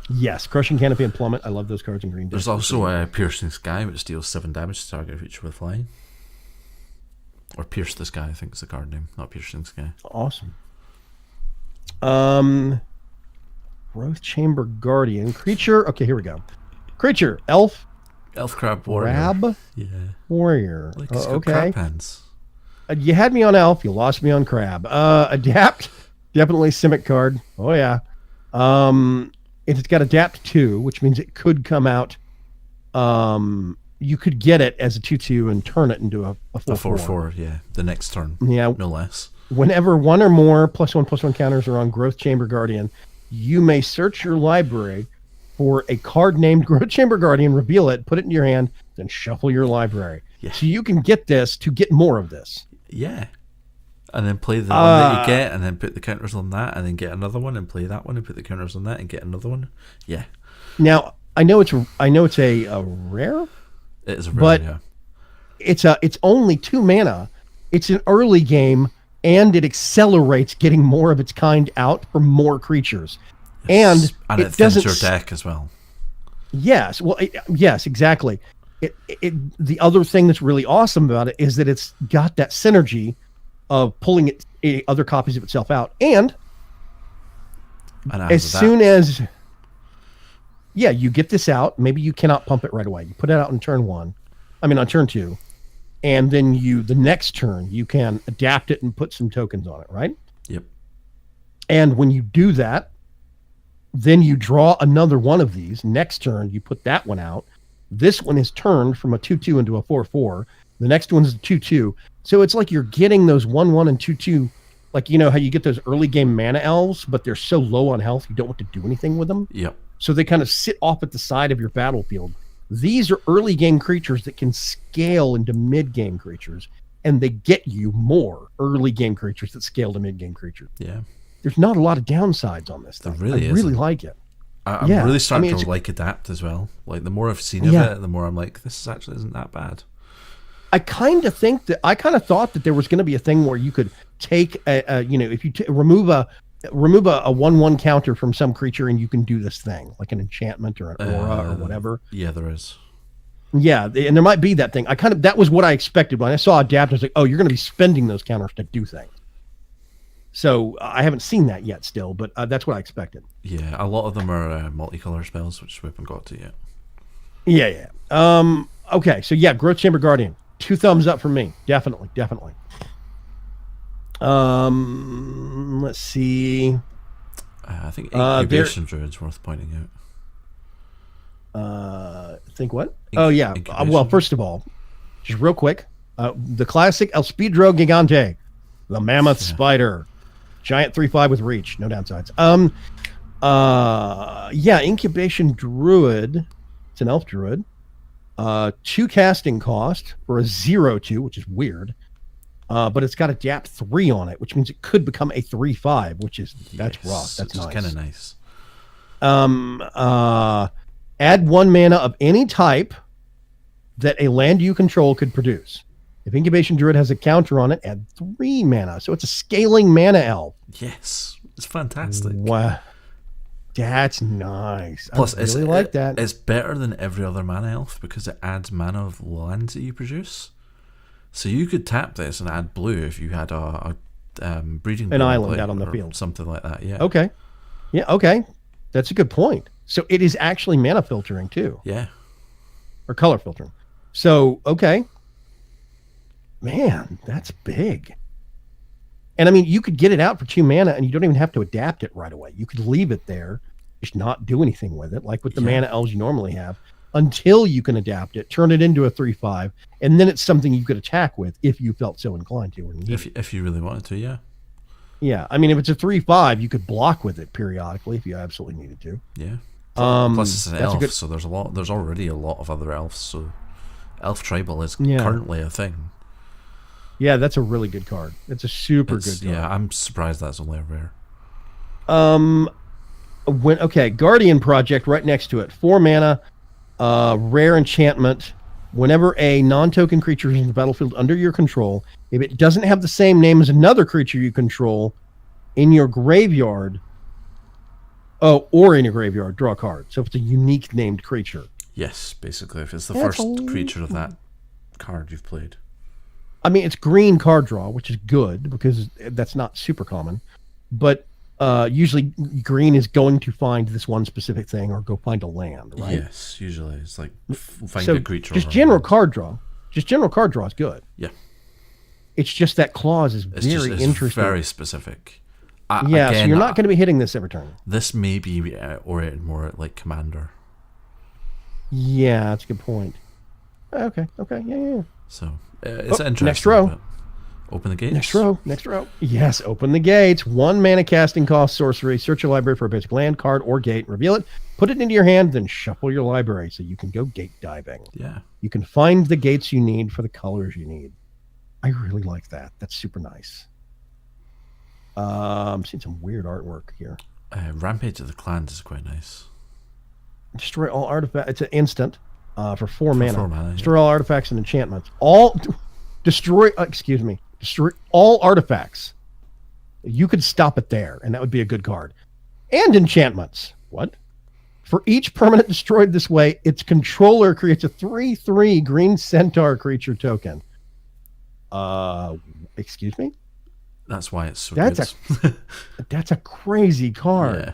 Yes, Crushing Canopy and Plummet. I love those cards in green decks. There's also a Piercing Sky, which deals 7 damage to target creature with flying. Or Pierce the Sky, I think is the card name, not Piercing Sky. Awesome. Growth Chamber Guardian. Creature. Okay, here we go. Creature. Elf Crab Warrior. Crab Warrior. Like it's got okay. crab hands. You had me on Elf. You lost me on Crab. Adapt. Definitely Simic card. Oh, yeah. It's got Adapt 2, which means it could come out... you could get it as a 2/2 and turn it into a 4/4. Yeah, the next turn. Yeah, no less. Whenever 1 or more +1/+1 counters are on Growth Chamber Guardian, you may search your library for a card named Growth Chamber Guardian, reveal it, put it in your hand, then shuffle your library. Yeah. So you can get this to get more of this. Yeah. And then play the one that you get, and then put the counters on that, and then get another one, and play that one, and put the counters on that, and get another one. Yeah. Now I know it's a rare. It is a rare, yeah. It's only 2 mana. It's an early game, and it accelerates getting more of its kind out for more creatures. Yes. And it thins your deck as well. Yes. Well, yes, exactly. The other thing that's really awesome about it is that it's got that synergy of pulling other copies of itself out. And as soon as yeah, you get this out. Maybe you cannot pump it right away. You put it out on turn 1. I mean, on turn 2. And then the next turn, you can adapt it and put some tokens on it, right? Yep. And when you do that, then you draw another one of these. Next turn, you put that one out. This one is turned from a 2/2 into a 4/4. The next one's a 2/2. So it's like you're getting those 1/1 and 2/2. Like, you know how you get those early game mana elves, but they're so low on health, you don't want to do anything with them. Yep. So they kind of sit off at the side of your battlefield. These are early game creatures that can scale into mid game creatures, and they get you more early game creatures that scale to mid game creatures. Yeah. There's not a lot of downsides on this thing. There really I really isn't. like it. I'm Yeah, really starting I mean, to like Adapt as well. Like, the more I've seen of Yeah. it, the more I'm like, this actually isn't that bad. I kind of thought that there was going to be a thing where you could take if you remove a 1/1 counter from some creature and you can do this thing like an enchantment or an aura or whatever. Yeah, there is. Yeah, and there might be that thing. That was what I expected when I saw Adapt. I was like, oh, you're going to be spending those counters to do things. So I haven't seen that yet still, but that's what I expected. Yeah, a lot of them are multicolor spells, which we haven't got to yet. Yeah. Okay, so yeah, Growth Chamber Guardian. 2 thumbs up from me. Definitely. Let's see. I think Incubation Druid's worth pointing out. Think what? Oh, yeah. Well, first of all, just real quick, the classic El Speedro Gigante, the Mammoth Spider, giant 3/5 with reach, no downsides. Incubation Druid. It's an elf druid. 2 casting cost for a 0/2, which is weird. But it's got Adapt 3 on it, which means it could become a 3/5, that's rough. That's nice. Kind of nice. Add 1 mana of any type that a land you control could produce. If Incubation Druid has a counter on it, add 3 mana. So it's a scaling mana elf. Yes, it's fantastic. Wow. That's nice. Plus, I really like that. It's better than every other mana elf because it adds mana of lands that you produce. So you could tap this and add blue if you had a breeding An pool island out on the field. something like that. Yeah. Okay. Yeah, okay. That's a good point. So it is actually mana filtering too. Yeah. Or color filtering. So, okay. Man, that's big. And I mean, you could get it out for 2 mana and you don't even have to adapt it right away. You could leave it there, just not do anything with it, like with the mana elves you normally have, until you can adapt it, turn it into a 3/5, and then it's something you could attack with if you felt so inclined to. Or if you really wanted to, yeah. Yeah, I mean, if it's a 3/5, you could block with it periodically if you absolutely needed to. Yeah. Plus, it's an elf, good... so there's already a lot of other elves. So, elf tribal is currently a thing. Yeah, that's a really good card. It's a super good card. Yeah, I'm surprised that's only a rare. Guardian Project right next to it. 4 mana, rare enchantment. Whenever a non-token creature is in the battlefield under your control, if it doesn't have the same name as another creature you control in your graveyard, or in your graveyard, draw a card. So if it's a unique named creature. Yes, basically, if it's the first creature of that card you've played. I mean, it's green card draw, which is good because that's not super common. But usually green is going to find this one specific thing or go find a land, right? Yes, usually it's like find a creature. Just general card draw. Just general card draw is good. Yeah. It's just that clause is very interesting. Very specific. So you're not going to be hitting this every turn. This may be oriented more like Commander. Yeah, that's a good point. Okay, yeah. So it's interesting. Next row. Open the gates. Next row. Yes, open the gates. 1 mana casting cost sorcery. Search your library for a basic land, card, or gate. Reveal it. Put it into your hand, then shuffle your library so you can go gate diving. Yeah. You can find the gates you need for the colors you need. I really like that. That's super nice. I'm seeing some weird artwork here. Rampage of the Clans is quite nice. Destroy all artifacts. It's an instant for 4 mana. 4 mana. Destroy all artifacts and enchantments. Destroy all artifacts. You could stop it there, and that would be a good card. And enchantments. What? For each permanent destroyed this way, its controller creates a 3/3 green centaur creature token. Excuse me? That's why it's so good. That's a crazy card. Yeah.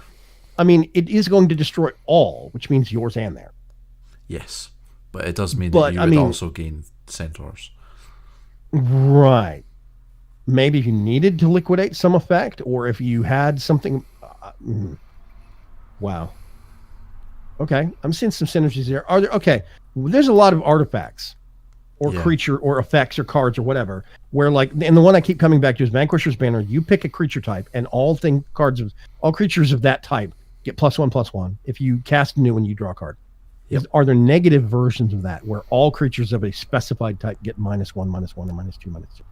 I mean, it is going to destroy all, which means yours and theirs. Yes, but it does mean But, that you I would mean- also gain centaurs. Right. Maybe if you needed to liquidate some effect, or if you had something. Wow. Okay, I'm seeing some synergies there. Are there? Okay, there's a lot of artifacts, or Yeah. creature, or effects, or cards, or whatever. Where like, and the one I keep coming back to is Vanquisher's Banner. You pick a creature type, and all creatures of that type get +1/+1. If you cast a new one, you draw a card. Yep. Are there negative versions of that where all creatures of a specified type get -1/-1 or -2/-2?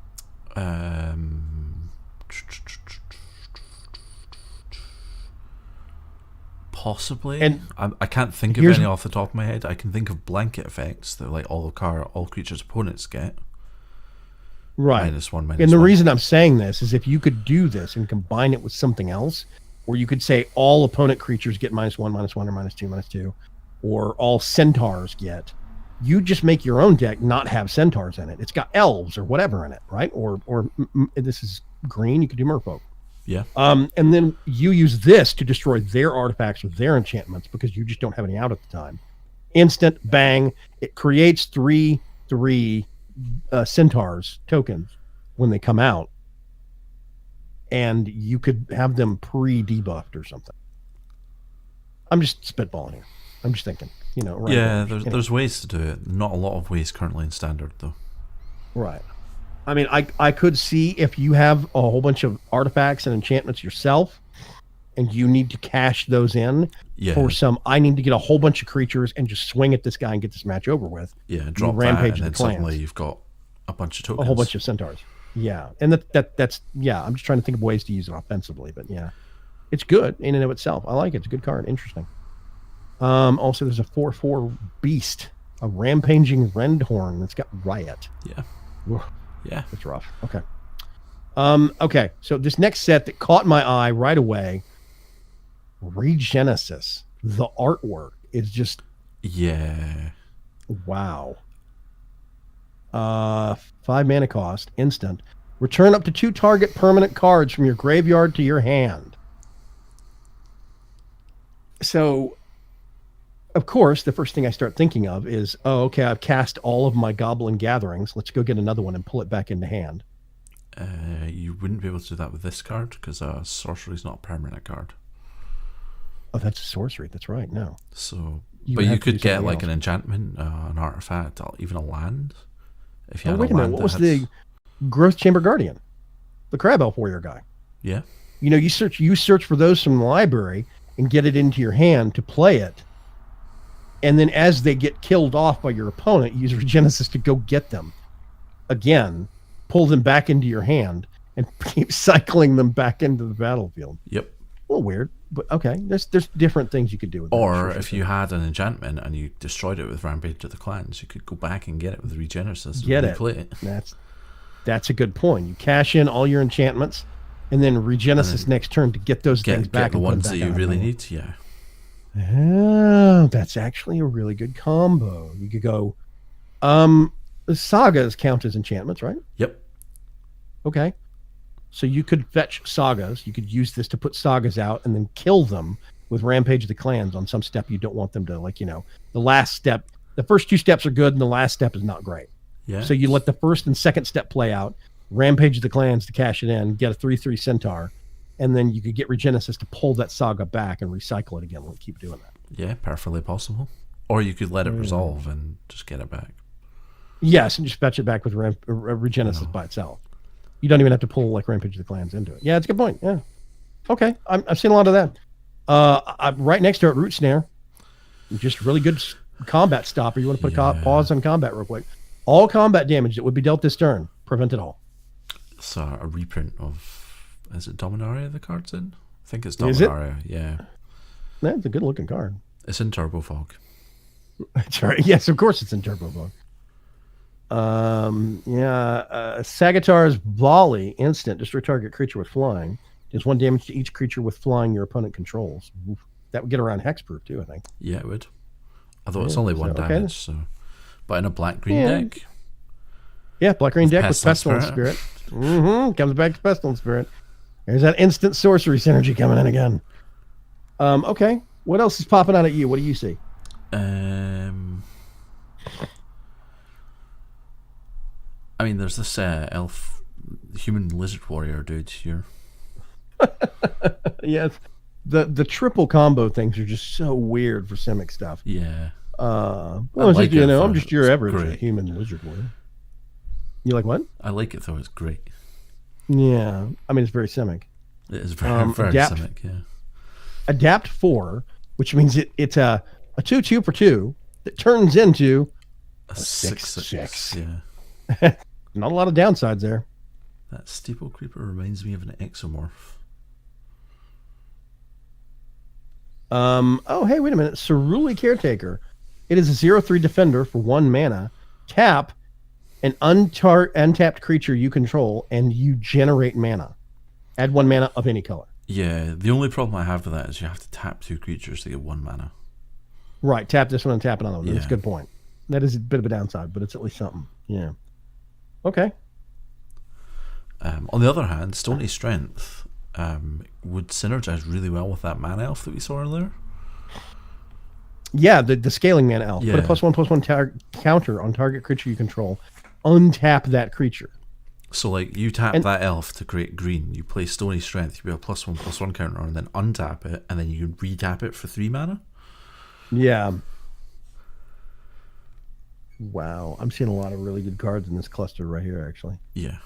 Possibly. And I can't think of here's- any off the top of my head. I can think of blanket effects that like all creatures' opponents get. Right. -1/-1. And the reason I'm saying this is if you could do this and combine it with something else, or you could say all opponent creatures get -1/-1 or -2/-2, or all centaurs get, you just make your own deck not have centaurs in it. It's got elves or whatever in it, right? Or this is green, you could do merfolk. Yeah. And then you use this to destroy their artifacts or their enchantments because you just don't have any out at the time. Instant, bang. It creates 3/3 centaurs tokens when they come out. And you could have them pre-debuffed or something. I'm just spitballing here. I'm just thinking, right? Yeah, there's ways to do it. Not a lot of ways currently in standard though. Right. I mean, I could see if you have a whole bunch of artifacts and enchantments yourself, and you need to cash those in for some. I need to get a whole bunch of creatures and just swing at this guy and get this match over with. Yeah, drop rampage that, and the then clans. suddenly you've got a bunch of tokens. A whole bunch of centaurs. Yeah, and that's yeah. I'm just trying to think of ways to use it offensively, but yeah, it's good in and of itself. I like it. It's a good card. Interesting. Also, there's a 4/4 beast, a rampaging Rendhorn that's got riot. Yeah. Ooh. Yeah. It's rough. Okay. Okay. So this next set that caught my eye right away, Regenesis. The artwork is just wow. 5 mana cost, instant. Return up to 2 target permanent cards from your graveyard to your hand. So, of course, the first thing I start thinking of is, oh, okay, I've cast all of my Goblin Gatherings. Let's go get another one and pull it back into hand. You wouldn't be able to do that with this card because sorcery is not a permanent card. Oh, that's a sorcery. That's right. No. So, You but have you to do could get something like else. an enchantment, an artifact, or even a land. If you Oh, had wait a minute. land What that was had- the Growth Chamber Guardian? The Crab Elf Warrior guy. Yeah. You search for those from the library and get it into your hand to play it. And then as they get killed off by your opponent, use Regenesis to go get them. Again, pull them back into your hand and keep cycling them back into the battlefield. Yep. A little weird, but okay. There's different things you could do with that. Or Sure, if you had an enchantment and you destroyed it with Rampage of the Clans, you could go back and get it with Regenesis. Get and it. replay it. That's a good point. You cash in all your enchantments and then Regenesis next turn to get those things Get back. the and put them ones back that you on really hand. need. Yeah. Oh, that's actually a really good combo. You could go the sagas count as enchantments, right? Yep. Okay. So you could fetch sagas. You could use this to put sagas out and then kill them with Rampage of the Clans on some step you don't want them to, the last step. The first 2 steps are good and the last step is not great. Yeah. So you let the first and second step play out, Rampage of the Clans to cash it in, get a 3/3 centaur, and then you could get Regenesis to pull that saga back and recycle it again. We'll keep doing that. Yeah, perfectly possible. Or you could let it resolve and just get it back. Yes, and just fetch it back with Regenesis by itself. You don't even have to pull Rampage of the Clans into it. Yeah, it's a good point. Yeah. Okay, I've seen a lot of that. Right next to it, Root Snare. Just really good combat stopper. You want to put a pause on combat real quick. All combat damage that would be dealt this turn, prevent it all. It's a reprint of, is it Dominaria the card's in? I think it's Is it? Dominaria, yeah. That's a good looking card. It's in Turbo Fog. That's right. Yes, of course it's in Turbo Fog. Sagittar's Volley, instant, destroy target creature with flying. Does 1 damage to each creature with flying your opponent controls. Oof. That would get around hexproof too, I think. Yeah, it would. Although it's Yeah, only 1 so, okay. damage, so. But in a black-green Yeah. deck, Yeah, black green deck with Pestilence Pestilence Spirit. Comes back to Pestilence Spirit. There's that instant sorcery synergy coming in again. Okay. What else is popping out at you? What do you see? Um, I mean, there's this elf, human lizard warrior dude here. Yes. The triple combo things are just so weird for Simic stuff. Yeah. Well, like you it, know, though. I'm just your It's average great. human lizard warrior. You like what? I like it though. It's great. Yeah. I mean, it's very Simic. It is very adapt, Simic. Yeah. Adapt 4, which means it's a 2/2 for 2 that turns into A 6/6. Yeah. not a lot of downsides there. That steeple creeper reminds me of an exomorph. Oh, hey, wait a minute. Ceruli Caretaker. It is a 0/3 defender for 1 mana. Tap an untapped creature you control, and you generate mana. Add 1 mana of any color. Yeah, the only problem I have with that is you have to tap 2 creatures to get 1 mana. Right, tap this one and tap another one. That's Yeah. a good point. That is a bit of a downside, but it's at least something. Yeah. Okay. On the other hand, Stony Strength would synergize really well with that mana elf that we saw earlier. Yeah, the scaling mana elf. Yeah. Put a +1/+1 counter on target creature you control. Untap that creature. So, like, you tap that elf to create green, you play Stony Strength, you put a +1/+1 counter on, and then untap it, and then you can retap it for 3 mana. Yeah. Wow, I'm seeing a lot of really good cards in this cluster right here, actually. Yeah.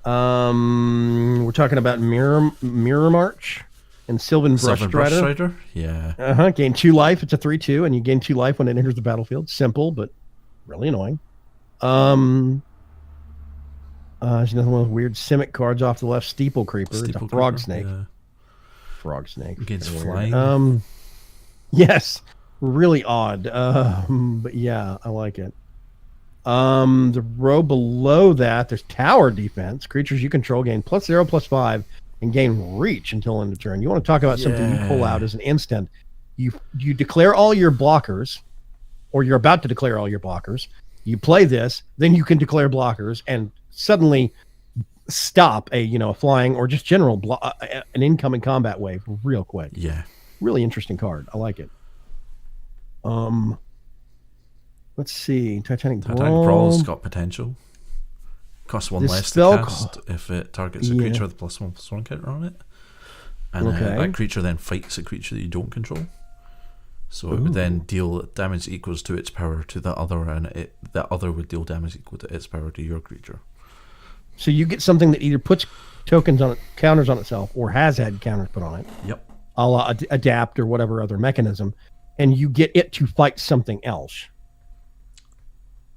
We're talking about Mirror March and Sylvan Brushstrider. Yeah. Gain 2 life. It's a 3/2, and you gain 2 life when it enters the battlefield. Simple, but really annoying. There's another one of those weird Simic cards off the left. Steeple Creeper. It's a frog snake. Yeah. Frog snake. Against Kinda flying. weird. Yes. Really odd. But yeah, I like it. The row below that, there's tower defense. Creatures you control gain +0/+5 and gain reach until end of turn. You want to talk about something you pull out as an instant. You declare all your blockers, or you're about to declare all your blockers. You play this, then you can declare blockers and suddenly stop a flying or just general an incoming combat wave real quick. Yeah. Really interesting card. I like it. Let's see. Titanic Brawl's got potential. Costs 1 This less spell to cast if it targets a creature with a +1/+1 counter on it. And that creature then fights a creature that you don't control. So it would then deal damage equals to its power to the other, and the other would deal damage equal to its power to your creature. So you get something that either puts tokens on it, counters on itself, or has had counters put on it. Yep. A la adapt or whatever other mechanism, and you get it to fight something else.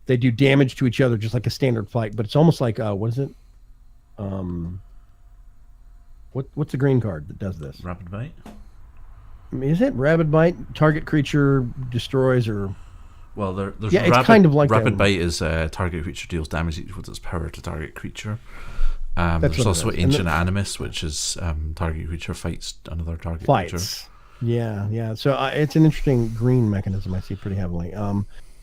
They do damage to each other just like a standard fight, but it's almost like what is it? What's the green card that does this? Rapid Bite. Is it Rabid Bite? Target creature destroys or... Well, there's it's kind of like Rapid Bite is target creature deals damage equal to its power to target creature. That's There's also what it is. Ancient Animus, which is target creature fights another target creature. Yeah. So it's an interesting green mechanism I see pretty heavily.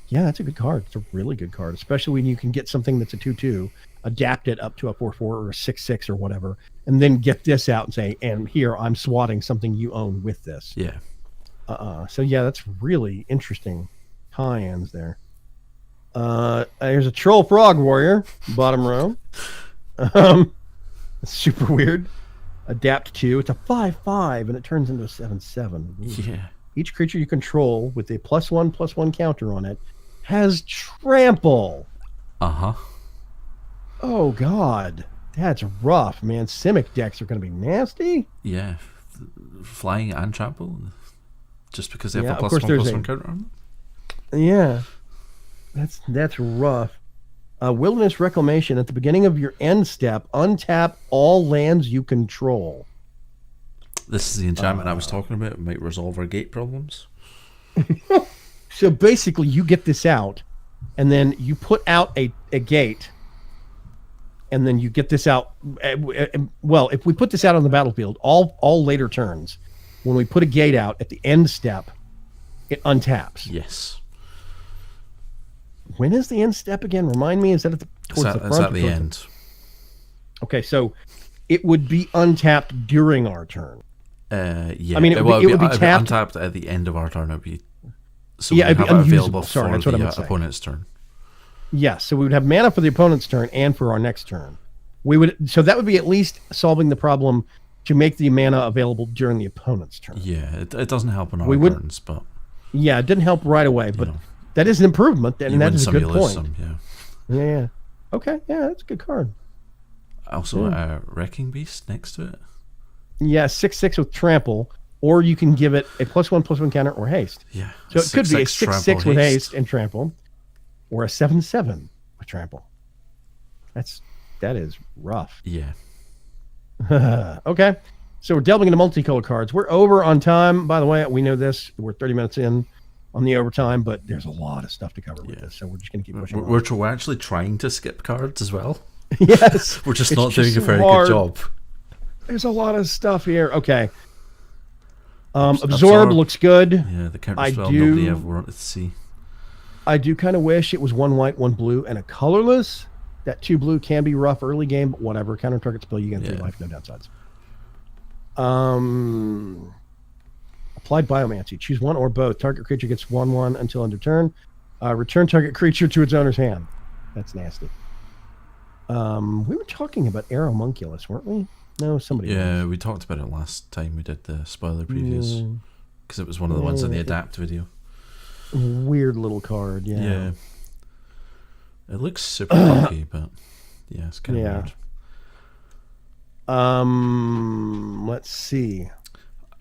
Yeah, that's a good card. It's a really good card, especially when you can get something that's a 2/2, adapt it up to a 4/4 or a 6/6 or whatever, and then get this out and say, and here, I'm swatting something you own with this. Yeah. So yeah, that's really interesting tie-ins there. There's a Troll Frog Warrior, bottom row. It's super weird. Adapt 2. It's a 5/5, and it turns into a 7/7. Yeah. Each creature you control with a +1/+1 counter on it has trample. Uh-huh. Oh, God. That's rough, man. Simic decks are going to be nasty. Yeah. Flying and trample. Just because they have a of course +1/+1 counter on them. Yeah. That's rough. Wilderness Reclamation. At the beginning of your end step, untap all lands you control. This is the enchantment I was talking about. It might resolve our gate problems. So basically, you get this out, and then you put out a gate, and then you get this out. Well, if we put this out on the battlefield, all later turns, when we put a gate out at the end step, it untaps. Yes. When is the end step again? Remind me. Is that towards the front? It's at the end. Okay, so it would be untapped during our turn. Yeah. I mean, it would be tapped. Untapped at the end of our turn. It'd be so Yeah, we'd it'd be have it unusable. available Sorry, for that's what I the meant to say. opponent's turn. Yes, so we would have mana for the opponent's turn and for our next turn. So that would be at least solving the problem to make the mana available during the opponent's turn. Yeah, it doesn't help on our turns, but yeah, it didn't help right away, but that is an improvement, and that is a good point. Yeah. Okay, yeah, that's a good card. Also, Wrecking Beast next to it. Yeah, 6/6 with trample, or you can give it a +1/+1 counter or haste. Yeah, so it could be a 6/6 with haste and trample, or a 7/7 with trample. That is rough. Yeah. Okay, so we're delving into multicolor cards. We're over on time. By the way, we know this. We're 30 minutes in on the overtime, but there's a lot of stuff to cover with this, so we're just going to keep pushing. We're actually trying to skip cards as well. Yes. We're just not doing a very good job. There's a lot of stuff here. Okay. Absorb looks good. Yeah, the counter spell nobody ever wanted to see. I do kind of wish it was 1 white, 1 blue, and a colorless. That 2 blue can be rough early game, but whatever. Counter target spell, you get 3 life, no downsides. Applied Biomancy. Choose one or both. Target creature gets 1/1 until end of turn. Return target creature to its owner's hand. That's nasty. We were talking about Aeromunculus, weren't we? No, somebody else. We talked about it last time we did the spoiler previews. Because it was one of the ones in the Adapt video. Weird little card, yeah. It looks super funky, but yeah, it's kind of weird. Let's see.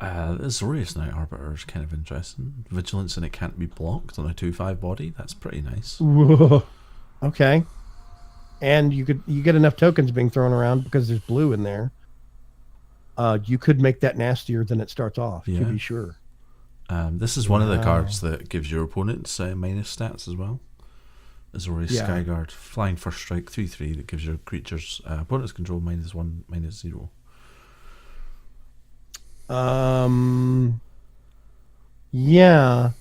This Zorius Night Arbiter is kind of interesting. Vigilance and it can't be blocked on a 2/5 body. That's pretty nice. Whoa. Okay. And you get enough tokens being thrown around because there's blue in there. You could make that nastier than it starts off, to be sure. This is one of the cards that gives your opponents minus stats as well. Azorius Skyguard, flying first strike, 3/3 that gives your creatures opponent's control -1, -0. Yeah.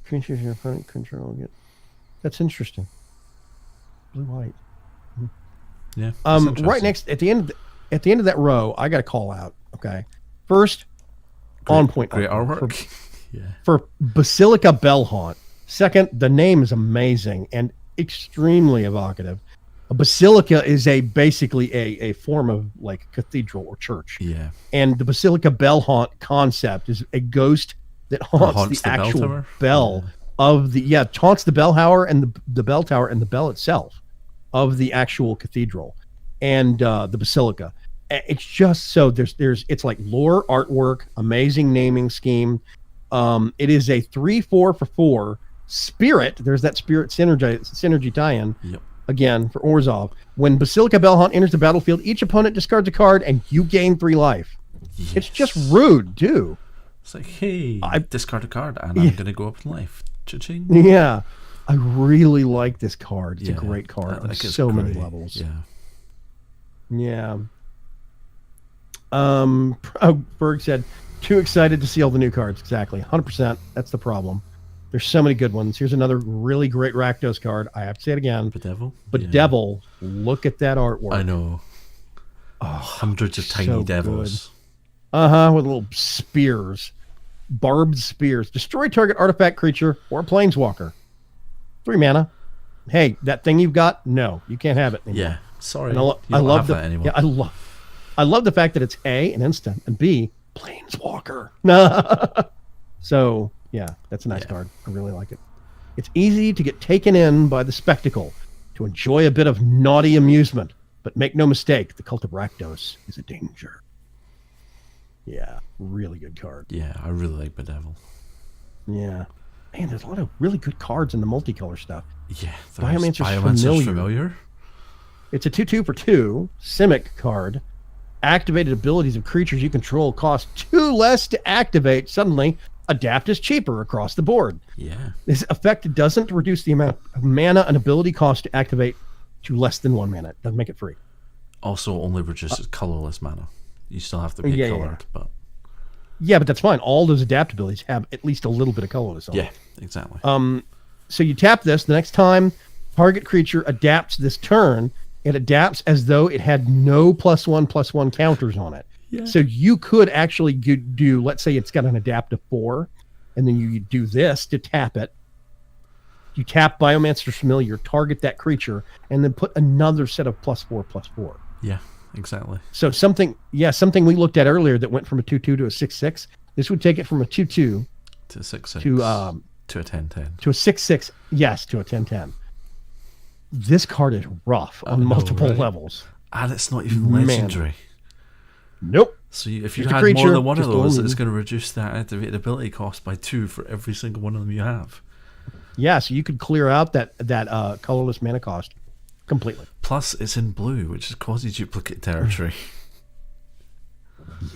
Creatures your opponent control get. That's interesting. Blue white. Yeah. Right next at the end of that row, I got to call out. Okay. First, on point. Great artwork. For Basilica Bellhaunt. Second, the name is amazing and extremely evocative. A basilica is basically a form of like cathedral or church. Yeah. And the Basilica Bellhaunt concept is a ghost that haunts the actual bell of the taunts the bell tower and the bell tower and the bell itself of the actual cathedral and the basilica. It's just so it's like lore, artwork, amazing naming scheme. It is a 3/4 for 4 spirit. There's that spirit synergy tie-in. Yep. Again for Orzhov. When Basilica Bellhaunt enters the battlefield, each opponent discards a card and you gain 3 life. Yes. It's just rude, too. It's like, hey, I discard a card and I'm going to go up in life. Cha-ching. Yeah. I really like this card. It's a great card on so many levels. Yeah. Berg said, too excited to see all the new cards. Exactly. 100%. That's the problem. There's so many good ones. Here's another really great Rakdos card. I have to say it again. Bedevil. Look at that artwork. I know. Hundreds of tiny devils. Good. With little spears. Barbed spears. Destroy target artifact creature or planeswalker. 3 mana. Hey, that thing you've got? No, you can't have it anymore. Yeah, sorry. I love that anymore. Yeah, I love the fact that it's A, an instant, and B, planeswalker. So, yeah, that's a nice card. I really like it. It's easy to get taken in by the spectacle, to enjoy a bit of naughty amusement, but make no mistake, the Cult of Rakdos is a danger. Yeah, really good card. Yeah, I really like Bedevil. Yeah. Man, there's a lot of really good cards in the multicolor stuff. Yeah, Biomancer's familiar. It's a 2/2 for 2 Simic card. Activated abilities of creatures you control cost 2 less to activate. Suddenly, adapt is cheaper across the board. Yeah. This effect doesn't reduce the amount of mana an ability cost to activate to less than 1 mana. It doesn't make it free. Also, only reduces colorless mana. You still have to be colored, but... Yeah, but that's fine. All those adapt abilities have at least a little bit of colorless on it. Yeah, exactly. So you tap this. The next time target creature adapts this turn, it adapts as though it had no +1/+1 counters on it. Yeah. So you could actually do, let's say it's got an adapt of 4, and then you do this to tap it. You tap Biomancer's Familiar, target that creature, and then put another set of +4/+4. Yeah, exactly. So something we looked at earlier that went from a 2/2 to a 6/6. This would take it from a 2/2 to a 6/6 to a 10/10 to a 6/6. Yes, to a 10/10. This card is rough on multiple levels, and it's not even legendary. Nope. So if you Just a had creature, more than one of just those, only- it's going to reduce that activated ability cost by 2 for every single one of them you have. Yeah, so you could clear out that colorless mana cost completely. Plus, it's in blue, which is quasi-duplicate territory.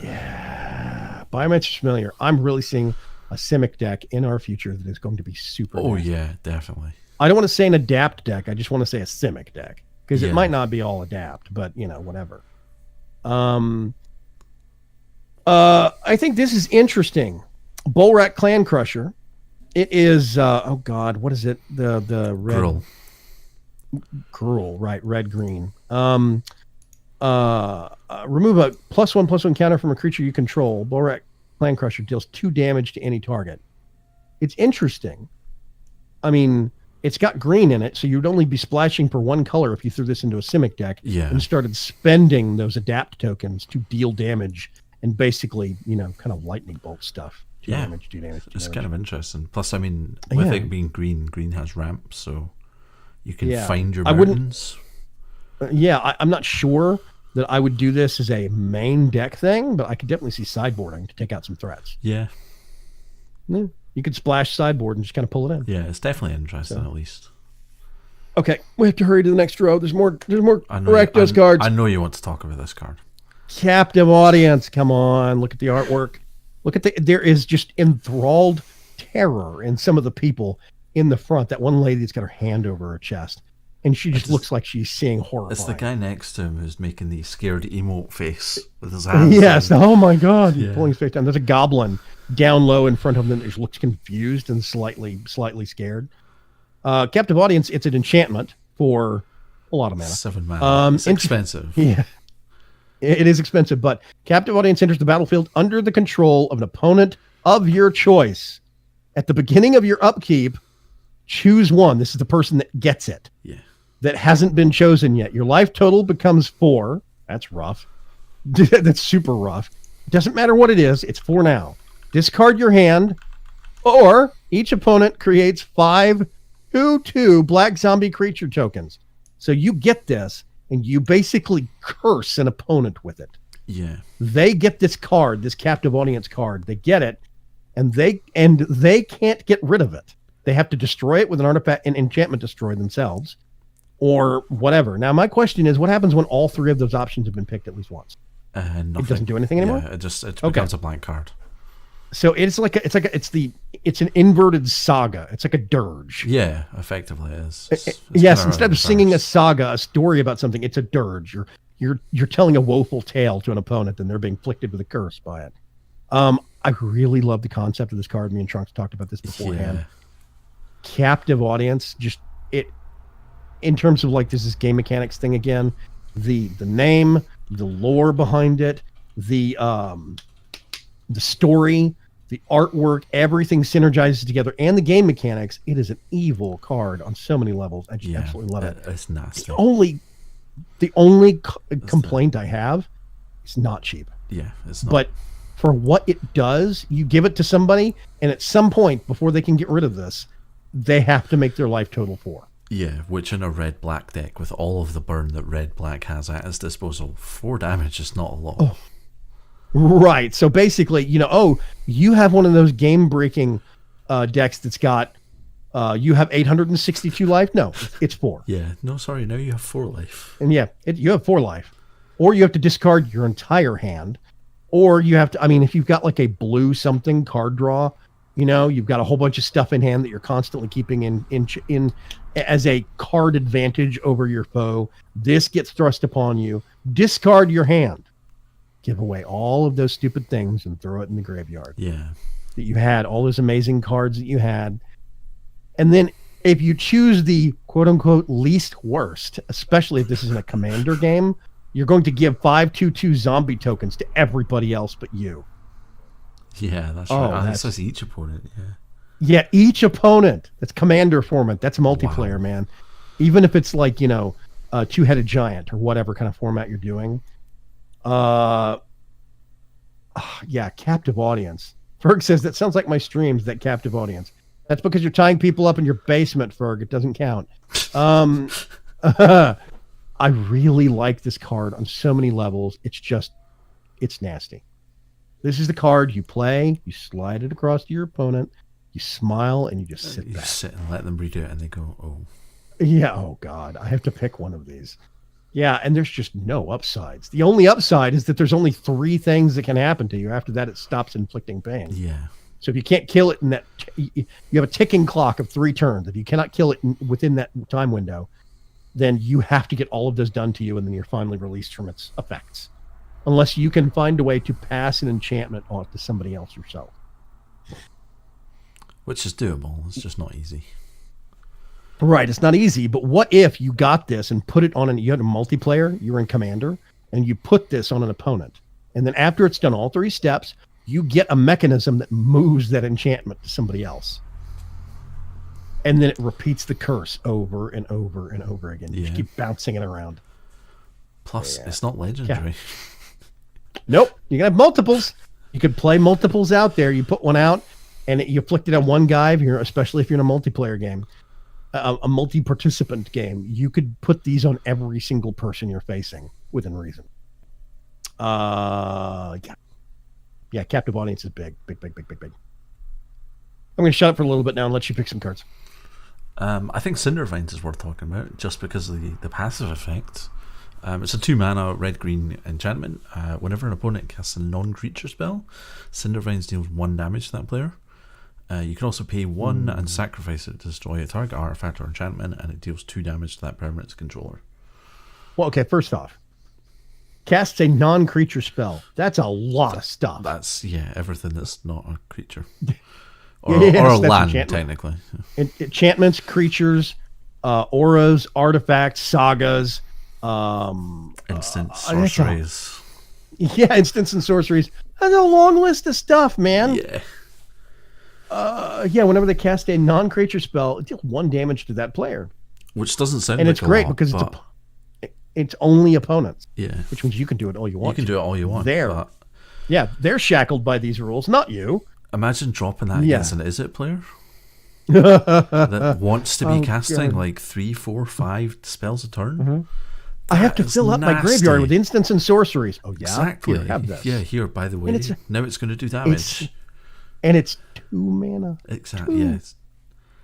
Yeah. Biomancer's Familiar. I'm really seeing a Simic deck in our future that is going to be super nasty. Yeah, definitely. I don't want to say an Adapt deck. I just want to say a Simic deck. Because Yeah. it might not be all Adapt, but, whatever. I think this is interesting. Bullrat Clan Crusher. It is, oh God, what is it? The red... Gruel, right, red-green. Remove a +1/+1 counter from a creature you control. Bullrat Clan Crusher deals 2 damage to any target. It's interesting. I mean, it's got green in it, so you'd only be splashing for 1 color if you threw this into a Simic deck and started spending those adapt tokens to deal damage and basically, kind of lightning bolt stuff. 2 damage, 2 damage, 2 it's damage. kind of interesting. Plus, I mean, with it being green has ramps, so you can find your mountains. I'm not sure that I would do this as a main deck thing, but I could definitely see sideboarding to take out some threats. Yeah. Yeah. You could splash sideboard and just kind of pull it in. Yeah, it's definitely interesting, at least. Okay, we have to hurry to the next row. There's more Rakdos cards. I know you want to talk about this card. Captive Audience. Come on, look at the artwork. There is just enthralled terror in some of the people in the front. That one lady that's got her hand over her chest, and she just looks like she's seeing horror. It's the guy next to him who's making the scared emote face with his hands. Yes. Oh my God. He's pulling his face down. There's a goblin down low in front of him that just looks confused and slightly scared. Captive Audience. It's an enchantment for a lot of mana. 7 mana. It's expensive. Yeah. It is expensive, but Captive Audience enters the battlefield under the control of an opponent of your choice. At the beginning of your upkeep, choose one. This is the person that gets it. Yeah. That hasn't been chosen yet. Your life total becomes 4. That's rough. That's super rough. It doesn't matter what it is. It's 4 now. Discard your hand, or each opponent creates 5 2/2 black zombie creature tokens. So you get this, and you basically curse an opponent with it. Yeah. They get this card, this Captive Audience card. They get it, and they can't get rid of it. They have to destroy it with an artifact, an enchantment destroy themselves, or whatever. Now, my question is, what happens when all 3 of those options have been picked at least once? Nothing. It doesn't do anything anymore. Yeah, it becomes a blank card. So it's an inverted saga. It's like a dirge. Yeah, effectively it is. Yes, instead of singing a saga, a story about something, it's a dirge. You're telling a woeful tale to an opponent, and they're being afflicted with a curse by it. I really love the concept of this card. Me and Trunks talked about this beforehand. Yeah. Captive Audience, just it in terms of like this is game mechanics thing again. The name, the lore behind it, the story, the artwork, everything synergizes together, and the game mechanics. It is an evil card on so many levels. I just absolutely love it. It's nasty. The only complaint I have, it's not cheap. Yeah, it's not. But for what it does, you give it to somebody, and at some point before they can get rid of this, they have to make their life total 4. Yeah, which in a red-black deck with all of the burn that red-black has at its disposal, 4 damage is not a lot. Oh. Right. So basically, you have one of those game-breaking decks that's got, you have 862 life? No, it's 4. Yeah. No, sorry. Now you have 4 life. And you have 4 life. Or you have to discard your entire hand. Or you have to, if you've got like a blue something card draw, you've got a whole bunch of stuff in hand that you're constantly keeping in as a card advantage over your foe. This gets thrust upon you. Discard your hand. Give away all of those stupid things and throw it in the graveyard. Yeah. That you had, all those amazing cards that you had. And then if you choose the quote unquote least worst, especially if this is in a commander game, you're going to give 5/2/2 zombie tokens to everybody else but you. Yeah, that's right. That says each opponent. Yeah. Yeah, each opponent. That's commander format. That's multiplayer, man. Even if it's like, a two-headed giant or whatever kind of format you're doing. Yeah, captive audience. Ferg says that sounds like my streams, that captive audience. That's because you're tying people up in your basement, Ferg. It doesn't count. I really like this card on so many levels. It's nasty. This is the card you play, you slide it across to your opponent, you smile, and you just sit back. You sit and let them read it, and they go, oh. Yeah, oh God, I have to pick one of these. Yeah, and there's just no upsides. The only upside is that there's only 3 things that can happen to you. After that, it stops inflicting pain. Yeah. So if you can't kill it in that, you have a ticking clock of 3 turns. If you cannot kill it within that time window, then you have to get all of this done to you, and then you're finally released from its effects. Unless you can find a way to pass an enchantment on to somebody else yourself. Which is doable. It's just not easy. Right, it's not easy, but what if you got this and put it on you had a multiplayer, you're in Commander, and you put this on an opponent. And then after it's done all 3 steps, you get a mechanism that moves that enchantment to somebody else. And then it repeats the curse over and over and over again. You just keep bouncing it around. Plus, it's not legendary. Yeah. Nope. You can have multiples. You could play multiples out there. You put one out, and you afflict it on one guy, especially if you're in a multiplayer game, a multi-participant game. You could put these on every single person you're facing within reason. Yeah, captive audience is big. Big. I'm going to shut up for a little bit now and let you pick some cards. I think Cindervines is worth talking about, just because of the passive effect. It's a 2-mana red-green enchantment. Whenever an opponent casts a non-creature spell, Cindervines deals 1 damage to that player. You can also pay 1 and sacrifice it to destroy a target artifact or enchantment, and it deals 2 damage to that permanent's controller. Well, okay, first off, casts a non-creature spell. That's a lot of stuff. That's, everything that's not a creature. Or a land, technically. Enchantments, creatures, auras, artifacts, sagas, instant sorceries. Instants and sorceries. That's a long list of stuff, man. Whenever they cast a non-creature spell, it deals 1 damage to that player. Which doesn't sound and like it's great lot, because it's only opponents. Yeah. Which means you can do it all you want. You can do it all you want. They're shackled by these rules, not you. Imagine dropping that against an Is It player that wants to be casting like 3, 4, 5 spells a turn. Mm-hmm. I have to fill up my graveyard with instants and sorceries. Oh, yeah? Exactly. Here, have this. Yeah, here, by the way, now it's going to do damage. It's 2 mana. Exactly, yes.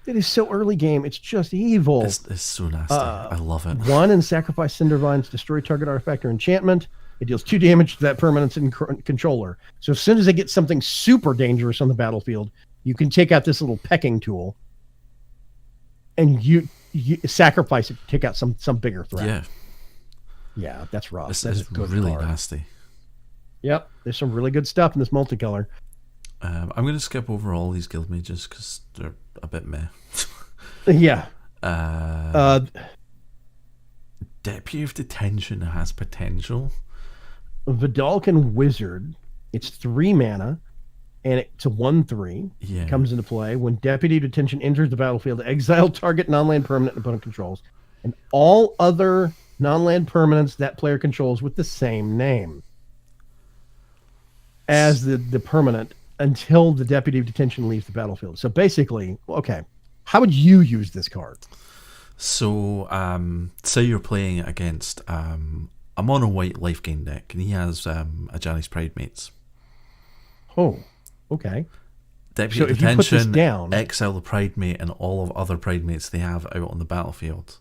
It is so early game. It's just evil. It's so nasty. I love it. 1 and sacrifice Cindervines, destroy target artifact or enchantment. It deals 2 damage to that permanent's controller. So as soon as they get something super dangerous on the battlefield, you can take out this little pecking tool, and you sacrifice it to take out some bigger threat. Yeah, that's rough. That's a good really card. Nasty. Yep, there's some really good stuff in this multicolor. I'm going to skip over all these guild mages because they're a bit meh. Yeah. Deputy of Detention has potential. Vidalcan Wizard. It's 3 mana, and it's a 1/3. Yeah. Comes into play when Deputy of Detention enters the battlefield. Exile target non-land permanent opponent controls, and all other non-land permanents that player controls with the same name as the permanent until the Deputy of Detention leaves the battlefield. So basically, okay, how would you use this card? So, say you're playing against a mono white life gain deck, and he has a Janice Pridemates. Oh, okay. Deputy of Detention, exile the Pridemate and all of other Pridemates they have out on the battlefield.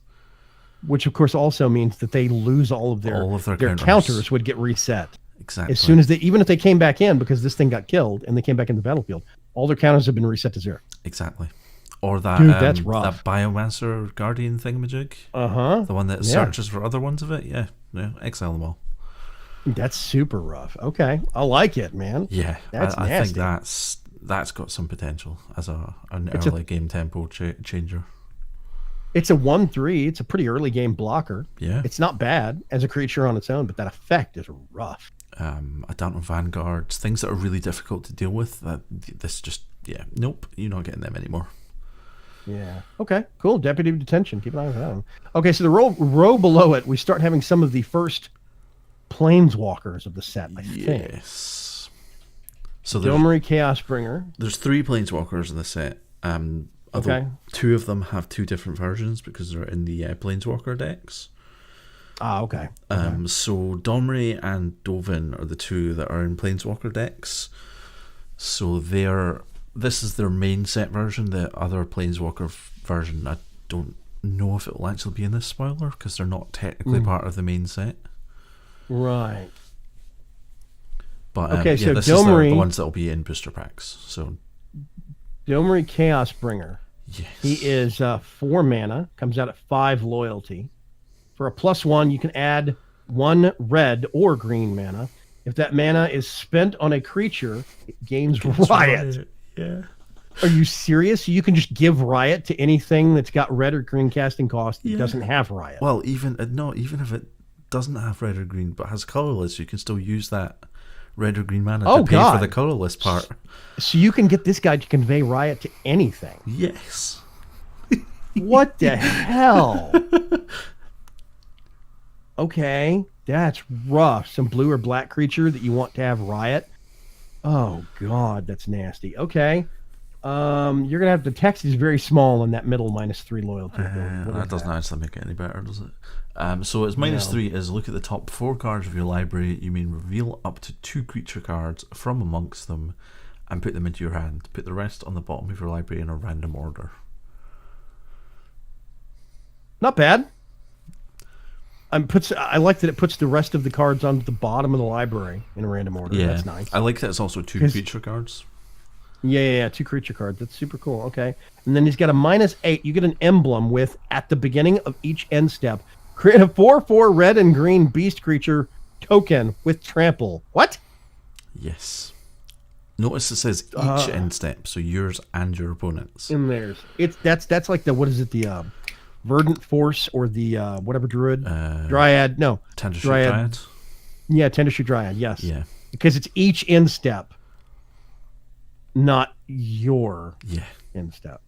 Which, of course, also means that they lose all of their counters would get reset. Exactly. As soon as even if they came back in, because this thing got killed and they came back in the battlefield, all their counters have been reset to 0. Exactly. Or that that's rough. That Biomancer Guardian thingamajig. The one that searches for other ones of it. Yeah, exile them all. That's super rough. Okay, I like it, man. Yeah, that's I think that's got some potential as an early game tempo changer. It's a 1/3. It's a pretty early game blocker. Yeah. It's not bad as a creature on its own, but that effect is rough. Adamant Vanguards, things that are really difficult to deal with. This just, yeah, nope, you're not getting them anymore. Yeah. Okay, cool. Deputy of Detention. Keep an eye on that one. Okay, so the row below it, we start having some of the first planeswalkers of the set, I think. Yes. So Domri Chaosbringer. There's 3 planeswalkers in the set. Although 2 of them have 2 different versions because they're in the planeswalker decks. Ah, okay. So Domri and Dovin are the 2 that are in planeswalker decks. So this is their main set version. The other planeswalker version, I don't know if it will actually be in this spoiler because they're not technically part of the main set. Right. But okay, so this Domri, is the ones that will be in booster packs. So Domri Chaosbringer. Yes. He is 4 mana, comes out at 5 loyalty. For a +1, you can add 1 red or green mana. If that mana is spent on a creature, it gains Riot. Yeah. Are you serious? You can just give Riot to anything that's got red or green casting cost that Yeah. doesn't have Riot. Well, even if it doesn't have red or green but has colorless, you can still use that red or green mana to pay for the colorless part. So you can get this guy to convey Riot to anything. Yes. What the hell? Okay, that's rough. Some blue or black creature that you want to have Riot. Oh god, that's nasty. Okay. You're gonna have the text is very small in that middle -3 loyalty. That doesn't actually make it any better, does it? So it's -3 is look at the top 4 cards of your library. You may reveal up to 2 creature cards from amongst them and put them into your hand. Put the rest on the bottom of your library in a random order. Not bad. I like that it puts the rest of the cards on the bottom of the library in a random order. Yeah, that's nice. I like that it's also 2 creature cards. Yeah, 2 creature cards. That's super cool. Okay. And then he's got a -8. You get an emblem with, at the beginning of each end step, create a 4/4 red and green beast creature token with trample. What? Yes. Notice it says each end step, so yours and your opponent's. In theirs. That's like the, what is it, the Verdant Force or the whatever druid? Dryad. No. Tendershoot Dryad. Yeah, Tendershoot Dryad, yes. Yeah. Because it's each end step, not your end step.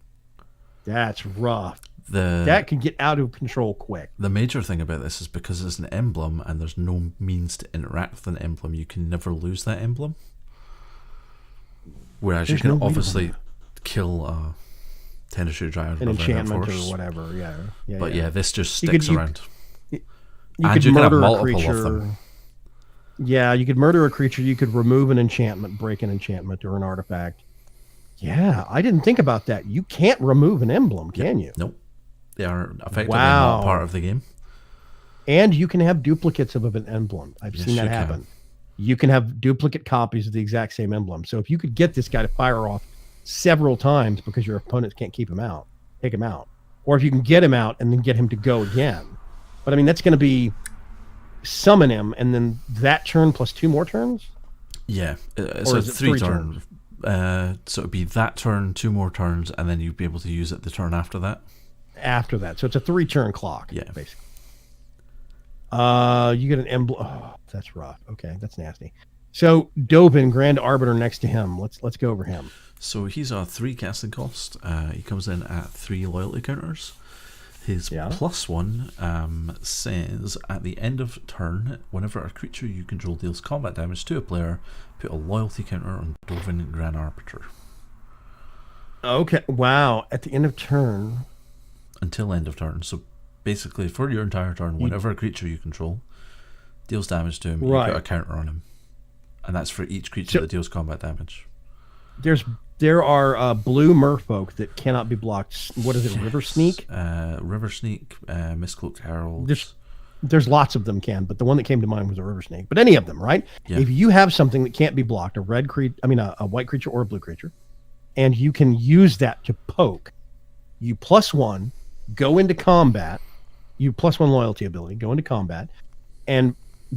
That's rough. That can get out of control quick. The major thing about this is because it's an emblem and there's no means to interact with an emblem, you can never lose that emblem. Whereas you can obviously kill Tendershoot Dryad, an enchantment or whatever. Yeah. But this just sticks around. You and could you can have murder a multiple creature. of them. Yeah, you could murder a creature. You could remove an enchantment, break an enchantment or an artifact. Yeah, I didn't think about that. You can't remove an emblem, can you? Nope. They are effectively not part of the game. And you can have duplicates of an emblem. I've seen that happen. You can have duplicate copies of the exact same emblem. So if you could get this guy to fire off several times because your opponents can't keep him out, take him out. Or if you can get him out and then get him to go again. But I mean, that's going to be summon him and then that turn plus 2 more turns? Yeah. So it's 3 turns. So it'd be that turn, 2 more turns, and then you'd be able to use it the turn after that. After that. So it's a 3-turn clock, basically. You get an emblem. Oh, that's rough. Okay, that's nasty. So Dovin, Grand Arbiter next to him. Let's go over him. So he's a 3 casting cost. He comes in at 3 loyalty counters. His +1 says at the end of turn, whenever a creature you control deals combat damage to a player, put a loyalty counter on Dovin, Grand Arbiter. Okay. Wow. At the end of turn. Until end of turn. So basically, for your entire turn, whenever a creature you control deals damage to him, you put a counter on him. And that's for each creature that deals combat damage. There are blue merfolk that cannot be blocked. What is it, River Sneak? River Sneak, Mistcloaked Herald. There's lots of them but the one that came to mind was a River Snake. But any of them, right? Yeah. If you have something that can't be blocked, a white creature or a blue creature, and you can use that to poke, you +1, go into combat, you +1 loyalty ability, go into combat, and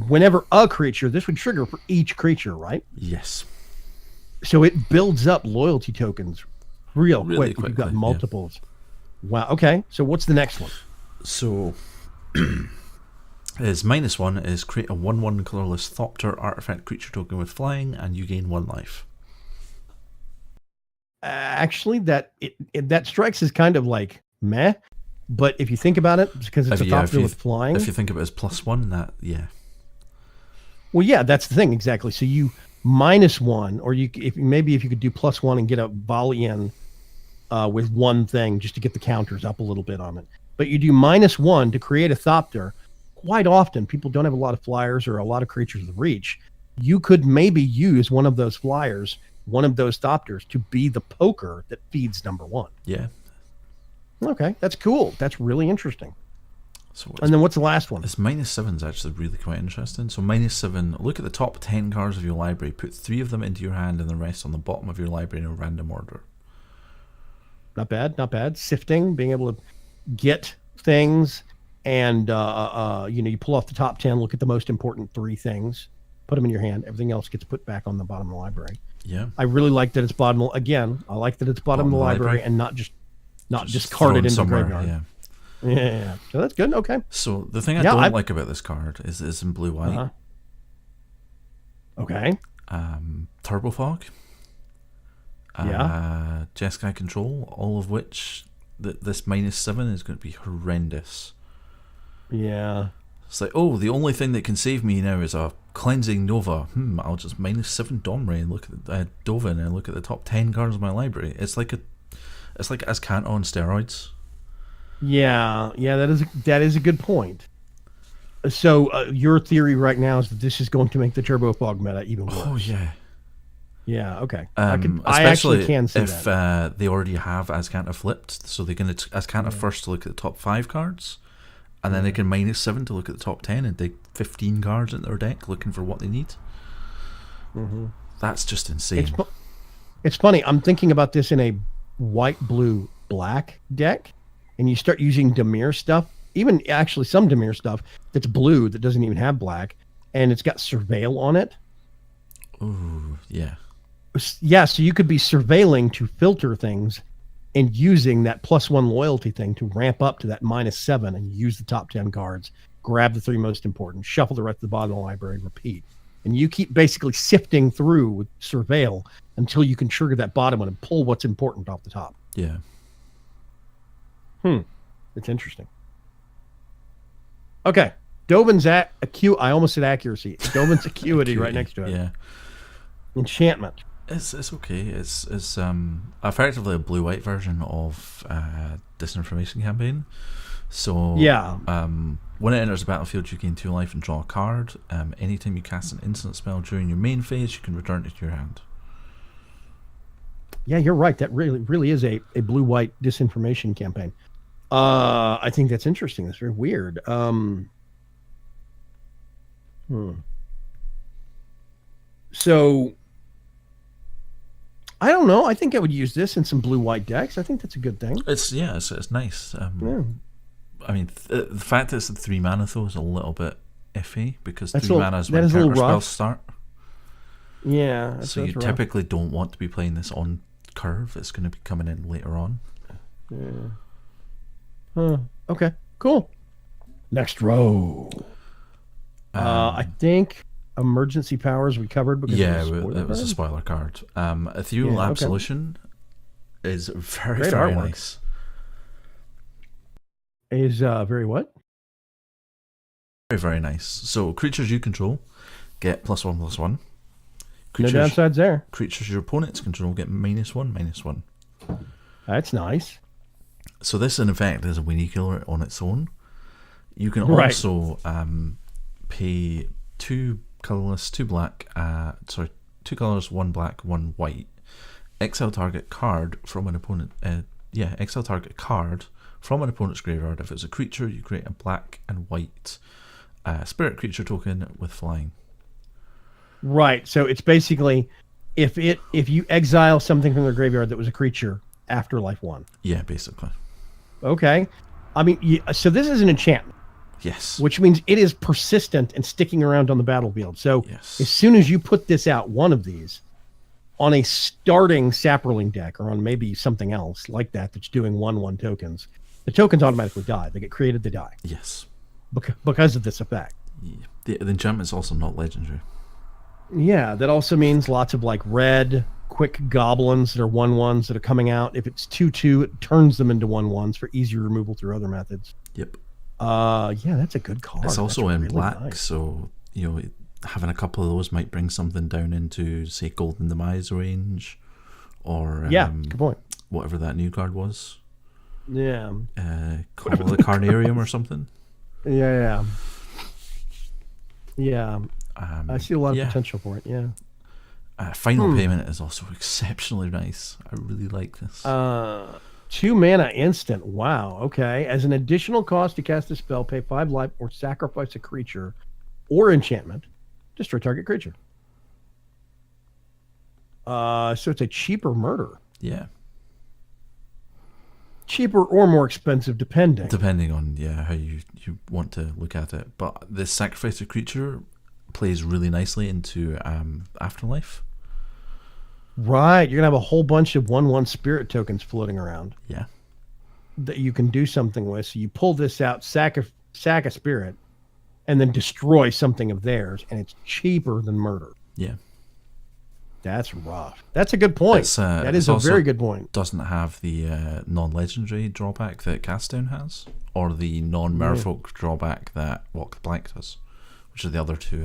whenever a creature, this would trigger for each creature, right? Yes. So it builds up loyalty tokens real quick. Quickly, you've got multiples. Wow. Okay. So what's the next one? So, his -1 is create a 1/1 colorless Thopter artifact creature token with flying, and you gain 1 life. Actually, that strikes as kind of like meh. But if you think about it, because it's a Thopter with flying. If you think of it as +1, that, yeah. Well, yeah, that's the thing, exactly. So you -1, or if you could do +1 and get a volley in with one thing just to get the counters up a little bit on it. But you do -1 to create a Thopter. Quite often, people don't have a lot of flyers or a lot of creatures with reach. You could maybe use one of those flyers, one of those Thopters, to be the poker that feeds #1. Yeah. Okay, that's cool. That's really interesting. So and then what's the last one? This -7 is actually really quite interesting. So -7, look at the top 10 cards of your library, put 3 of them into your hand and the rest on the bottom of your library in a random order. Not bad, not bad. Sifting, being able to get things, and you pull off the top 10, look at the most important 3 things, put them in your hand. Everything else gets put back on the bottom of the library. Yeah. I really like that it's bottom. Again, I like that it's bottom of the library and not just discarded into the graveyard. Yeah. Yeah. So that's good. Okay. So the thing I don't like about this card is it's in blue-white. Okay. Turbo Fog. Jeskai Control, all of which this -7 is going to be horrendous. Yeah. It's like, oh, the only thing that can save me now is a Cleansing Nova. I'll just -7 Domri and look at Dovin and look at the top 10 cards of my library. It's like Azcanta on steroids. Yeah, that is a good point. So your theory right now is that this is going to make the Turbo Fog meta even worse. Oh yeah. Yeah. Okay. I actually can see if they already have Azcanta flipped, so they can Azcanta first to look at the top 5 cards, and then they can -7 to look at the top 10 and dig 15 cards into their deck looking for what they need. Mm-hmm. That's just insane. It's funny. I'm thinking about this in a white, blue, black deck, and you start using Dimir stuff, even actually some Dimir stuff that's blue that doesn't even have black, and it's got Surveil on it. Ooh, yeah. Yeah, so you could be surveilling to filter things and using that +1 loyalty thing to ramp up to that -7 and use the top 10 cards, grab the 3 most important, shuffle the rest of the bottom of the library, repeat. And you keep basically sifting through with Surveil until you can trigger that bottom one and pull what's important off the top. Yeah. It's interesting. Okay. Dovin's I almost said accuracy. Dovin's acuity right next to it. Yeah. Enchantment. It's okay. It's effectively a blue-white version of Disinformation Campaign. So yeah. When it enters the battlefield, you gain 2 life and draw a card. Anytime you cast an instant spell during your main phase, you can return it to your hand. Yeah, you're right. That really is a blue-white Disinformation Campaign. I think that's interesting. That's very weird. So I don't know. I think I would use this in some blue-white decks. I think that's a good thing. It's nice. I mean, the fact that it's 3 mana though is a little bit iffy because 3 mana is when counter spells start. Yeah. So you typically don't want to be playing this on curve. It's going to be coming in later on. Yeah. Okay. Cool. Next row. I think emergency powers we covered because it was a spoiler card. Ethereal Absolution is very nice. Is very what? Very nice. So creatures you control get +1/+1. No downsides there. Creatures your opponents control get -1/-1. That's nice. So this in effect is a weenie killer on its own. You can also pay 2 colorless, 2 black, 2 colors, 1 black, 1 white. Exile target card from an opponent. Exile target card from an opponent's graveyard. If it's a creature, you create a black and white spirit creature token with flying. Right. So it's basically if you exile something from their graveyard that was a creature after life 1. Yeah, basically. Okay. I mean, so this is an enchantment. Yes. Which means it is persistent and sticking around on the battlefield. So as soon as you put this out, one of these, on a starting Saproling deck or on maybe something else like that that's doing 1/1 tokens, the tokens automatically die. They get created, they die. Yes. Because of this effect. Yeah. The enchantment's also not legendary. Yeah, that also means lots of like red, quick goblins that are 1/1s that are coming out. If it's 2/2, it turns them into 1/1s for easier removal through other methods. Yep. Yeah, that's a good card. It's also that's in really black, nice. so having a couple of those might bring something down into, say, Golden Demise range, or Yeah, good point. whatever that new card was. Yeah. Call the Carnarium or something. Yeah. I see a lot of potential for it. Yeah. Final Payment is also exceptionally nice. I really like this. 2 mana instant. Wow. Okay. As an additional cost to cast a spell, pay 5 life or sacrifice a creature or enchantment. Destroy target creature. So it's a cheaper murder. Yeah. Cheaper or more expensive, depending. Depending on how you want to look at it. But this sacrifice a creature plays really nicely into Afterlife. Right. You're going to have a whole bunch of 1/1 spirit tokens floating around. Yeah. That you can do something with. So you pull this out, sack a spirit, and then destroy something of theirs, and it's cheaper than murder. Yeah. That's rough. That's a good point. That is a very good point. Doesn't have the non-legendary drawback that Castdown has, or the non-Merfolk drawback that Walk the Plank does, which are the other two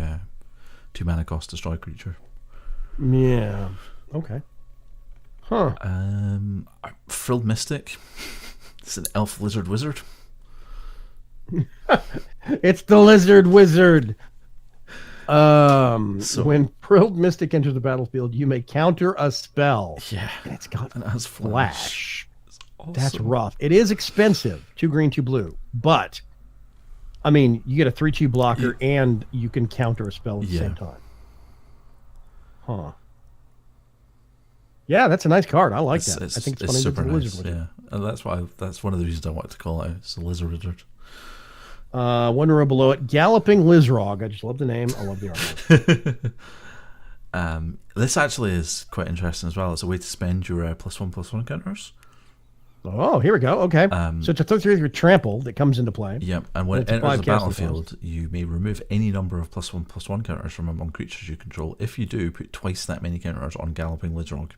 mana cost destroy creature. Yeah. Okay. Huh. Frilled Mystic. It's an elf lizard wizard. It's the lizard wizard. When Frilled Mystic enters the battlefield, you may counter a spell. Yeah. And it's got and it has flash. Awesome. That's rough. It is expensive. 2 green, 2 blue. But I mean, you get a 3/2 blocker and you can counter a spell at the same time. Huh. Yeah, that's a nice card. I like that. I think it's funny super that it's a nice. lizard wizard. Yeah, and that's one of the reasons I wanted to call it out. It's a lizard wizard. 1 row below it, Galloping Lizrog. I just love the name. I love the art. This actually is quite interesting as well. It's a way to spend your +1/+1 counters. Oh, here we go. Okay. So it's a 3/3 with trample that comes into play. Yep, and when it enters the battlefield, you may remove any number of +1/+1 counters from among creatures you control. If you do, put twice that many counters on Galloping Lizrog.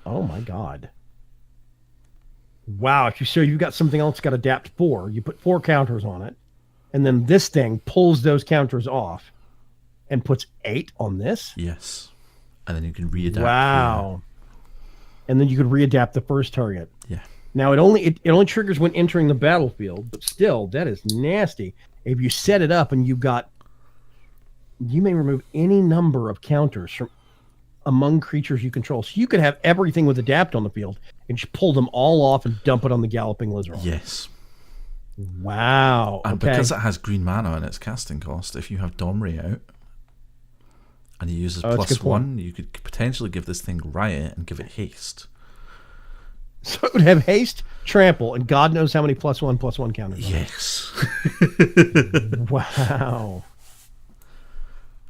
Oh my god. Wow, so you've got something else got adapt 4. You put 4 counters on it, and then this thing pulls those counters off and puts 8 on this? Yes. And then you can readapt. Wow. And then you could readapt the first target. Yeah. Now it only triggers when entering the battlefield, but still, that is nasty. If you set it up and you may remove any number of counters from among creatures you control. So you could have everything with adapt on the field and just pull them all off and dump it on the Galloping Lizard. Yes. Wow. And because it has green mana and its casting cost, if you have Domri out and he uses +1, you could potentially give this thing Riot and give it haste. So it would have haste, trample, and God knows how many +1/+1 counters. Yes. Wow.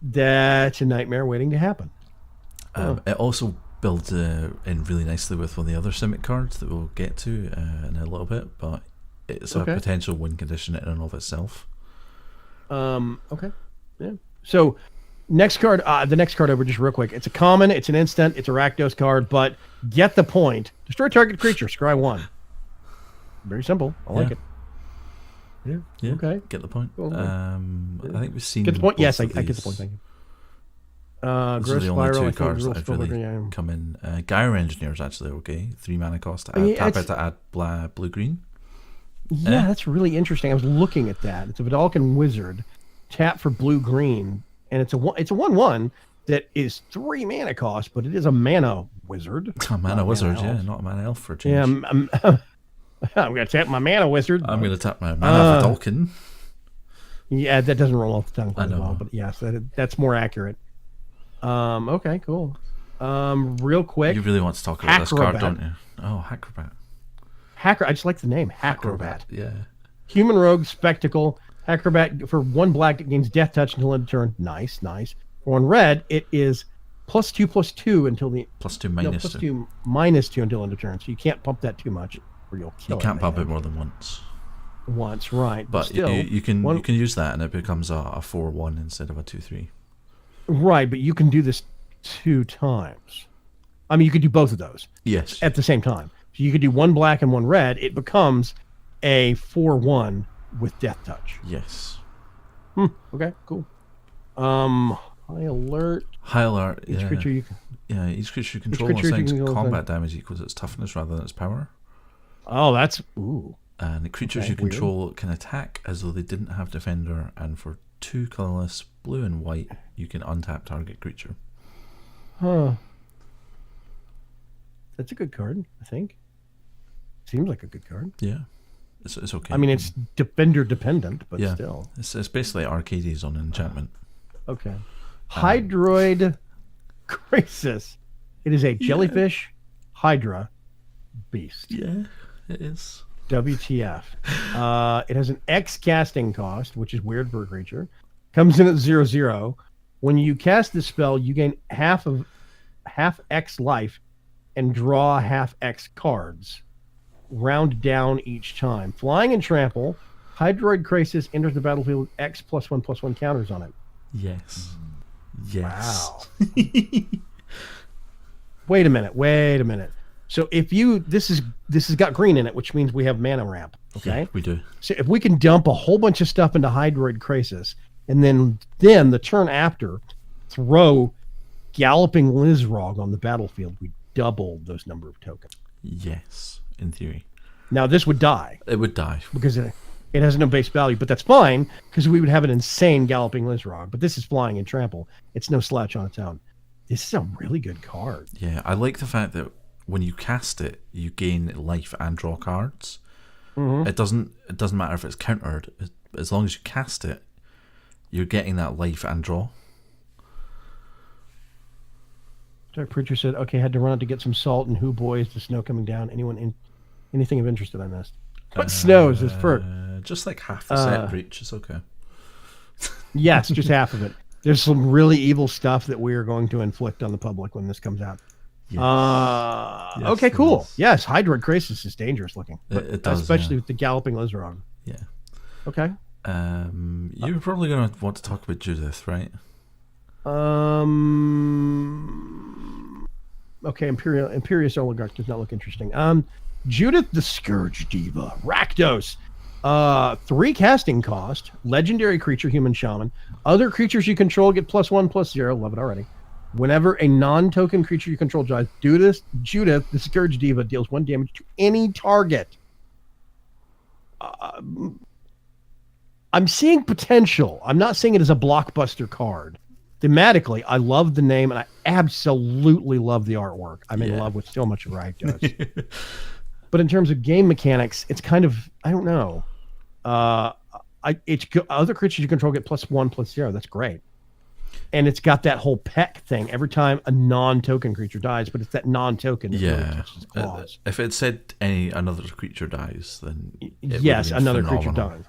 That's a nightmare waiting to happen. It also builds in really nicely with one of the other Simic cards that we'll get to in a little bit, but it's a potential win condition in and of itself. Okay. Yeah. So next card, the next card over just real quick. It's a common, it's an instant, it's a Rakdos card, but get the point. Destroy target creature, scry 1. Very simple. I like it. Yeah. Okay. Get the point. Cool. I think we've seen. Get the point. Yes, I get the point. Thank you. Those are the only 2 cards that I've really come in. Gyre Engineer is actually okay. 3 mana cost to add. Tap it to add blue-green. Yeah, that's really interesting. I was looking at that. It's a Vidalcan Wizard. Tap for blue-green. And it's a 1/1 that is 3 mana cost, but it is a mana wizard. A mana wizard, not a mana elf for a change. Yeah, I'm going to tap my mana wizard. I'm going to tap my mana Vidalcan. Yeah, that doesn't roll off the tongue quite well, but yes, that's more accurate. Okay, cool. Real quick. You really want to talk about this card, don't you? Oh, Acrobat. I just like the name, Acrobat. Yeah. Human Rogue, Spectacle, Acrobat for 1 black that gains Death Touch until end of turn. Nice. For 1 red, it is +2/+2 until the +2 no minus 2. +2 -2 until end of turn. So you can't pump that too much, or you'll kill it. You can't pump it more than once. Once, right? But still, you can use that, and it becomes a 4/1 instead of a 2/3. Right, but you can do this 2 times. I mean, you could do both of those. Yes. At the same time. So you could do 1 black and 1 red. It becomes a 4/1 with Death Touch. Yes. Okay, cool. High alert. High alert. Each creature you each creature you control assigns combat damage equals its toughness rather than its power. Oh, that's ooh. And the creatures you control can attack as though they didn't have defender, and for 2 colorless, blue and white, you can untap target creature. Huh. That's a good card, I think. Seems like a good card. Yeah. It's okay. I mean, it's defender dependent, but still. It's basically Arcades on enchantment. Okay. Hydroid Crisis. It is a jellyfish Hydra beast. Yeah, it is. WTF. It has an X casting cost, which is weird for a creature. Comes in at 0/0. When you cast this spell, you gain half X life and draw half X cards. Round down each time. Flying and trample. Hydroid Crisis enters the battlefield with X +1/+1 counters on it. Yes. Yes. Wow. Wait a minute. So if this has got green in it, which means we have mana ramp. Okay, yeah, we do. So if we can dump a whole bunch of stuff into Hydroid Crisis, and then the turn after, throw Galloping Lizrog on the battlefield, we double those number of tokens. Yes, in theory. Now this would die. It would die because it has no base value, but that's fine because we would have an insane Galloping Lizrog. But this is flying and trample. It's no slouch on its own. This is a really good card. Yeah, I like the fact that when you cast it, you gain life and draw cards. Mm-hmm. It doesn't matter if it's countered. As long as you cast it, you're getting that life and draw. Dark Preacher said, "Okay, had to run out to get some salt and who boys, the snow coming down. Anything of interest that I missed? What snows this first? Just like half the set breach. It's okay. Yes, just half of it. There's some really evil stuff that we are going to inflict on the public when this comes out. Yes. Yes, okay, cool. Yes, Hydroid Crisis is dangerous looking. It does, especially with the Galloping Lizrog. Yeah. Okay. You're probably going to want to talk about Judith, right? Okay, Imperious Oligarch does not look interesting. Judith the Scourge Diva. Rakdos. 3 casting cost. Legendary creature, human shaman. Other creatures you control get +1/+0. Love it already. Whenever a non-token creature you control dies, Judith the Scourge Diva deals 1 damage to any target. I'm seeing potential. I'm not saying it is a blockbuster card. Thematically, I love the name, and I absolutely love the artwork. I'm in love with so much of Rakdos. But in terms of game mechanics, it's kind of, I don't know. Other creatures you control get +1/+0. That's great. And it's got that whole peck thing every time a non-token creature dies, but it's that non-token that really touches claws. If it said another creature dies, then yes, another creature dies.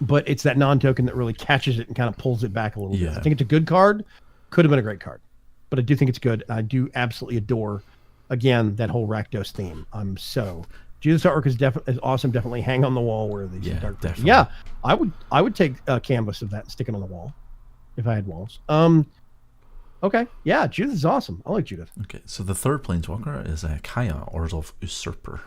But it's that non-token that really catches it and kind of pulls it back a little bit. I think it's a good card. Could have been a great card. But I do think it's good. I do absolutely adore, again, that whole Rakdos theme. Judith's artwork is awesome. Definitely hang on the wall where these dark. Definitely. Yeah, I would take a canvas of that and stick it on the wall if I had walls. Okay, yeah, Judith is awesome. I like Judith. Okay, so the third planeswalker is Kaya, Orzhov Usurper.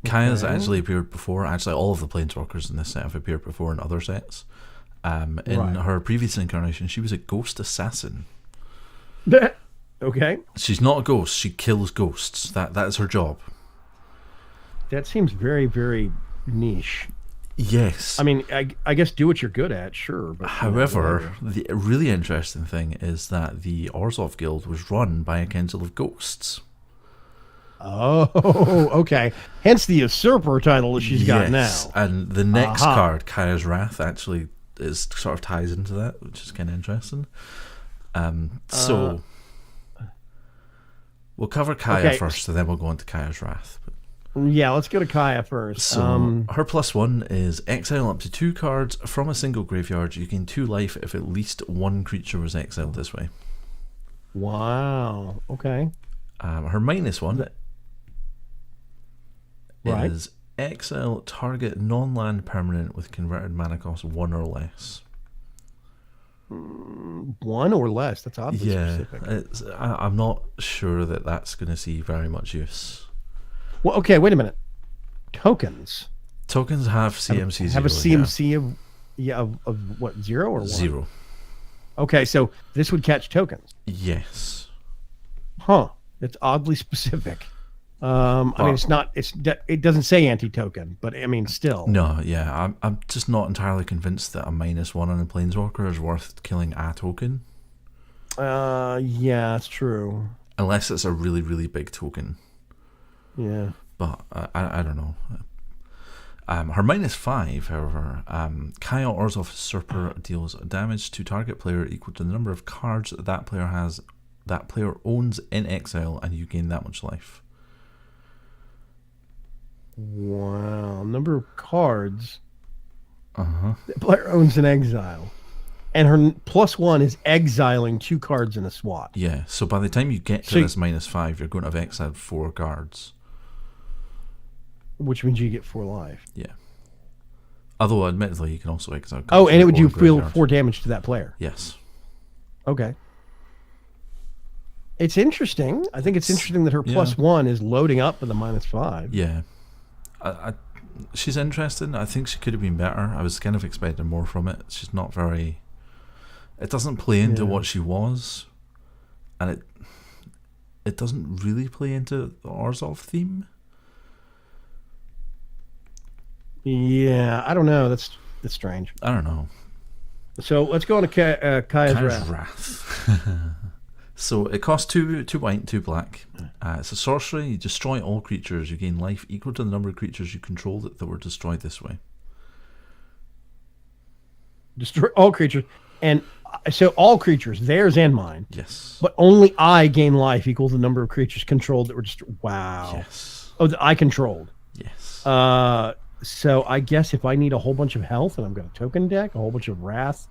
Kaya's actually appeared before. Actually, all of the planeswalkers in this set have appeared before in other sets. In her previous incarnation, she was a ghost assassin. Okay. She's not a ghost. She kills ghosts. That is her job. That seems very, very niche. Yes. I mean, I guess do what you're good at, sure. But however, the really interesting thing is that the Orzhov Guild was run by a council of ghosts. Oh, okay. Hence the Usurper title that she's got now. And the next card, Kaya's Wrath, actually sort of ties into that, which is kind of interesting. So we'll cover Kaya first, and then we'll go into Kaya's Wrath. But Yeah, let's go to Kaya first. So her +1 is exile up to 2 cards from a single graveyard. You gain 2 life if at least one creature was exiled this way. Wow. Okay. Her -1 Right. is exile target non-land permanent with converted mana cost 1 or less. 1 or less. That's oddly specific. I'm not sure that that's going to see very much use. Well, okay. Wait a minute. Tokens Have CMC have a 0. CMC of what, 0 or 1? 0. Okay, so this would catch tokens. Yes. Huh. It's oddly specific. I mean, it's not. It doesn't say anti-token, but I mean, still. No, yeah, I'm just not entirely convinced that a -1 on a planeswalker is worth killing a token. Yeah, that's true. Unless it's a really, really big token. Yeah. But I don't know. Her -5, however, Kaya Orzhov Usurper deals damage to target player equal to the number of cards that player owns in exile, and you gain that much life. Wow. Number of cards Uh-huh. the player owns in exile. And her +1 is exiling 2 cards in a swat. Yeah, so by the time you get to this -5, you're going to have exiled 4 cards. Which means you get 4 life. Yeah. Although, admittedly, you can also exile cards. Oh, and it would do graveyard. 4 damage to that player. Yes. Okay. It's interesting. I think it's interesting that her +1 is loading up with a -5. Yeah. She's interesting. I think she could have been better. I was kind of expecting more from it. She's not very... It doesn't play into what she was. And it doesn't really play into the Orzhov theme. Yeah, I don't know. That's strange. I don't know. So let's go on to Kaya's Wrath. So it costs 2 white, 2 black. It's a sorcery. You destroy all creatures. You gain life equal to the number of creatures you control that were destroyed this way. Destroy all creatures. And so all creatures, theirs and mine. Yes. But only I gain life equal to the number of creatures controlled that were destroyed. Wow. Yes. Oh, that I controlled. Yes. So I guess if I need a whole bunch of health and I've got a token deck, a whole bunch of wrath,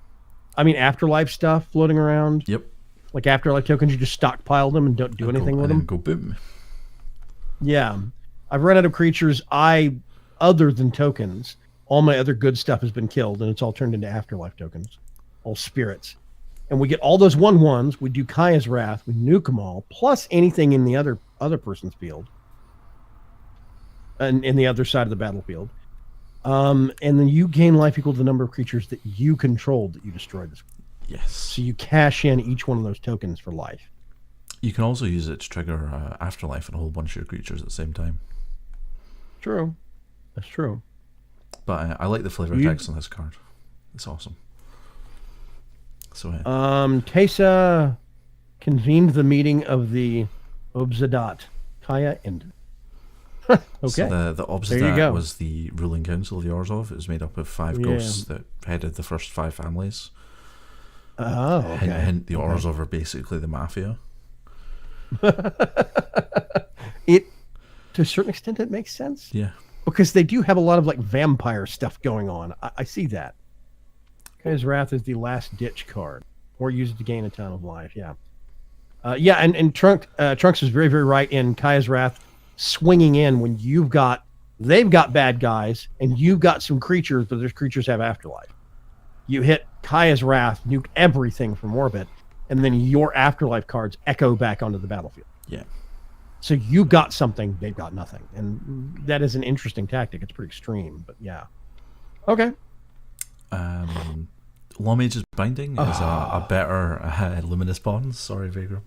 I mean afterlife stuff floating around. Yep. Like afterlife tokens, you just stockpile them and don't do anything with them. Go boom. Yeah, I've run out of creatures. Other than tokens, all my other good stuff has been killed, and it's all turned into afterlife tokens, all spirits. And we get all those 1/1s. We do Kaya's Wrath. We nuke them all, plus anything in the other person's field, and in the other side of the battlefield. And then you gain life equal to the number of creatures that you controlled that you destroyed this. Yes. So you cash in each one of those tokens for life. You can also use it to trigger afterlife and a whole bunch of your creatures at the same time. True. That's true. But I like the flavor text on this card. It's awesome. So Teysa convened the meeting of the Obzedat. Kaya ended. Okay. So the Obzedat was the ruling council of the Orzhov. It was made up of 5 ghosts that headed the first 5 families. Oh, okay. Hint, the Orzhov are basically the mafia. To a certain extent, it makes sense. Yeah. Because they do have a lot of like vampire stuff going on. I see that. Kaya's Wrath is the last ditch card, or use it to gain a ton of life. Yeah. And Trunks is very, very right in Kaya's Wrath swinging in when they've got bad guys and you've got some creatures, but those creatures have afterlife. You hit Kaya's Wrath, nuke everything from orbit, and then your afterlife cards echo back onto the battlefield. Yeah. So you got something, they've got nothing. And that is an interesting tactic. It's pretty extreme, but yeah. Okay. Lawmage's Binding is a better Luminous Bonds. Sorry, Vagram.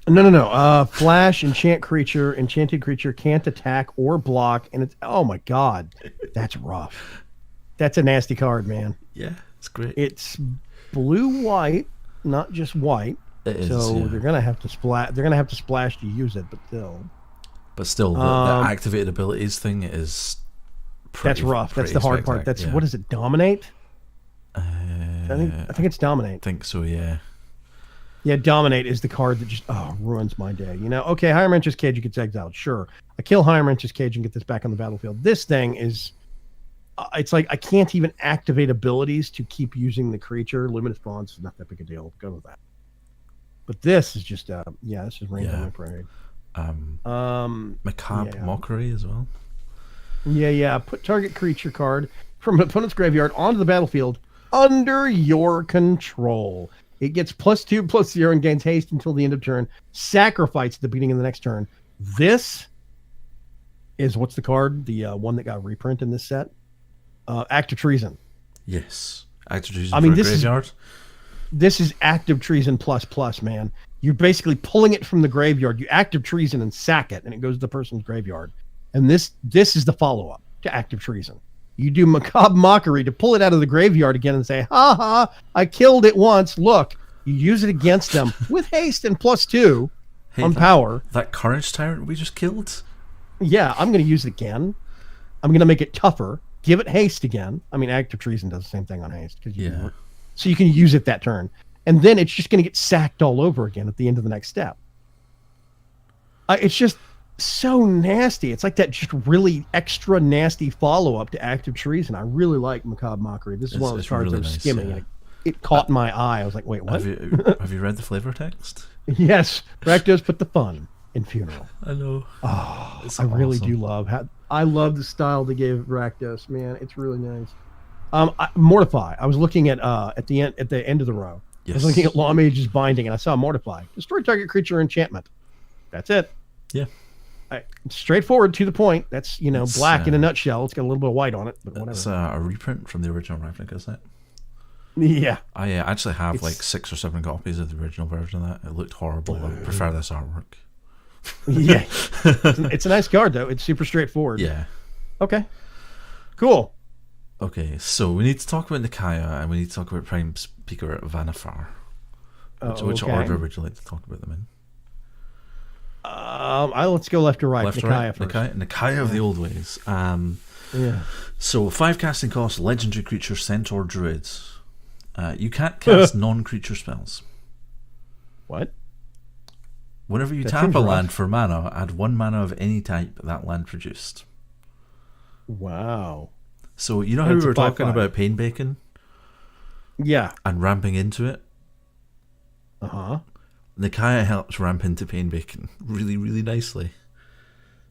No. Flash, enchanted creature can't attack or block, and it's, oh my god, that's rough. That's a nasty card, man. Yeah, it's great. It's blue-white, not just white. It is, so they're gonna have to splash. They're gonna have to splash to use it, but still. But still, the activated abilities thing is. That's rough. That's the hard part. That's what is it? Dominate. I think it's dominate. I think so. Yeah. Yeah, Dominate is the card that just ruins my day. Okay, Higher Mentor's Cage, you get exiled. Sure. I kill Higher Mentor's Cage and get this back on the battlefield. This thing is, it's like I can't even activate abilities to keep using the creature. Limited spawns is not that big a deal. Go with that. But this is just, this is Rainbow Parade. Macabre Mockery as well. Yeah. Put target creature card from an opponent's graveyard onto the battlefield under your control. It gets +2/+0 and gains haste until the end of turn. Sacrifice at the beginning of the next turn. This is what's the card? The one that got reprint in this set. Act of Treason. Yes, Act of Treason. This graveyard. This is Act of Treason ++, man. You're basically pulling it from the graveyard. You Act of Treason and sack it, and it goes to the person's graveyard. And this is the follow-up to Act of Treason. You do Macabre Mockery to pull it out of the graveyard again and say, ha ha, I killed it once. Look, you use it against them with haste and +2 on power. That Courage Tyrant we just killed? Yeah, I'm going to use it again. I'm going to make it tougher. Give it haste again. I mean, Act of Treason does the same thing on haste. So you can use it that turn. And then it's just going to get sacked all over again at the end of the next step. It's just so nasty. It's like that just really extra nasty follow-up to Act of Treason. I really like Macabre Mockery. This is one of those cards really I was skimming. And it caught my eye. I was like, wait, what? Have you read the flavor text? Yes. Rakdos put the fun in Funeral. I know. Oh, I really do love I love the style they gave Rakdos, man. It's really nice. Mortify. I was looking at the end of the row. Yes. I was looking at Law Mage's Binding, and I saw Mortify. Destroy target creature enchantment. That's it. Yeah. Straightforward, to the point. That's, it's black in a nutshell. It's got a little bit of white on it, but whatever. It's a reprint from the original Ravnica, isn't it? Yeah. I actually have like 6 or 7 copies of the original version of that. It looked horrible. I prefer this artwork. Yeah. It's a nice card, though. It's super straightforward. Yeah. Okay. Cool. Okay, so we need to talk about Nikaya, and we need to talk about Prime Speaker Vanifar. Which order would you like to talk about them in? Let's go left to right. Nikaya first. Nikaya of the old ways. So 5 casting cost, legendary creature, centaur, druids. You can't cast non-creature spells. What? Whenever you tap a land for mana, add 1 mana of any type that land produced. Wow. So you know how we were talking about Pain Bacon? Yeah. And ramping into it? Uh-huh. Nikaya helps ramp into Pain Bacon really, really nicely.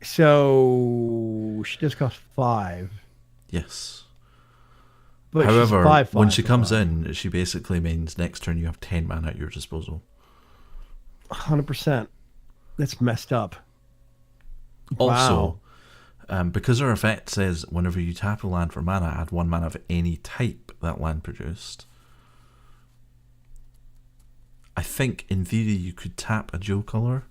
So she does cost 5. Yes. But however, 5, when she comes in, she basically means next turn you have 10 mana at your disposal. 100%. That's messed up. Also, because her effect says whenever you tap a land for mana, add 1 mana of any type that land produced. I think in theory you could tap a dual color.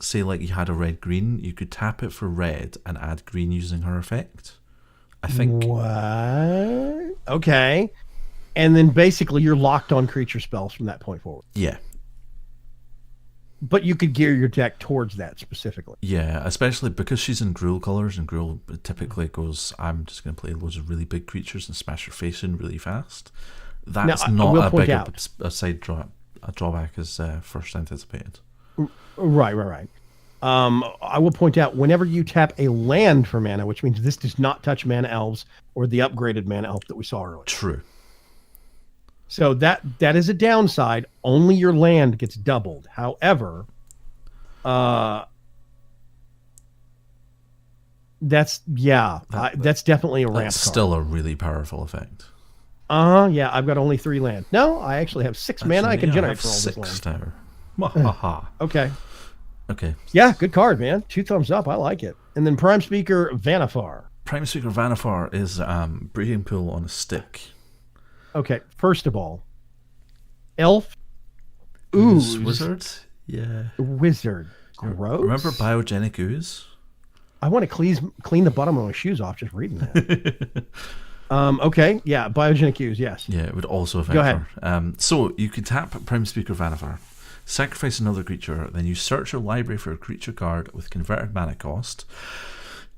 Say like you had a red-green, you could tap it for red and add green using her effect. I think. What? Okay. And then basically you're locked on creature spells from that point forward. Yeah. But you could gear your deck towards that specifically. Yeah, especially because she's in Gruul colors, and Gruul typically goes, I'm just going to play loads of really big creatures and smash your face in really fast. That's not a big a drawback as first anticipated. Right. I will point out, whenever you tap a land for mana, which means this does not touch mana elves or the upgraded mana elf that we saw earlier. True. So that is a downside. Only your land gets doubled. However, that's definitely a ramp. That's still a really powerful effect. Yeah, I've got only 3 land. No, I actually have 6 mana I can generate for all this land. 6 now. Okay. Okay. Yeah, good card, man. 2 thumbs up. I like it. And then Prime Speaker Vanifar. Prime Speaker Vanifar is Breeding Pool on a stick. Okay, first of all, Elf, Ooze, Wizard? Yeah. Wizard. Gross. Remember Biogenic Ooze? I want to clean the bottom of my shoes off just reading that. Okay, yeah, Biogenic Ooze, yes. Yeah, it would also affect Go ahead. her. So you could tap Prime Speaker Vanifar, sacrifice another creature, then you search your library for a creature card with converted mana cost.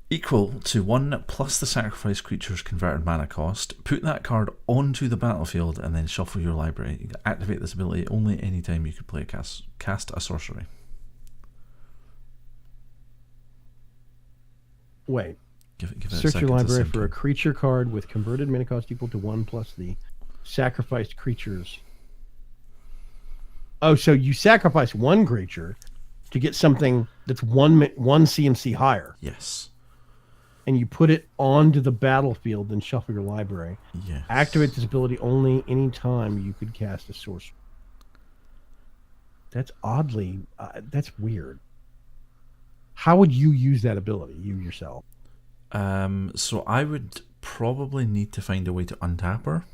Equal to 1 plus the sacrificed creature's converted mana cost. Put that card onto the battlefield and then shuffle your library. You can activate this ability only anytime you could play cast a sorcery. Wait. Give it Search your library for a creature card with converted mana cost equal to 1 plus the sacrificed creatures. Oh, so you sacrifice one creature to get something that's one CMC higher. Yes. And you put it onto the battlefield and shuffle your library. Yes. Activate this ability only any time you could cast a sorcery. That's oddly, that's weird. How would you use that ability, you yourself? So I would probably need to find a way to untap her.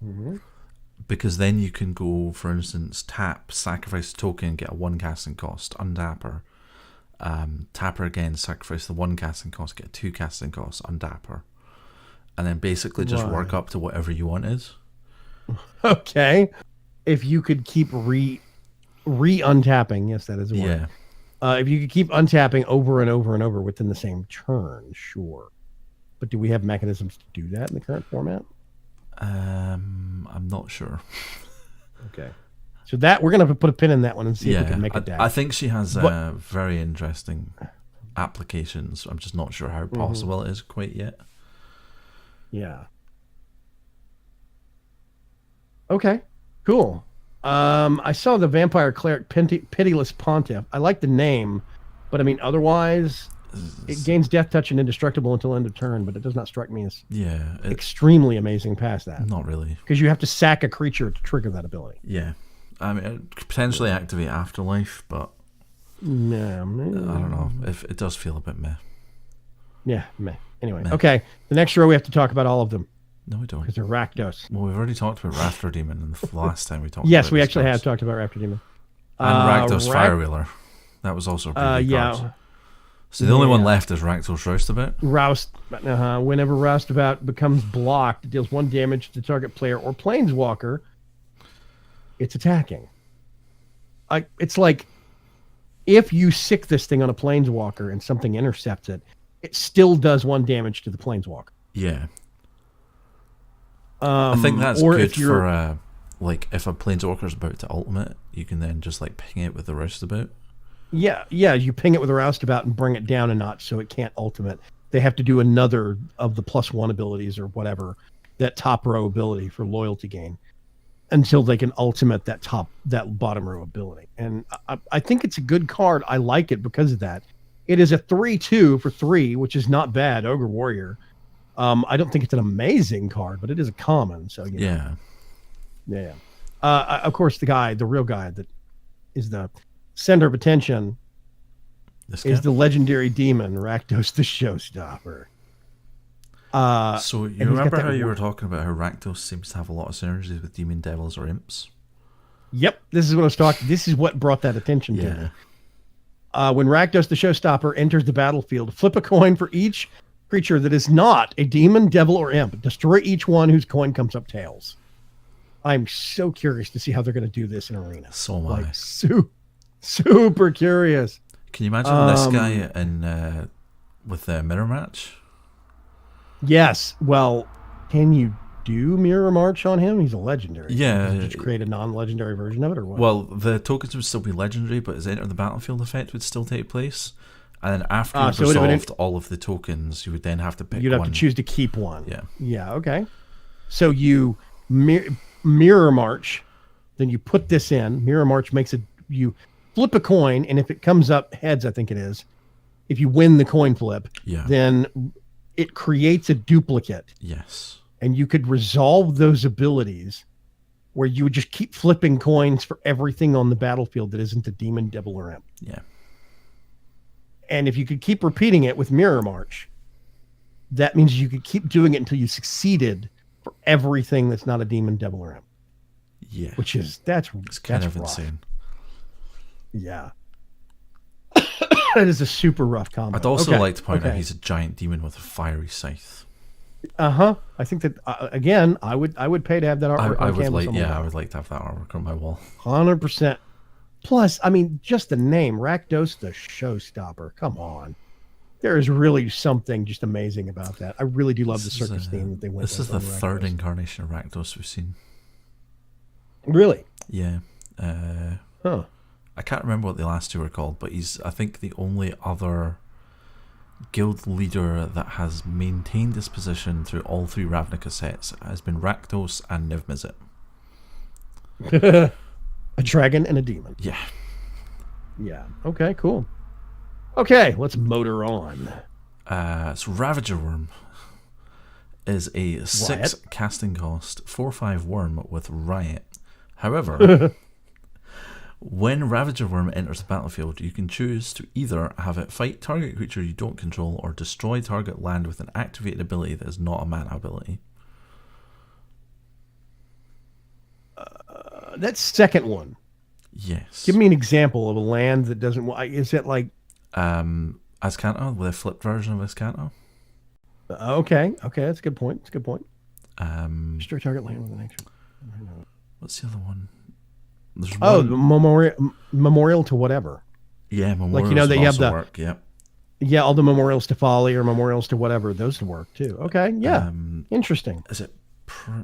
Mm-hmm. Because then you can go, for instance, tap, sacrifice a token, get a 1 casting cost, untap her. Tap her again, sacrifice the 1 casting cost, get a 2 casting cost, untap her. And then basically just work up to whatever you wanted. Okay. If you could keep re-untapping, yes, that is a word. Yeah. If you could keep untapping over and over and over within the same turn, sure. But do we have mechanisms to do that in the current format? I'm not sure. Okay. So that we're gonna have to put a pin in that one and see if we can make it down. I think she has very interesting applications. I'm just not sure how possible it is quite yet. Yeah. Okay. Cool. I saw the Vampire Cleric Pitiless Pontiff. I like the name, but I mean otherwise it gains death touch and indestructible until end of turn, but it does not strike me as extremely amazing past that. Not really. Because you have to sack a creature to trigger that ability. Yeah. I mean, it could potentially activate Afterlife, but no, I don't know. If it does feel a bit meh. Yeah, meh. Anyway, okay. The next row we have to talk about all of them. No, we don't. Because they're Rakdos. Well, we've already talked about Rafter Demon the last time we talked yes, about we actually have talked about Rafter Demon. And Rakdos Firewheeler. That was also a pretty good card. So the only one left is Rakdos Roustabout. Whenever Roustabout becomes blocked, it deals 1 damage to target player or planeswalker. It's attacking. It's like if you sick this thing on a planeswalker and something intercepts it, it still does 1 damage to the planeswalker. Yeah. I think that's good for like if a planeswalker is about to ultimate, you can then just like ping it with the Roustabout. Yeah, you ping it with a Roustabout and bring it down a notch so it can't ultimate. They have to do another of the +1 abilities or whatever, that top row ability for loyalty gain, until they can ultimate that bottom row ability. And I think it's a good card. I like it because of that. It is a 3/2 for 3, which is not bad. Ogre Warrior. I don't think it's an amazing card, but it is a common. So yeah. Of course, the real guy that is the center of attention is the legendary demon Rakdos the Showstopper. So you remember how you were talking about how Rakdos seems to have a lot of synergies with demon devils or imps? Yep, this is what I was talking. This is what brought that attention to me. When Rakdos the Showstopper enters the battlefield, flip a coin for each creature that is not a demon, devil, or imp. Destroy each one whose coin comes up tails. I'm so curious to see how they're going to do this in Arena. So am I. Super curious. Can you imagine this guy in with the mirror match? Yes. Well, can you do Mirror March on him? He's a legendary. Yeah. Just create a non-legendary version of it, or what? Well, the tokens would still be legendary, but his enter the battlefield effect would still take place. And then after you've resolved all of the tokens, you would then have to pick one. You'd have to choose to keep one. Yeah. Yeah, okay. So you Mirror March, then you put this in. Mirror March makes it, you flip a coin, and if it comes up heads, I think it is, if you win the coin flip, then it creates a duplicate. Yes. And you could resolve those abilities where you would just keep flipping coins for everything on the battlefield that isn't a demon, devil, or imp. Yeah. And if you could keep repeating it with Mirror March, that means you could keep doing it until you succeeded for everything that's not a demon, devil, or imp. Yeah. That's kind of rough. insane. Yeah. That is a super rough combo. I'd also like to point out he's a giant demon with a fiery scythe. I think that again, I would pay to have that artwork. I would like to have that artwork on my wall. 100%. Plus, I mean, just the name Rakdos the Showstopper. Come on, There is really something just amazing about that. I really do love the This is, circus theme that they went this with is the on third Rakdos. incarnation of Rakdos we've seen. Really? Yeah. Huh. I can't remember what the last two were called, but he's, I think, the only other guild leader that has maintained his position through all three Ravnica sets has been Rakdos and Niv-Mizzet. A dragon and a demon. Yeah. Yeah. Okay, cool. Okay, let's motor on. So Ravager Worm is a 6 casting cost 4/5 worm with Riot. However, when Ravager Worm enters the battlefield, you can choose to either have it fight target creature you don't control or destroy target land with an activated ability that is not a mana ability. That second one. Yes. Give me an example of a land that doesn't. Is it like? Azcanta, with a flipped version of Azcanta. Okay, that's a good point. That's a good point. Destroy target land with an action. What's the other one? There's one. Memorial to whatever. Yeah, memorials. Like, you know, they have the work. Yeah. Yeah, all the memorials to Folly or memorials to whatever, those work too. Okay, yeah, interesting. Is it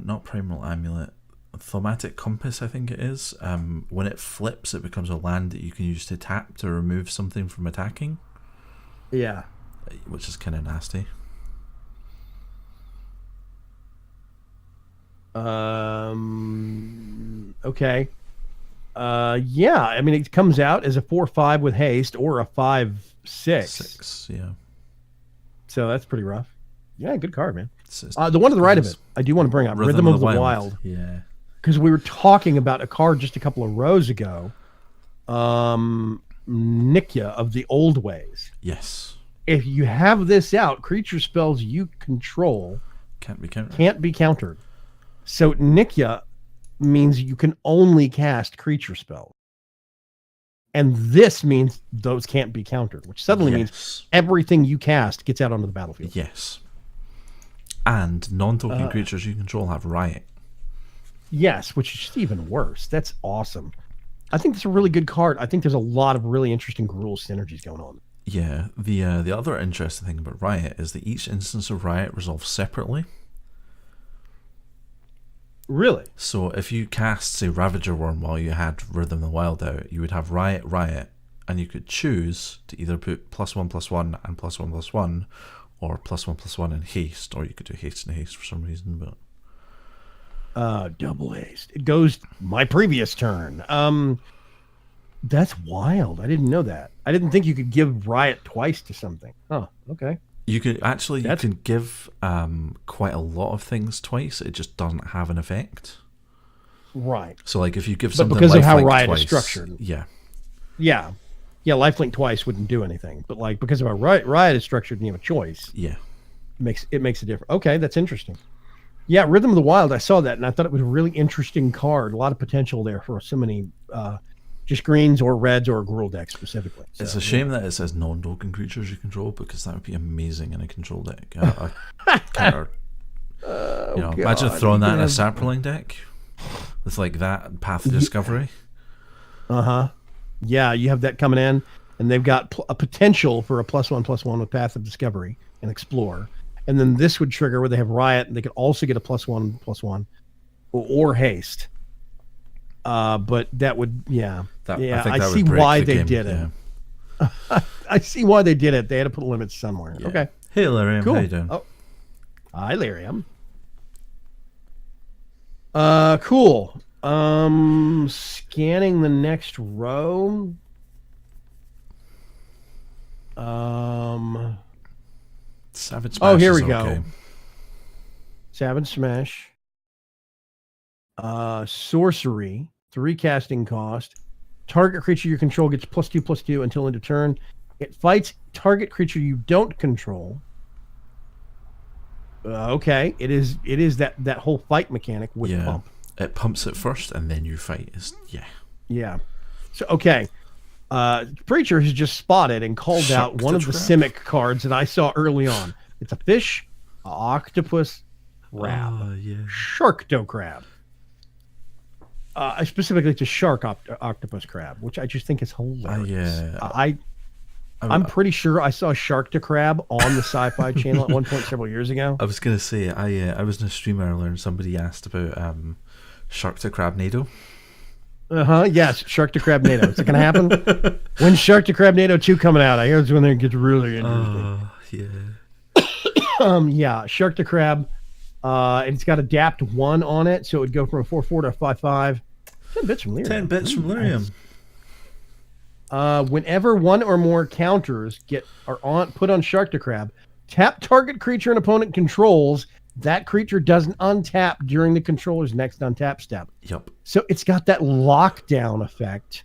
not Primal Amulet? Thaumatic Compass, I think it is. When it flips, it becomes a land that you can use to tap to remove something from attacking. Yeah, which is kind of nasty. Okay. Yeah, I mean, it comes out as a 4/5 with haste or a 5/6. 6, yeah. So that's pretty rough. Yeah, good card, man. The one to the right of it, I do want to bring up Rhythm of the Wild. Yeah. Because we were talking about a card just a couple of rows ago. Nikya of the Old Ways. Yes. If you have this out, creature spells you control can't be countered. So Nikya means you can only cast creature spells. And this means those can't be countered, which suddenly means everything you cast gets out onto the battlefield. Yes. And non-token creatures you control have Riot. Yes, which is just even worse. That's awesome. I think it's a really good card. I think there's a lot of really interesting Gruul synergies going on. Yeah, the other interesting thing about Riot is that each instance of Riot resolves separately. Really? So if you cast, say, Ravager Worm while you had Rhythm of the Wild out, you would have Riot, and you could choose to either put +1/+1 and +1/+1, or +1/+1 in haste, or you could do haste and haste for some reason, but... double haste. It goes my previous turn. That's wild. I didn't know that. I didn't think you could give Riot twice to something. Oh, okay. You could actually, you can give quite a lot of things twice. It just doesn't have an effect. Right. So, like, if you give something because of how Riot twice, is structured. Yeah. Yeah. Yeah, lifelink twice wouldn't do anything. But, like, because of how Riot is structured and you have a choice. Yeah. It makes a difference. Okay, that's interesting. Yeah, Rhythm of the Wild, I saw that, and I thought it was a really interesting card. A lot of potential there for so many just greens or reds or a Gruul deck specifically. So, it's a shame that it says non-token creatures you control, because that would be amazing in a control deck. Imagine throwing that in a Saproling deck with like that and Path of Discovery. Yeah, you have that coming in, and they've got a potential for a +1/+1 with Path of Discovery and Explore. And then this would trigger where they have Riot, and they could also get a +1/+1 or haste. But that would, I see why they did it. I see why they did it. They had to put limits somewhere. Yeah. Okay. Hey, Lyrium. Cool. How you doing? Oh. Hi, Lyrium. Cool. Scanning the next row. Savage Smash. Here we go. Savage Smash. Sorcery. 3 casting cost. Target creature you control gets +2/+2 until end of turn. It fights target creature you don't control. Okay, it is that whole fight mechanic with pump. It pumps it first and then you fight. Yeah. So okay. Preacher has just spotted and called out one of the Simic cards that I saw early on. It's a fish, octopus, crab, Sharkdo crab. Specifically to shark octopus crab, which I just think is hilarious. I'm pretty sure I saw Shark to Crab on the Sci-Fi Channel at one point several years ago. I was gonna say I was in a stream earlier and somebody asked about Shark to Crabnado. Yes, Shark to Crabnado. Is it gonna happen? When's Shark to Crabnado 2 coming out? I hear it's when it gets really interesting. Yeah. Yeah, Shark to Crab. And it's got Adapt 1 on it, so it would go from a 4.4 to a 5.5. 10 bits from Lyrium. 10 bits from Lyrium. Whenever one or more counters are put on Shark to Crab, tap target creature an opponent controls. That creature doesn't untap during the controller's next untap step. Yep. So it's got that lockdown effect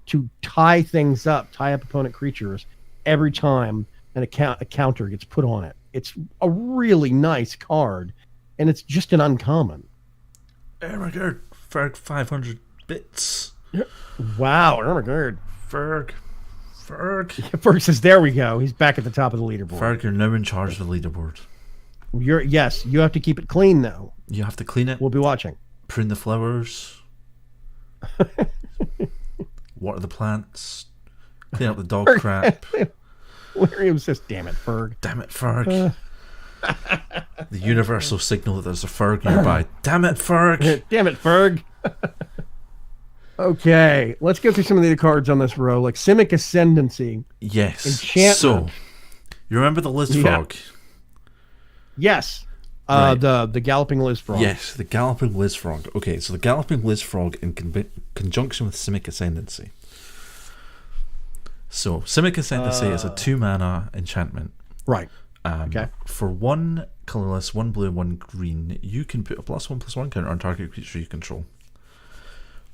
to tie things up, tie up opponent creatures every time a counter gets put on it. It's a really nice card, and it's just an uncommon. Oh my god, Ferg 500 bits. Wow, oh my god. Ferg. Ferg says, there we go. He's back at the top of the leaderboard. Ferg, you're now in charge of the leaderboard. Yes, you have to keep it clean, though. You have to clean it. We'll be watching. Prune the flowers. Water the plants. Clean up the dog crap. Lyrium says, damn it, Ferg. Damn it, Ferg. The universal signal that there's a Ferg nearby. Damn it, Ferg. Damn it, Ferg. Okay, let's go through some of the other cards on this row, like Simic Ascendancy. Yes. Enchantment. So, you remember the Liz Frog? Yes. Right. The Galloping Liz Frog. Yes, the Galloping Liz Frog. Okay, so the Galloping Liz Frog in conjunction with Simic Ascendancy. So, Simic Ascendancy is a 2-mana enchantment. Right. Okay. For 1 colorless, 1 blue, 1 green, you can put a +1/+1 counter on target creature you control.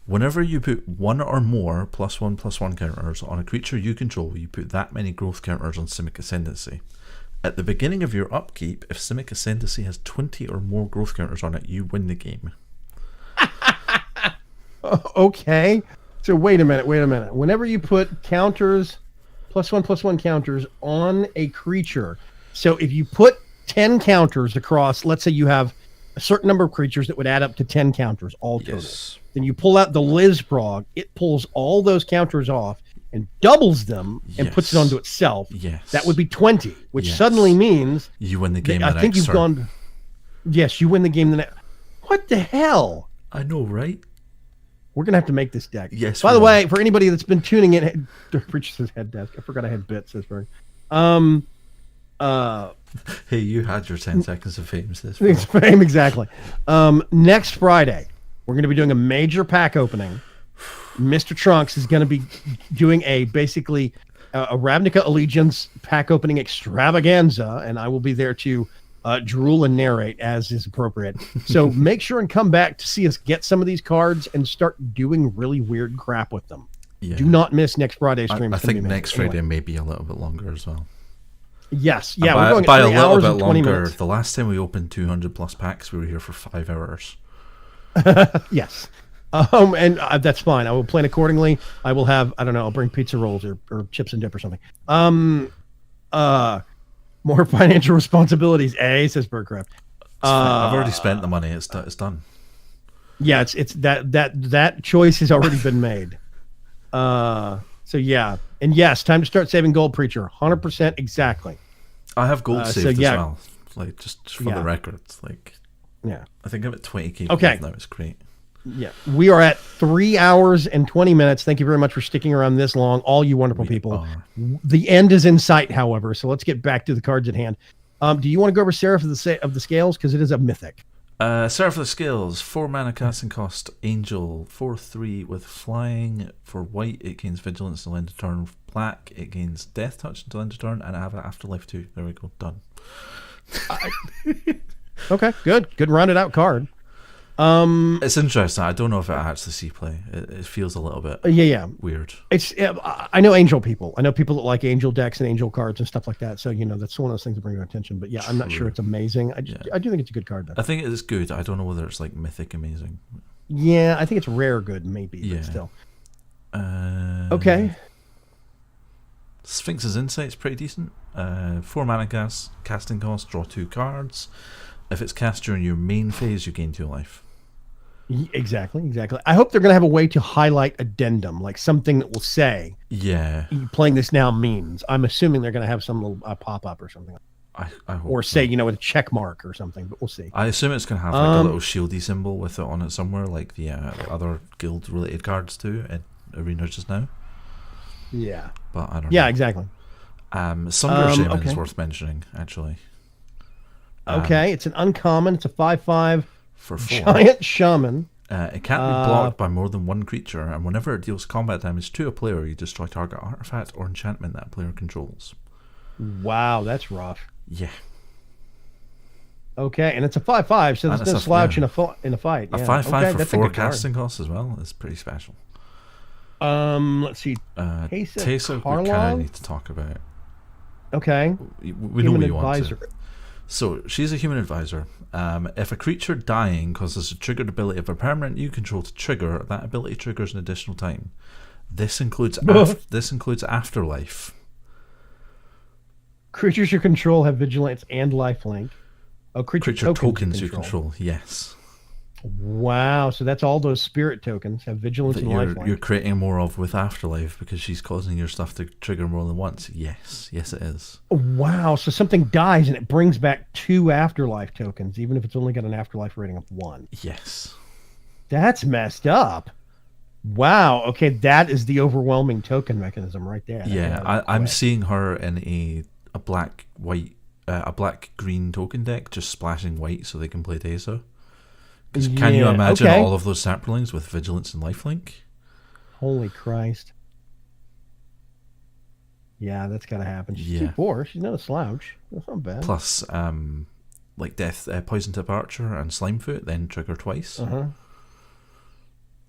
Whenever you put 1 or more +1/+1 counters on a creature you control, you put that many growth counters on Simic Ascendancy. At the beginning of your upkeep, if Simic Ascendancy has 20 or more growth counters on it, you win the game. Okay. So wait a minute. Whenever you put counters, +1/+1 counters on a creature, so if you put 10 counters across, let's say you have a certain number of creatures that would add up to 10 counters all total. Yes. Then you pull out the Liz Frog, it pulls all those counters off and doubles them and puts it onto itself. Yes. That would be 20, which suddenly means you win the game. I think you've gone. Yes, you win the game. What the hell? I know, right? We're gonna have to make this deck. Yes. By the way, for anybody that's been tuning in, Preacher says head desk. I forgot I had bits. Says Berg. Hey, you had your 10 seconds of fame. Fame, exactly. Next Friday, we're going to be doing a major pack opening. Mr. Trunks is going to be doing basically a Ravnica Allegiance pack opening extravaganza, and I will be there to drool and narrate as is appropriate. So make sure and come back to see us get some of these cards and start doing really weird crap with them. Yeah. Do not miss next Friday's stream. I think next Friday may be a little bit longer as well. Yes, yeah, we're going by a little bit longer. Minutes. The last time we opened 200+ packs, we were here for 5 hours. Yes. And that's fine. I will plan accordingly. I will have, I don't know, I'll bring pizza rolls or chips and dip or something. More financial responsibilities, says Birdcraft. I've already spent the money. It's done. Yeah, it's that choice has already been made. So yeah. And yes, time to start saving gold, Preacher. 100% exactly. I have gold saved as well. Like, just for the record. Like, yeah. I think I'm at 20k now. It's great. Yeah. We are at 3 hours and 20 minutes. Thank you very much for sticking around this long, all you wonderful people. The end is in sight, however, so let's get back to the cards at hand. Do you want to go over Seraph of the Scales? Because it is a mythic. Seraph of the Scales, 4 mana casting cost, Angel, 4/3 with flying. For white, it gains Vigilance until end of turn. Black, it gains Death Touch until end of turn, and I have Afterlife too. There we go, done. Okay, good rounded out card. It's interesting. I don't know if it actually see play. It feels a little bit weird. I know Angel people. I know people that like Angel decks and Angel cards and stuff like that. So that's one of those things that bring your attention. But yeah, I'm not sure it's amazing. I do think it's a good card though. I think it is good. I don't know whether it's like mythic amazing. Yeah, I think it's rare good maybe. But still. Okay. Sphinx's Insight's pretty decent. 4 mana casting cost, draw 2 cards. If it's cast during your main phase, you gain 2 life. Exactly. I hope they're going to have a way to highlight addendum, like something that will say, Yeah, playing this now means. I'm assuming they're going to have some little pop up or something, I hope or so. say, with a check mark or something, but we'll see. I assume it's going to have like a little shieldy symbol with it on it somewhere, like the other guild related cards do in Arena just now. Yeah. But I don't know. Yeah, exactly. Sunder Shaman okay. is worth mentioning, actually. Okay, it's an uncommon. It's a 5/5 For 4. giant shaman. It can't be blocked by more than one creature, and whenever it deals combat damage to a player, you destroy target artifact or enchantment that player controls. Wow, that's rough. Yeah. Okay, and it's a 5/5, so there's no slouch in a fight. A Yeah. 5/5 okay, for 4 casting costs as well is pretty special. Let's see. Teysa, we kind of need to talk about. Okay. We know what you want to. So, she's a human advisor. If a creature dying causes a triggered ability of a permanent you control to trigger, that ability triggers an additional time. This includes Afterlife. Creatures you control have vigilance and lifelink. Oh, creature tokens you control. Yes. Wow, so that's all those spirit tokens have vigilance and lifelink. You're creating more of with Afterlife because she's causing your stuff to trigger more than once. Yes, it is. Wow, so something dies and it brings back 2 Afterlife tokens, even if it's only got an Afterlife rating of 1. Yes. That's messed up. Wow, okay, that is the overwhelming token mechanism right there. Yeah, I'm seeing her in a black-green token deck, just splashing white so they can play Teysa. Can you imagine all of those saplings with vigilance and lifelink? Holy Christ. Yeah, that's got to happen. She's 2/4. She's not a slouch. That's not bad. Plus, like Poison Tip Archer and Slimefoot then trigger twice.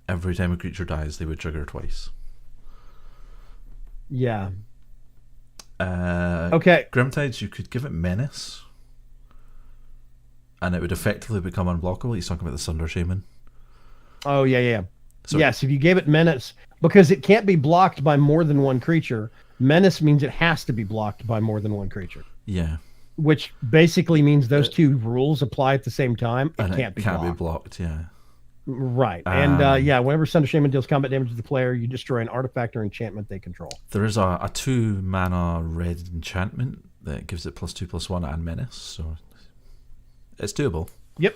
Every time a creature dies, they would trigger twice. Yeah. Okay. Grimtides, you could give it Menace. And it would effectively become unblockable. He's talking about the Sunder Shaman. Oh, yeah. So, yes, if you gave it Menace, because it can't be blocked by more than one creature, Menace means it has to be blocked by more than one creature. Yeah. Which basically means those two rules apply at the same time. It can't be blocked, yeah. Right. And, whenever Sunder Shaman deals combat damage to the player, you destroy an artifact or enchantment they control. There is a 2-mana red enchantment that gives it +2/+1 and Menace, so it's doable. Yep.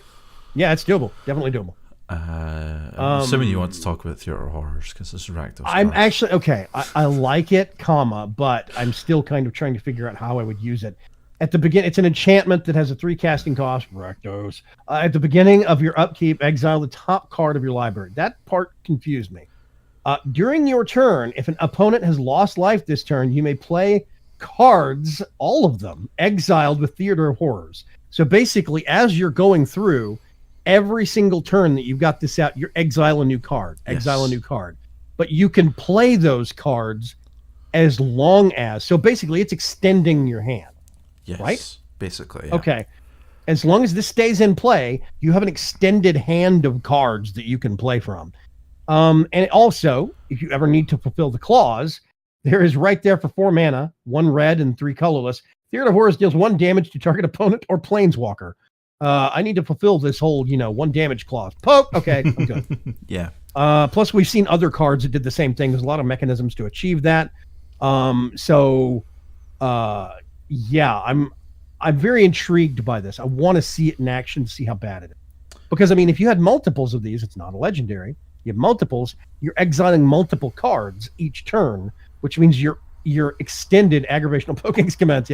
Yeah, it's doable. Definitely doable. I'm assuming you want to talk about Theater of Horrors because this is Rakdos. I'm actually okay. I like it, but I'm still kind of trying to figure out how I would use it. At the beginning, it's an enchantment that has a 3 casting cost. Rakdos. At the beginning of your upkeep, exile the top card of your library. That part confused me. During your turn, if an opponent has lost life this turn, you may play cards, all of them, exiled with Theater of Horrors. So basically, as you're going through, every single turn that you've got this out, you're exile a new card. But you can play those cards as long as... So basically, it's extending your hand. Yes, right? Basically, yeah. Okay. As long as this stays in play, you have an extended hand of cards that you can play from. And also, if you ever need to fulfill the clause, there is right there for 4 mana, 1 red and 3 colorless. Theater of Horrors deals 1 damage to target opponent or planeswalker. I need to fulfill this whole, 1 damage clause. Poke. Okay, I'm good. Yeah. Plus, we've seen other cards that did the same thing. There's a lot of mechanisms to achieve that. Yeah, I'm very intrigued by this. I want to see it in action to see how bad it is. Because, if you had multiples of these, it's not a legendary. You have multiples, you're exiling multiple cards each turn, which means your extended aggravational poking commands,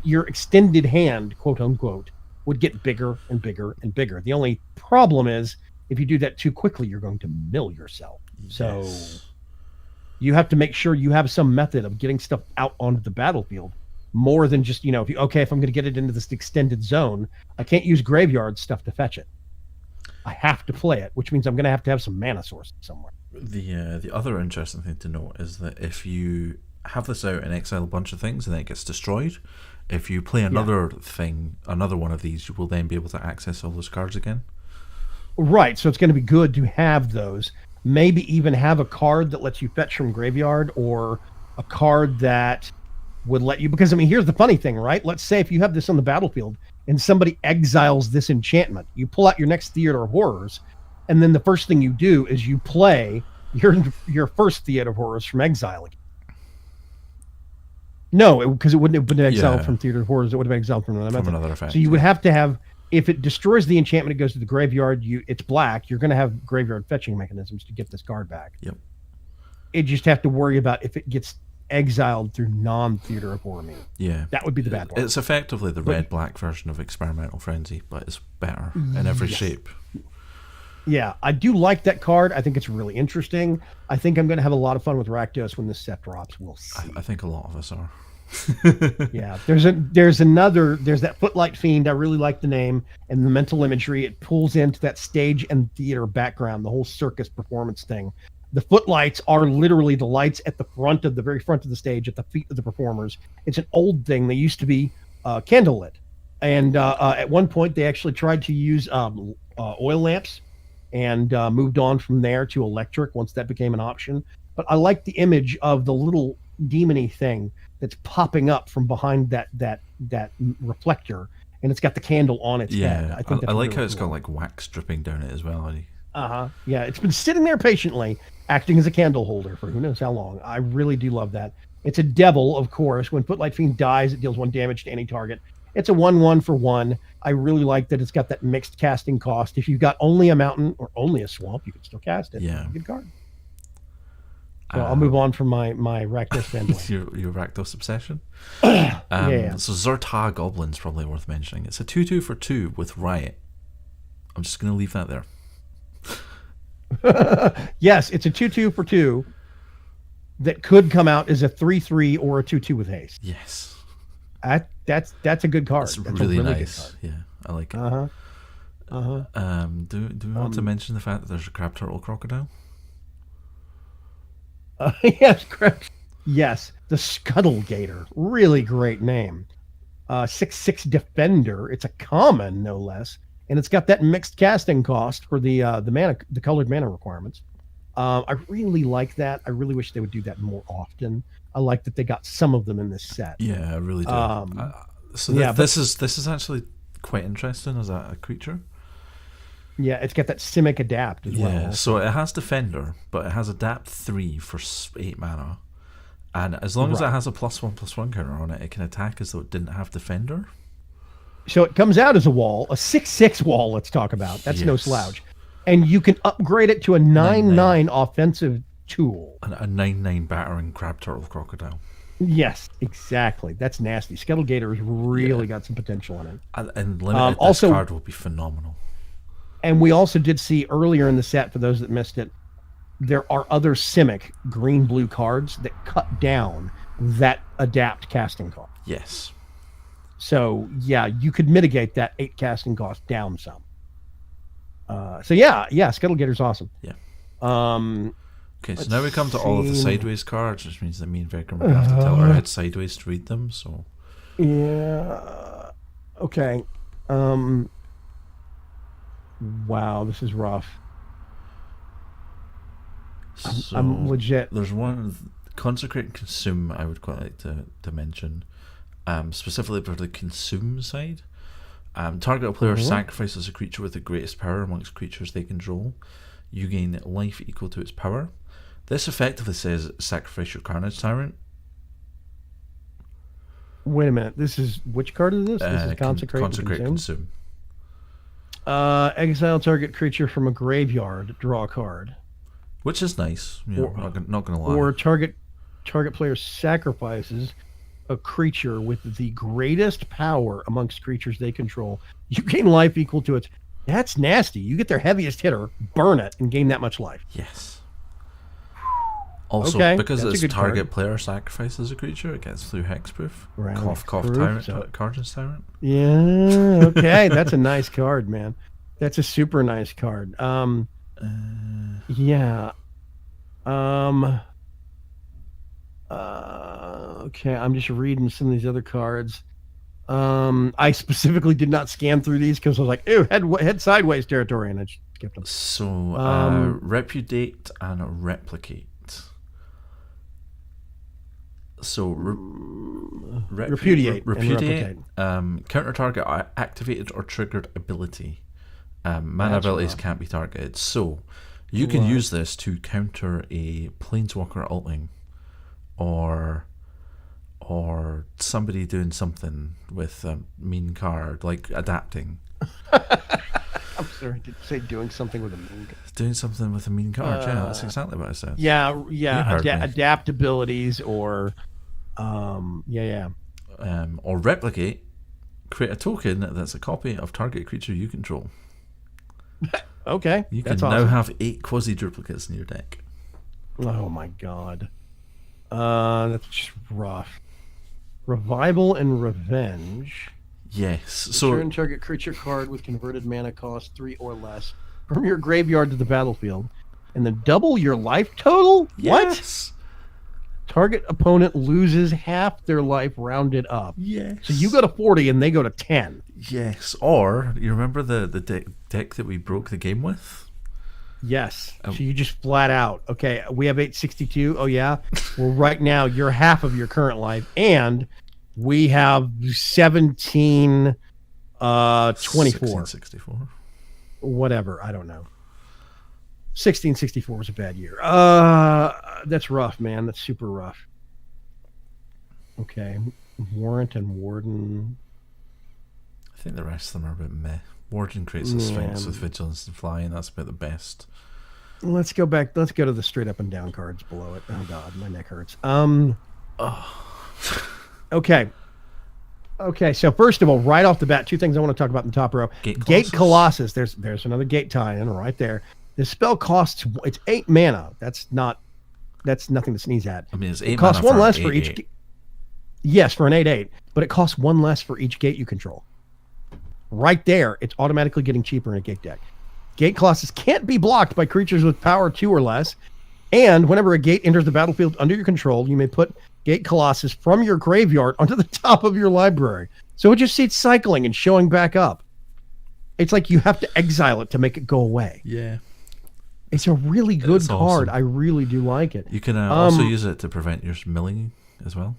your extended hand, quote unquote, would get bigger and bigger and bigger. The only problem is if you do that too quickly, you're going to mill yourself. Yes. So you have to make sure you have some method of getting stuff out onto the battlefield more than just, if I'm going to get it into this extended zone, I can't use graveyard stuff to fetch it. I have to play it, which means I'm going to have some mana source somewhere. The other interesting thing to note is that if you have this out and exile a bunch of things and then it gets destroyed, if you play another one of these, you will then be able to access all those cards again. Right, so it's going to be good to have those. Maybe even have a card that lets you fetch from graveyard, or a card that would let you... Because, here's the funny thing, right? Let's say if you have this on the battlefield and somebody exiles this enchantment, you pull out your next Theater of Horrors, and then the first thing you do is you play your first Theater of Horrors from Exile. No, because it wouldn't have been exiled from Theater of Horrors. It would have been exiled from another effect. So you would have to have, if it destroys the enchantment, it goes to the graveyard. It's black. You're going to have graveyard fetching mechanisms to get this card back. Yep. You just have to worry about if it gets exiled through non-Theater of Horror means. Yeah. That would be the bad part. It's effectively the red-black version of Experimental Frenzy, but it's better in every shape. Yeah, I do like that card. I think it's really interesting. I think I'm going to have a lot of fun with Rakdos when this set drops. We'll see. I think a lot of us are. Yeah, there's that Footlight Fiend. I really like the name and the mental imagery. It pulls into that stage and theater background, the whole circus performance thing. The footlights are literally the lights at the very front of the stage, at the feet of the performers. It's an old thing. They used to be candlelit, and at one point they actually tried to use oil lamps, and moved on from there to electric once that became an option. But I like the image of the little demony thing that's popping up from behind that reflector, and it's got the candle on its head. I think I like really how it's cool. got like wax dripping down it as well. Yeah, it's been sitting there patiently, acting as a candle holder for who knows how long. I really do love that. It's a devil, of course. When Footlight Fiend dies, it deals 1 damage to any target. It's a 1/1 for 1. I really like that it's got that mixed casting cost. If you've got only a mountain or only a swamp, you can still cast it. Yeah. It's a good card. So I'll move on from my Rakdos fanboy. your Rakdos obsession. Yeah. So Zerta Goblin's probably worth mentioning. It's a 2/2 for 2 with Riot. I'm just going to leave that there. Yes, it's a 2/2 for 2 that could come out as a 3/3 or a 2/2 with haste. Yes. That's a good card. That's really nice. Yeah, I like it. Do we want to mention the fact that there's a crab turtle crocodile? Yes, correct. Yes, the Scuttle Gator. Really great name. 6/6 defender. It's a common, no less, and it's got that mixed casting cost for the mana, the colored mana requirements. I really like that. I really wish they would do that more often. I like that they got some of them in this set. Yeah, I really do. This is actually quite interesting as a creature. Yeah, it's got that Simic Adapt as well. Yeah, so it has Defender, but it has Adapt 3 for 8 mana. And as long as it has a +1/+1 counter on it, it can attack as though it didn't have Defender. So it comes out as a wall, a 6/6 wall, let's talk about. That's no slouch. And you can upgrade it to a 9/9 offensive tool. A 9/9 battering crab turtle crocodile. Yes, exactly. That's nasty. Scuttle Gator has really got some potential in it. And limited, this card will be phenomenal. And we also did see earlier in the set, for those that missed it, there are other Simic green-blue cards that cut down that adapt casting cost. Yes. So, yeah, you could mitigate that 8 casting cost down some. Scuttle Gator's awesome. Yeah. Okay, so now we come to all of the sideways cards, which means that me and Vector are going to have to tilt our head sideways to read them. So. Yeah. Okay. Wow, this is rough. I'm legit. There's one, Consecrate and Consume, I would quite like to mention, specifically for the Consume side. Target player sacrifices a creature with the greatest power amongst creatures they control. You gain life equal to its power. This effectively says sacrifice your Carnage Tyrant. Wait a minute. This is, which card is this? This is Consecrate and Consume. Exile target creature from a graveyard. Draw a card. Which is nice. Yeah, not gonna lie. Or target player sacrifices a creature with the greatest power amongst creatures they control. You gain life equal to its. That's nasty. You get their heaviest hitter, burn it, and gain that much life. Yes. Also, because it's target player sacrifices a creature, it gets through hexproof. Cough, Tyrant, Carnage Tyrant. Yeah, okay. That's a nice card, man. That's a super nice card. Yeah. Okay, I'm just reading some of these other cards. I specifically did not scan through these because I was like, ew, head sideways territory, and I just skipped them. So, Repudiate and Replicate. So, Repudiate. Repudiate. Counter target activated or triggered ability. Mana That's abilities rough. can't be targeted, so you can use this to counter a planeswalker ulting, or somebody doing something with a mean card, like adapting. I'm sorry, did you say doing something with a mean? Doing something with a mean card, yeah, that's exactly what I said. Yeah, You heard me. adaptabilities or, yeah. Or replicate, create a token that's a copy of target creature you control. Okay, You that's can now awesome. have 8 quasi-duplicates in your deck. Oh my god. That's just rough. Revival and Revenge. Yes. Return target creature card with converted mana cost 3 or less from your graveyard to the battlefield, and then double your life total? Yes. What? Target opponent loses half their life rounded up. Yes. So you go to 40 and they go to 10. Yes. Or, you remember the deck that we broke the game with? Yes. So you just flat out, okay, we have 862. Oh, yeah? Well, right now, you're half of your current life, and we have 17, 24. 1664. Whatever. I don't know. 1664 was a bad year. That's rough, man. That's super rough. Okay. Warrant and Warden. I think the rest of them are a bit meh. Warden creates a Sphinx with Vigilance and Flying. That's about the best. Let's go back. Let's go to the straight up and down cards below it. Oh God, my neck hurts. Okay. Okay. So first of all, right off the bat, two things I want to talk about in the top row. Gate Colossus. There's another gate tie-in right there. This spell costs, it's 8 mana. That's nothing to sneeze at. I mean, it's 8 it costs mana one for less an for 8/8. each. Yes, for an 8/8, but it costs one less for each gate you control. Right there, it's automatically getting cheaper in a gate deck. Gate Colossus can't be blocked by creatures with power 2 or less, and whenever a gate enters the battlefield under your control, you may put Gate Colossus from your graveyard onto the top of your library. So it just sits cycling and showing back up. It's like you have to exile it to make it go away. Yeah. It's a really good It's card. awesome. I really do like it. You can also use it to prevent your milling as well.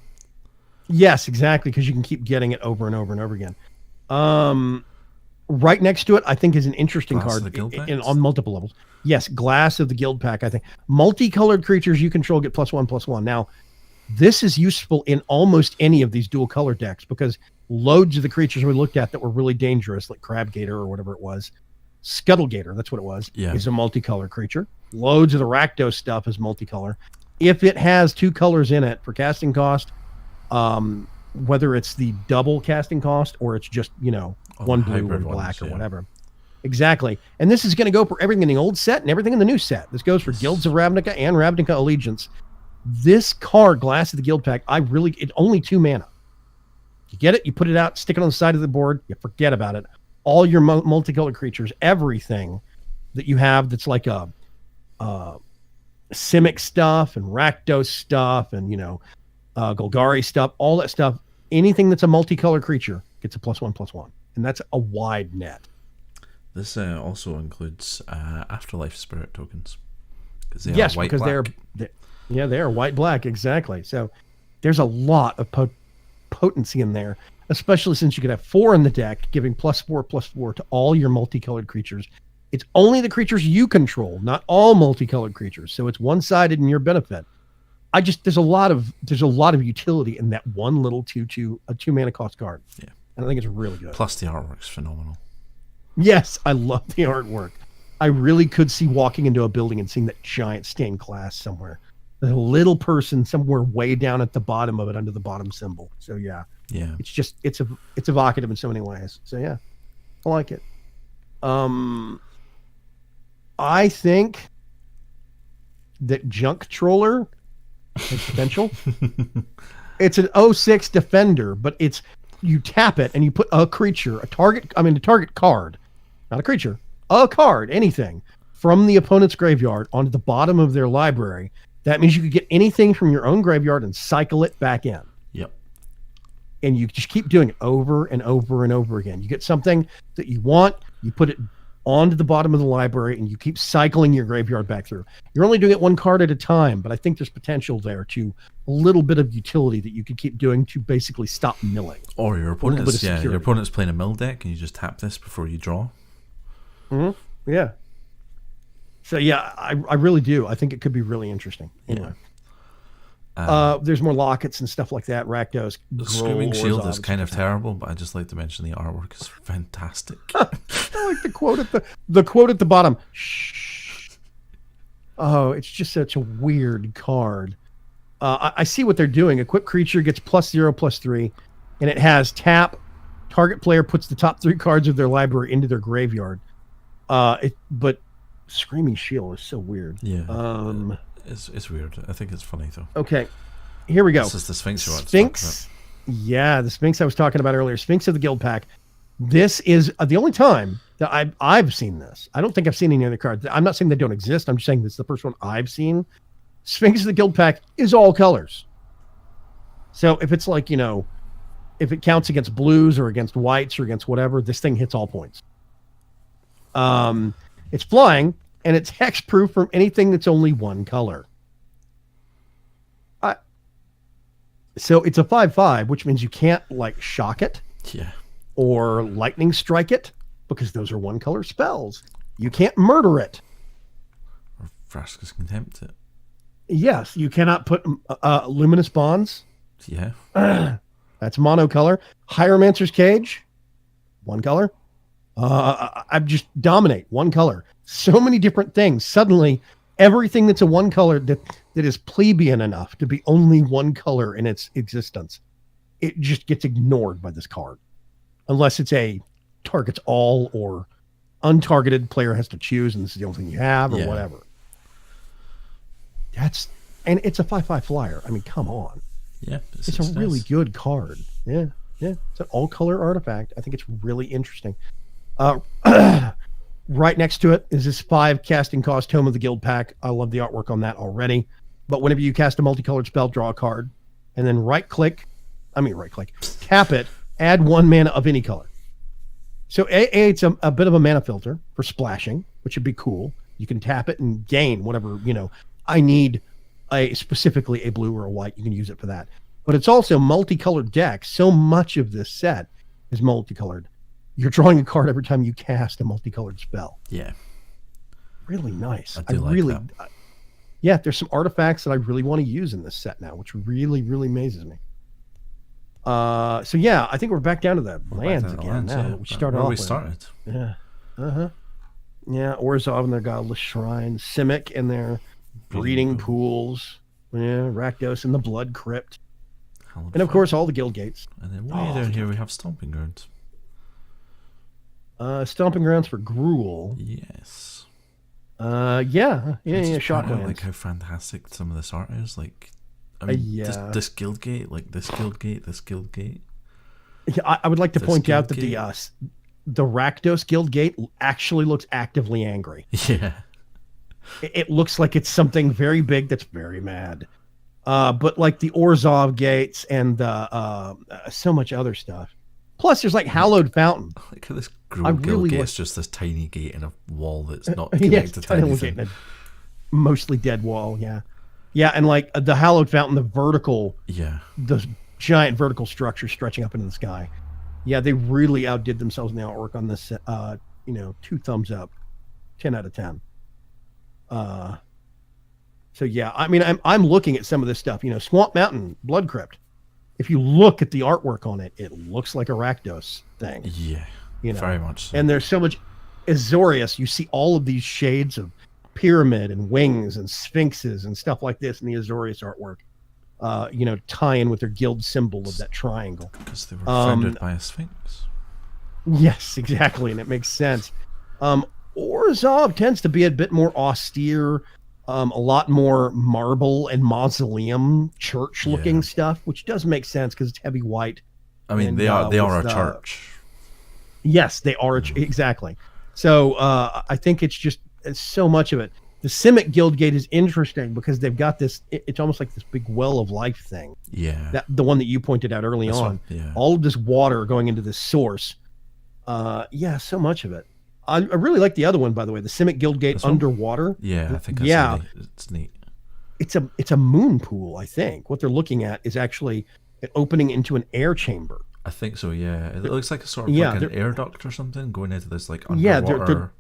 Yes, exactly, because you can keep getting it over and over and over again. Right next to it, I think, is an interesting Glass of card the Guild Packs? on multiple levels. Yes, Glass of the Guild Pack, I think. Multicolored creatures you control get +1/+1. Now, this is useful in almost any of these dual color decks because loads of the creatures we looked at that were really dangerous, like Crab Gator or whatever it was, Scuttle Gator, that's what it was, is a multicolor creature. Loads of the Rakdos stuff is multicolor. If it has 2 colors in it for casting cost, whether it's the double casting cost or it's just, one blue, one black, or whatever. Exactly. And this is going to go for everything in the old set and everything in the new set. This goes for Guilds of Ravnica and Ravnica Allegiance. This card, Glass of the Guild Pack, it's only 2 mana. You get it, you put it out, stick it on the side of the board, you forget about it. All your multicolored creatures, everything that you have that's like a Simic stuff and Rakdos stuff and, Golgari stuff, all that stuff, anything that's a multicolored creature gets a +1/+1. And that's a wide net. This also includes Afterlife Spirit tokens. Yes, because they are white-black, exactly. So there's a lot of potency in there, especially since you could have 4 in the deck, giving +4/+4 to all your multicolored creatures. It's only the creatures you control, not all multicolored creatures. So it's one-sided in your benefit. There's a lot of utility in that one little 2 mana cost card. Yeah. And I think it's really good. Plus the artwork's phenomenal. Yes, I love the artwork. I really could see walking into a building and seeing that giant stained glass somewhere. A little person somewhere way down at the bottom of it under the bottom symbol. So yeah. It's evocative in so many ways. So yeah, I like it. I think that Junk Troller has potential. It's an 06 defender, but you tap it and you put a target card, not a creature, a card, anything from the opponent's graveyard onto the bottom of their library. That means you could get anything from your own graveyard and cycle it back in. Yep. And you just keep doing it over and over and over again. You get something that you want, you put it onto the bottom of the library, and you keep cycling your graveyard back through. You're only doing it 1 card at a time, but I think there's potential there to a little bit of utility that you could keep doing to basically stop milling. Or your opponent's playing a mill deck, and you just tap this before you draw. Yeah. So yeah, I really do. I think it could be really interesting. Anyway. There's more lockets and stuff like that. Rakdos, The Screaming Shield is Orzhov, kind of terrible, but I just like to mention the artwork is fantastic. I like the quote at the bottom. Shh. Oh, it's just such a weird card. I see what they're doing. Equipped creature gets +0/+3, and it has tap. Target player puts the top 3 cards of their library into their graveyard. But Screaming Shield is so weird. Yeah. It's weird. I think it's funny though. Okay, here we go. This is the Sphinx. Sphinx. Yeah, the Sphinx I was talking about earlier. Sphinx of the Guild Pack. This is the only time that I've seen this. I don't think I've seen any other cards. I'm not saying they don't exist. I'm just saying this is the first one I've seen. Sphinx of the Guild Pack is all colors. So if it's like, if it counts against blues or against whites or against whatever, this thing hits all points. It's flying, and it's hexproof from anything that's only one color. So it's a 5/5, which means you can't shock it, or lightning strike it, because those are one color spells. You can't murder it, or Vraska's Contempt it. Yes, you cannot put luminous bonds. Yeah, that's monocolor. Hieromancer's Cage, one color. I just dominate one color. So many different things. Suddenly, everything that's a one color that is plebeian enough to be only one color in its existence, it just gets ignored by this card. Unless it's a targets all or untargeted player has to choose, and this is the only thing you have, or whatever. And it's a 5/5 flyer. I mean, come on. Yeah. It's a really good card. Yeah. It's an all color artifact. I think it's really interesting. Right next to it is this 5 casting cost Tome of the Guild Pack. I love the artwork on that already. But whenever you cast a multicolored spell, draw a card, and then tap it, add 1 mana of any color. So it's a bit of a mana filter for splashing, which would be cool. You can tap it and gain whatever, I need specifically a blue or a white. You can use it for that. But it's also multicolored deck. So much of this set is multicolored. You're drawing a card every time you cast a multicolored spell. Yeah. Really nice. I really like that. Yeah, there's some artifacts that I really want to use in this set now, which really, really amazes me. So yeah, I think we're back down to the lands again now. We started off. We started. Yeah. Yeah, Orzhov and their godless shrine, Simic and their breeding pools. Yeah, Rakdos and the Blood Crypt. And of course all the guild gates. And then way down here we have Stomping Grounds. Stomping Grounds for Gruul. Yes. Yeah. Shocklands. I like how fantastic some of this art is. This guild gate, this guild gate. Yeah, I would like to point out that the Rakdos guild gate actually looks actively angry. Yeah. It looks like it's something very big that's very mad. But like the Orzhov gates and so much other stuff. Plus, there's Hallowed Fountain. Look at this Gruul guild gate. It's just this tiny gate in a wall that's not connected to anything. Gate, mostly dead wall, yeah. Yeah, and the Hallowed Fountain, the vertical, the giant vertical structure stretching up into the sky. Yeah, they really outdid themselves in the artwork on this. 2 thumbs up, 10 out of 10. So yeah, I mean, I'm looking at some of this stuff. Swamp Mountain, Blood Crypt. If you look at the artwork on it, it looks like a Rakdos thing. Yeah, very much so. And there's so much Azorius. You see all of these shades of pyramid and wings and sphinxes and stuff like this in the Azorius artwork. Tie in with their guild symbol of that triangle. Because they were founded by a sphinx. Yes, exactly, and it makes sense. Orzhov tends to be a bit more austere. A lot more marble and mausoleum church-looking stuff, which does make sense because it's heavy white. I mean, they are a church. Yes, they are exactly. So I think it's so much of it. The Simic Guildgate is interesting because they've got this. It's almost like this big well of life thing. Yeah, the one that you pointed out early on. Yeah. All of this water going into this source. So much of it. I really like the other one, by the way, the Simic Guildgate underwater. Yeah, I think it's neat. It's a moon pool, I think. What they're looking at is actually an opening into an air chamber. I think so, yeah. It looks like a sort of an air duct or something going into this underwater.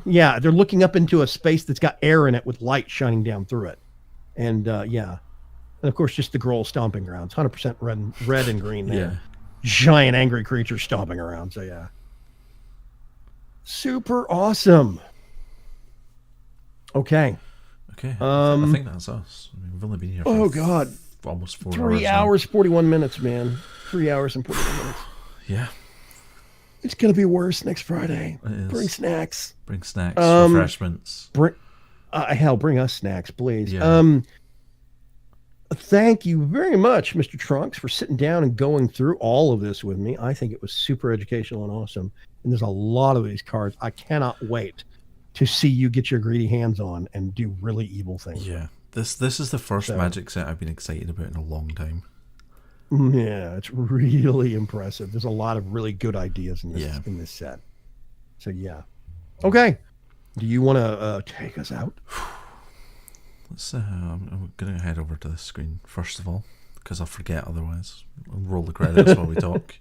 Yeah, they're looking up into a space that's got air in it with light shining down through it. And yeah. And of course, just the Grohl stomping grounds, 100% red and green there. Yeah. Giant angry creatures stomping around. So yeah, super awesome. Okay. Okay. I think that's us. I mean, we've only been here. Oh God. For almost 4 hours. 3 hours, 41 minutes, man. 3 hours and 41 minutes. Yeah. It's gonna be worse next Friday. It is. Bring snacks. Bring snacks, refreshments. Hell, bring us snacks, please. Yeah. Thank you very much, Mr. Trunks, for sitting down and going through all of this with me. I think it was super educational and awesome. And there's a lot of these cards. I cannot wait to see you get your greedy hands on and do really evil things. Yeah. This is the first Magic set I've been excited about in a long time. Yeah, it's really impressive. There's a lot of really good ideas in this set. So yeah. Okay. Do you want to take us out? Let's. I'm gonna head over to the screen first of all because I'll forget otherwise. I'll roll the credits while we talk.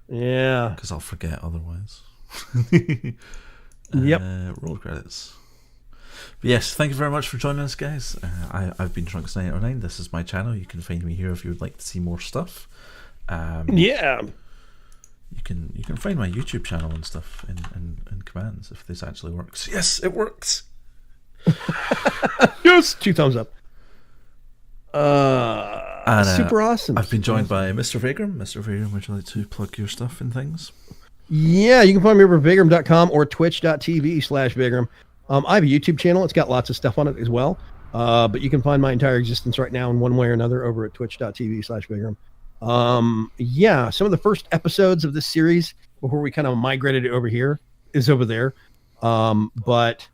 Yeah. Because I'll forget otherwise. Yep. Roll credits. But yes, thank you very much for joining us, guys. I've been Trunks909. This is my channel. You can find me here if you would like to see more stuff. Yeah. You can find my YouTube channel and stuff in commands if this actually works. Yes, it works. Yes, 2 thumbs up. Super awesome. I've been joined by Mr. Vagram. Mr. Vagram, would you like to plug your stuff and things? Yeah, you can find me over at Vagram.com or twitch.tv/Vagram. I have a YouTube channel. It's got lots of stuff on it as well. But you can find my entire existence right now in one way or another over at twitch.tv/Vagram. Yeah, some of the first episodes of this series before we kind of migrated it over here is over there. But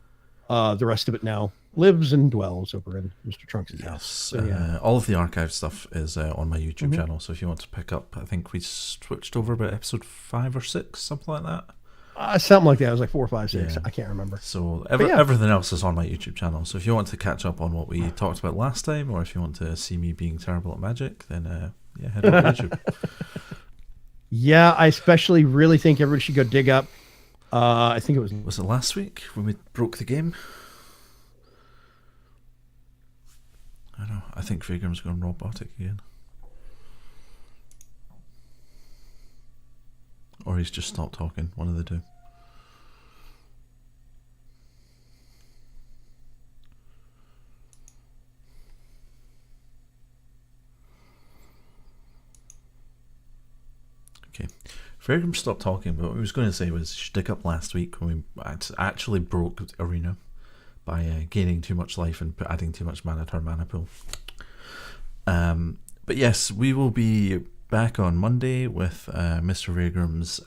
the rest of it now lives and dwells over in Mr. Trunks' house. So, yeah. All of the archive stuff is on my YouTube channel. So if you want to pick up, I think we switched over about episode 5 or 6, something like that. Something like that. It was like 4, 5, 6. Yeah. I can't remember. So everything else is on my YouTube channel. So if you want to catch up on what we talked about last time, or if you want to see me being terrible at Magic, then head over to YouTube. Yeah, I especially really think everybody should go dig up. I think it was it last week when we broke the game? I don't know. I think Vagram's going robotic again. Or he's just stopped talking. One of the two. Okay. Vagram stopped talking, but what I was going to say was you should dig up last week when we actually broke Arena by gaining too much life and adding too much mana to our mana pool. But yes, we will be back on Monday with Mr. Vagram's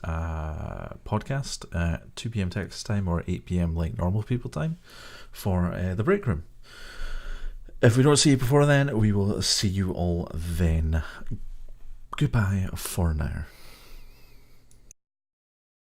podcast, 2 p.m. Texas time or 8 p.m. like normal people time for the break room. If we don't see you before then, we will see you all then. Goodbye for now.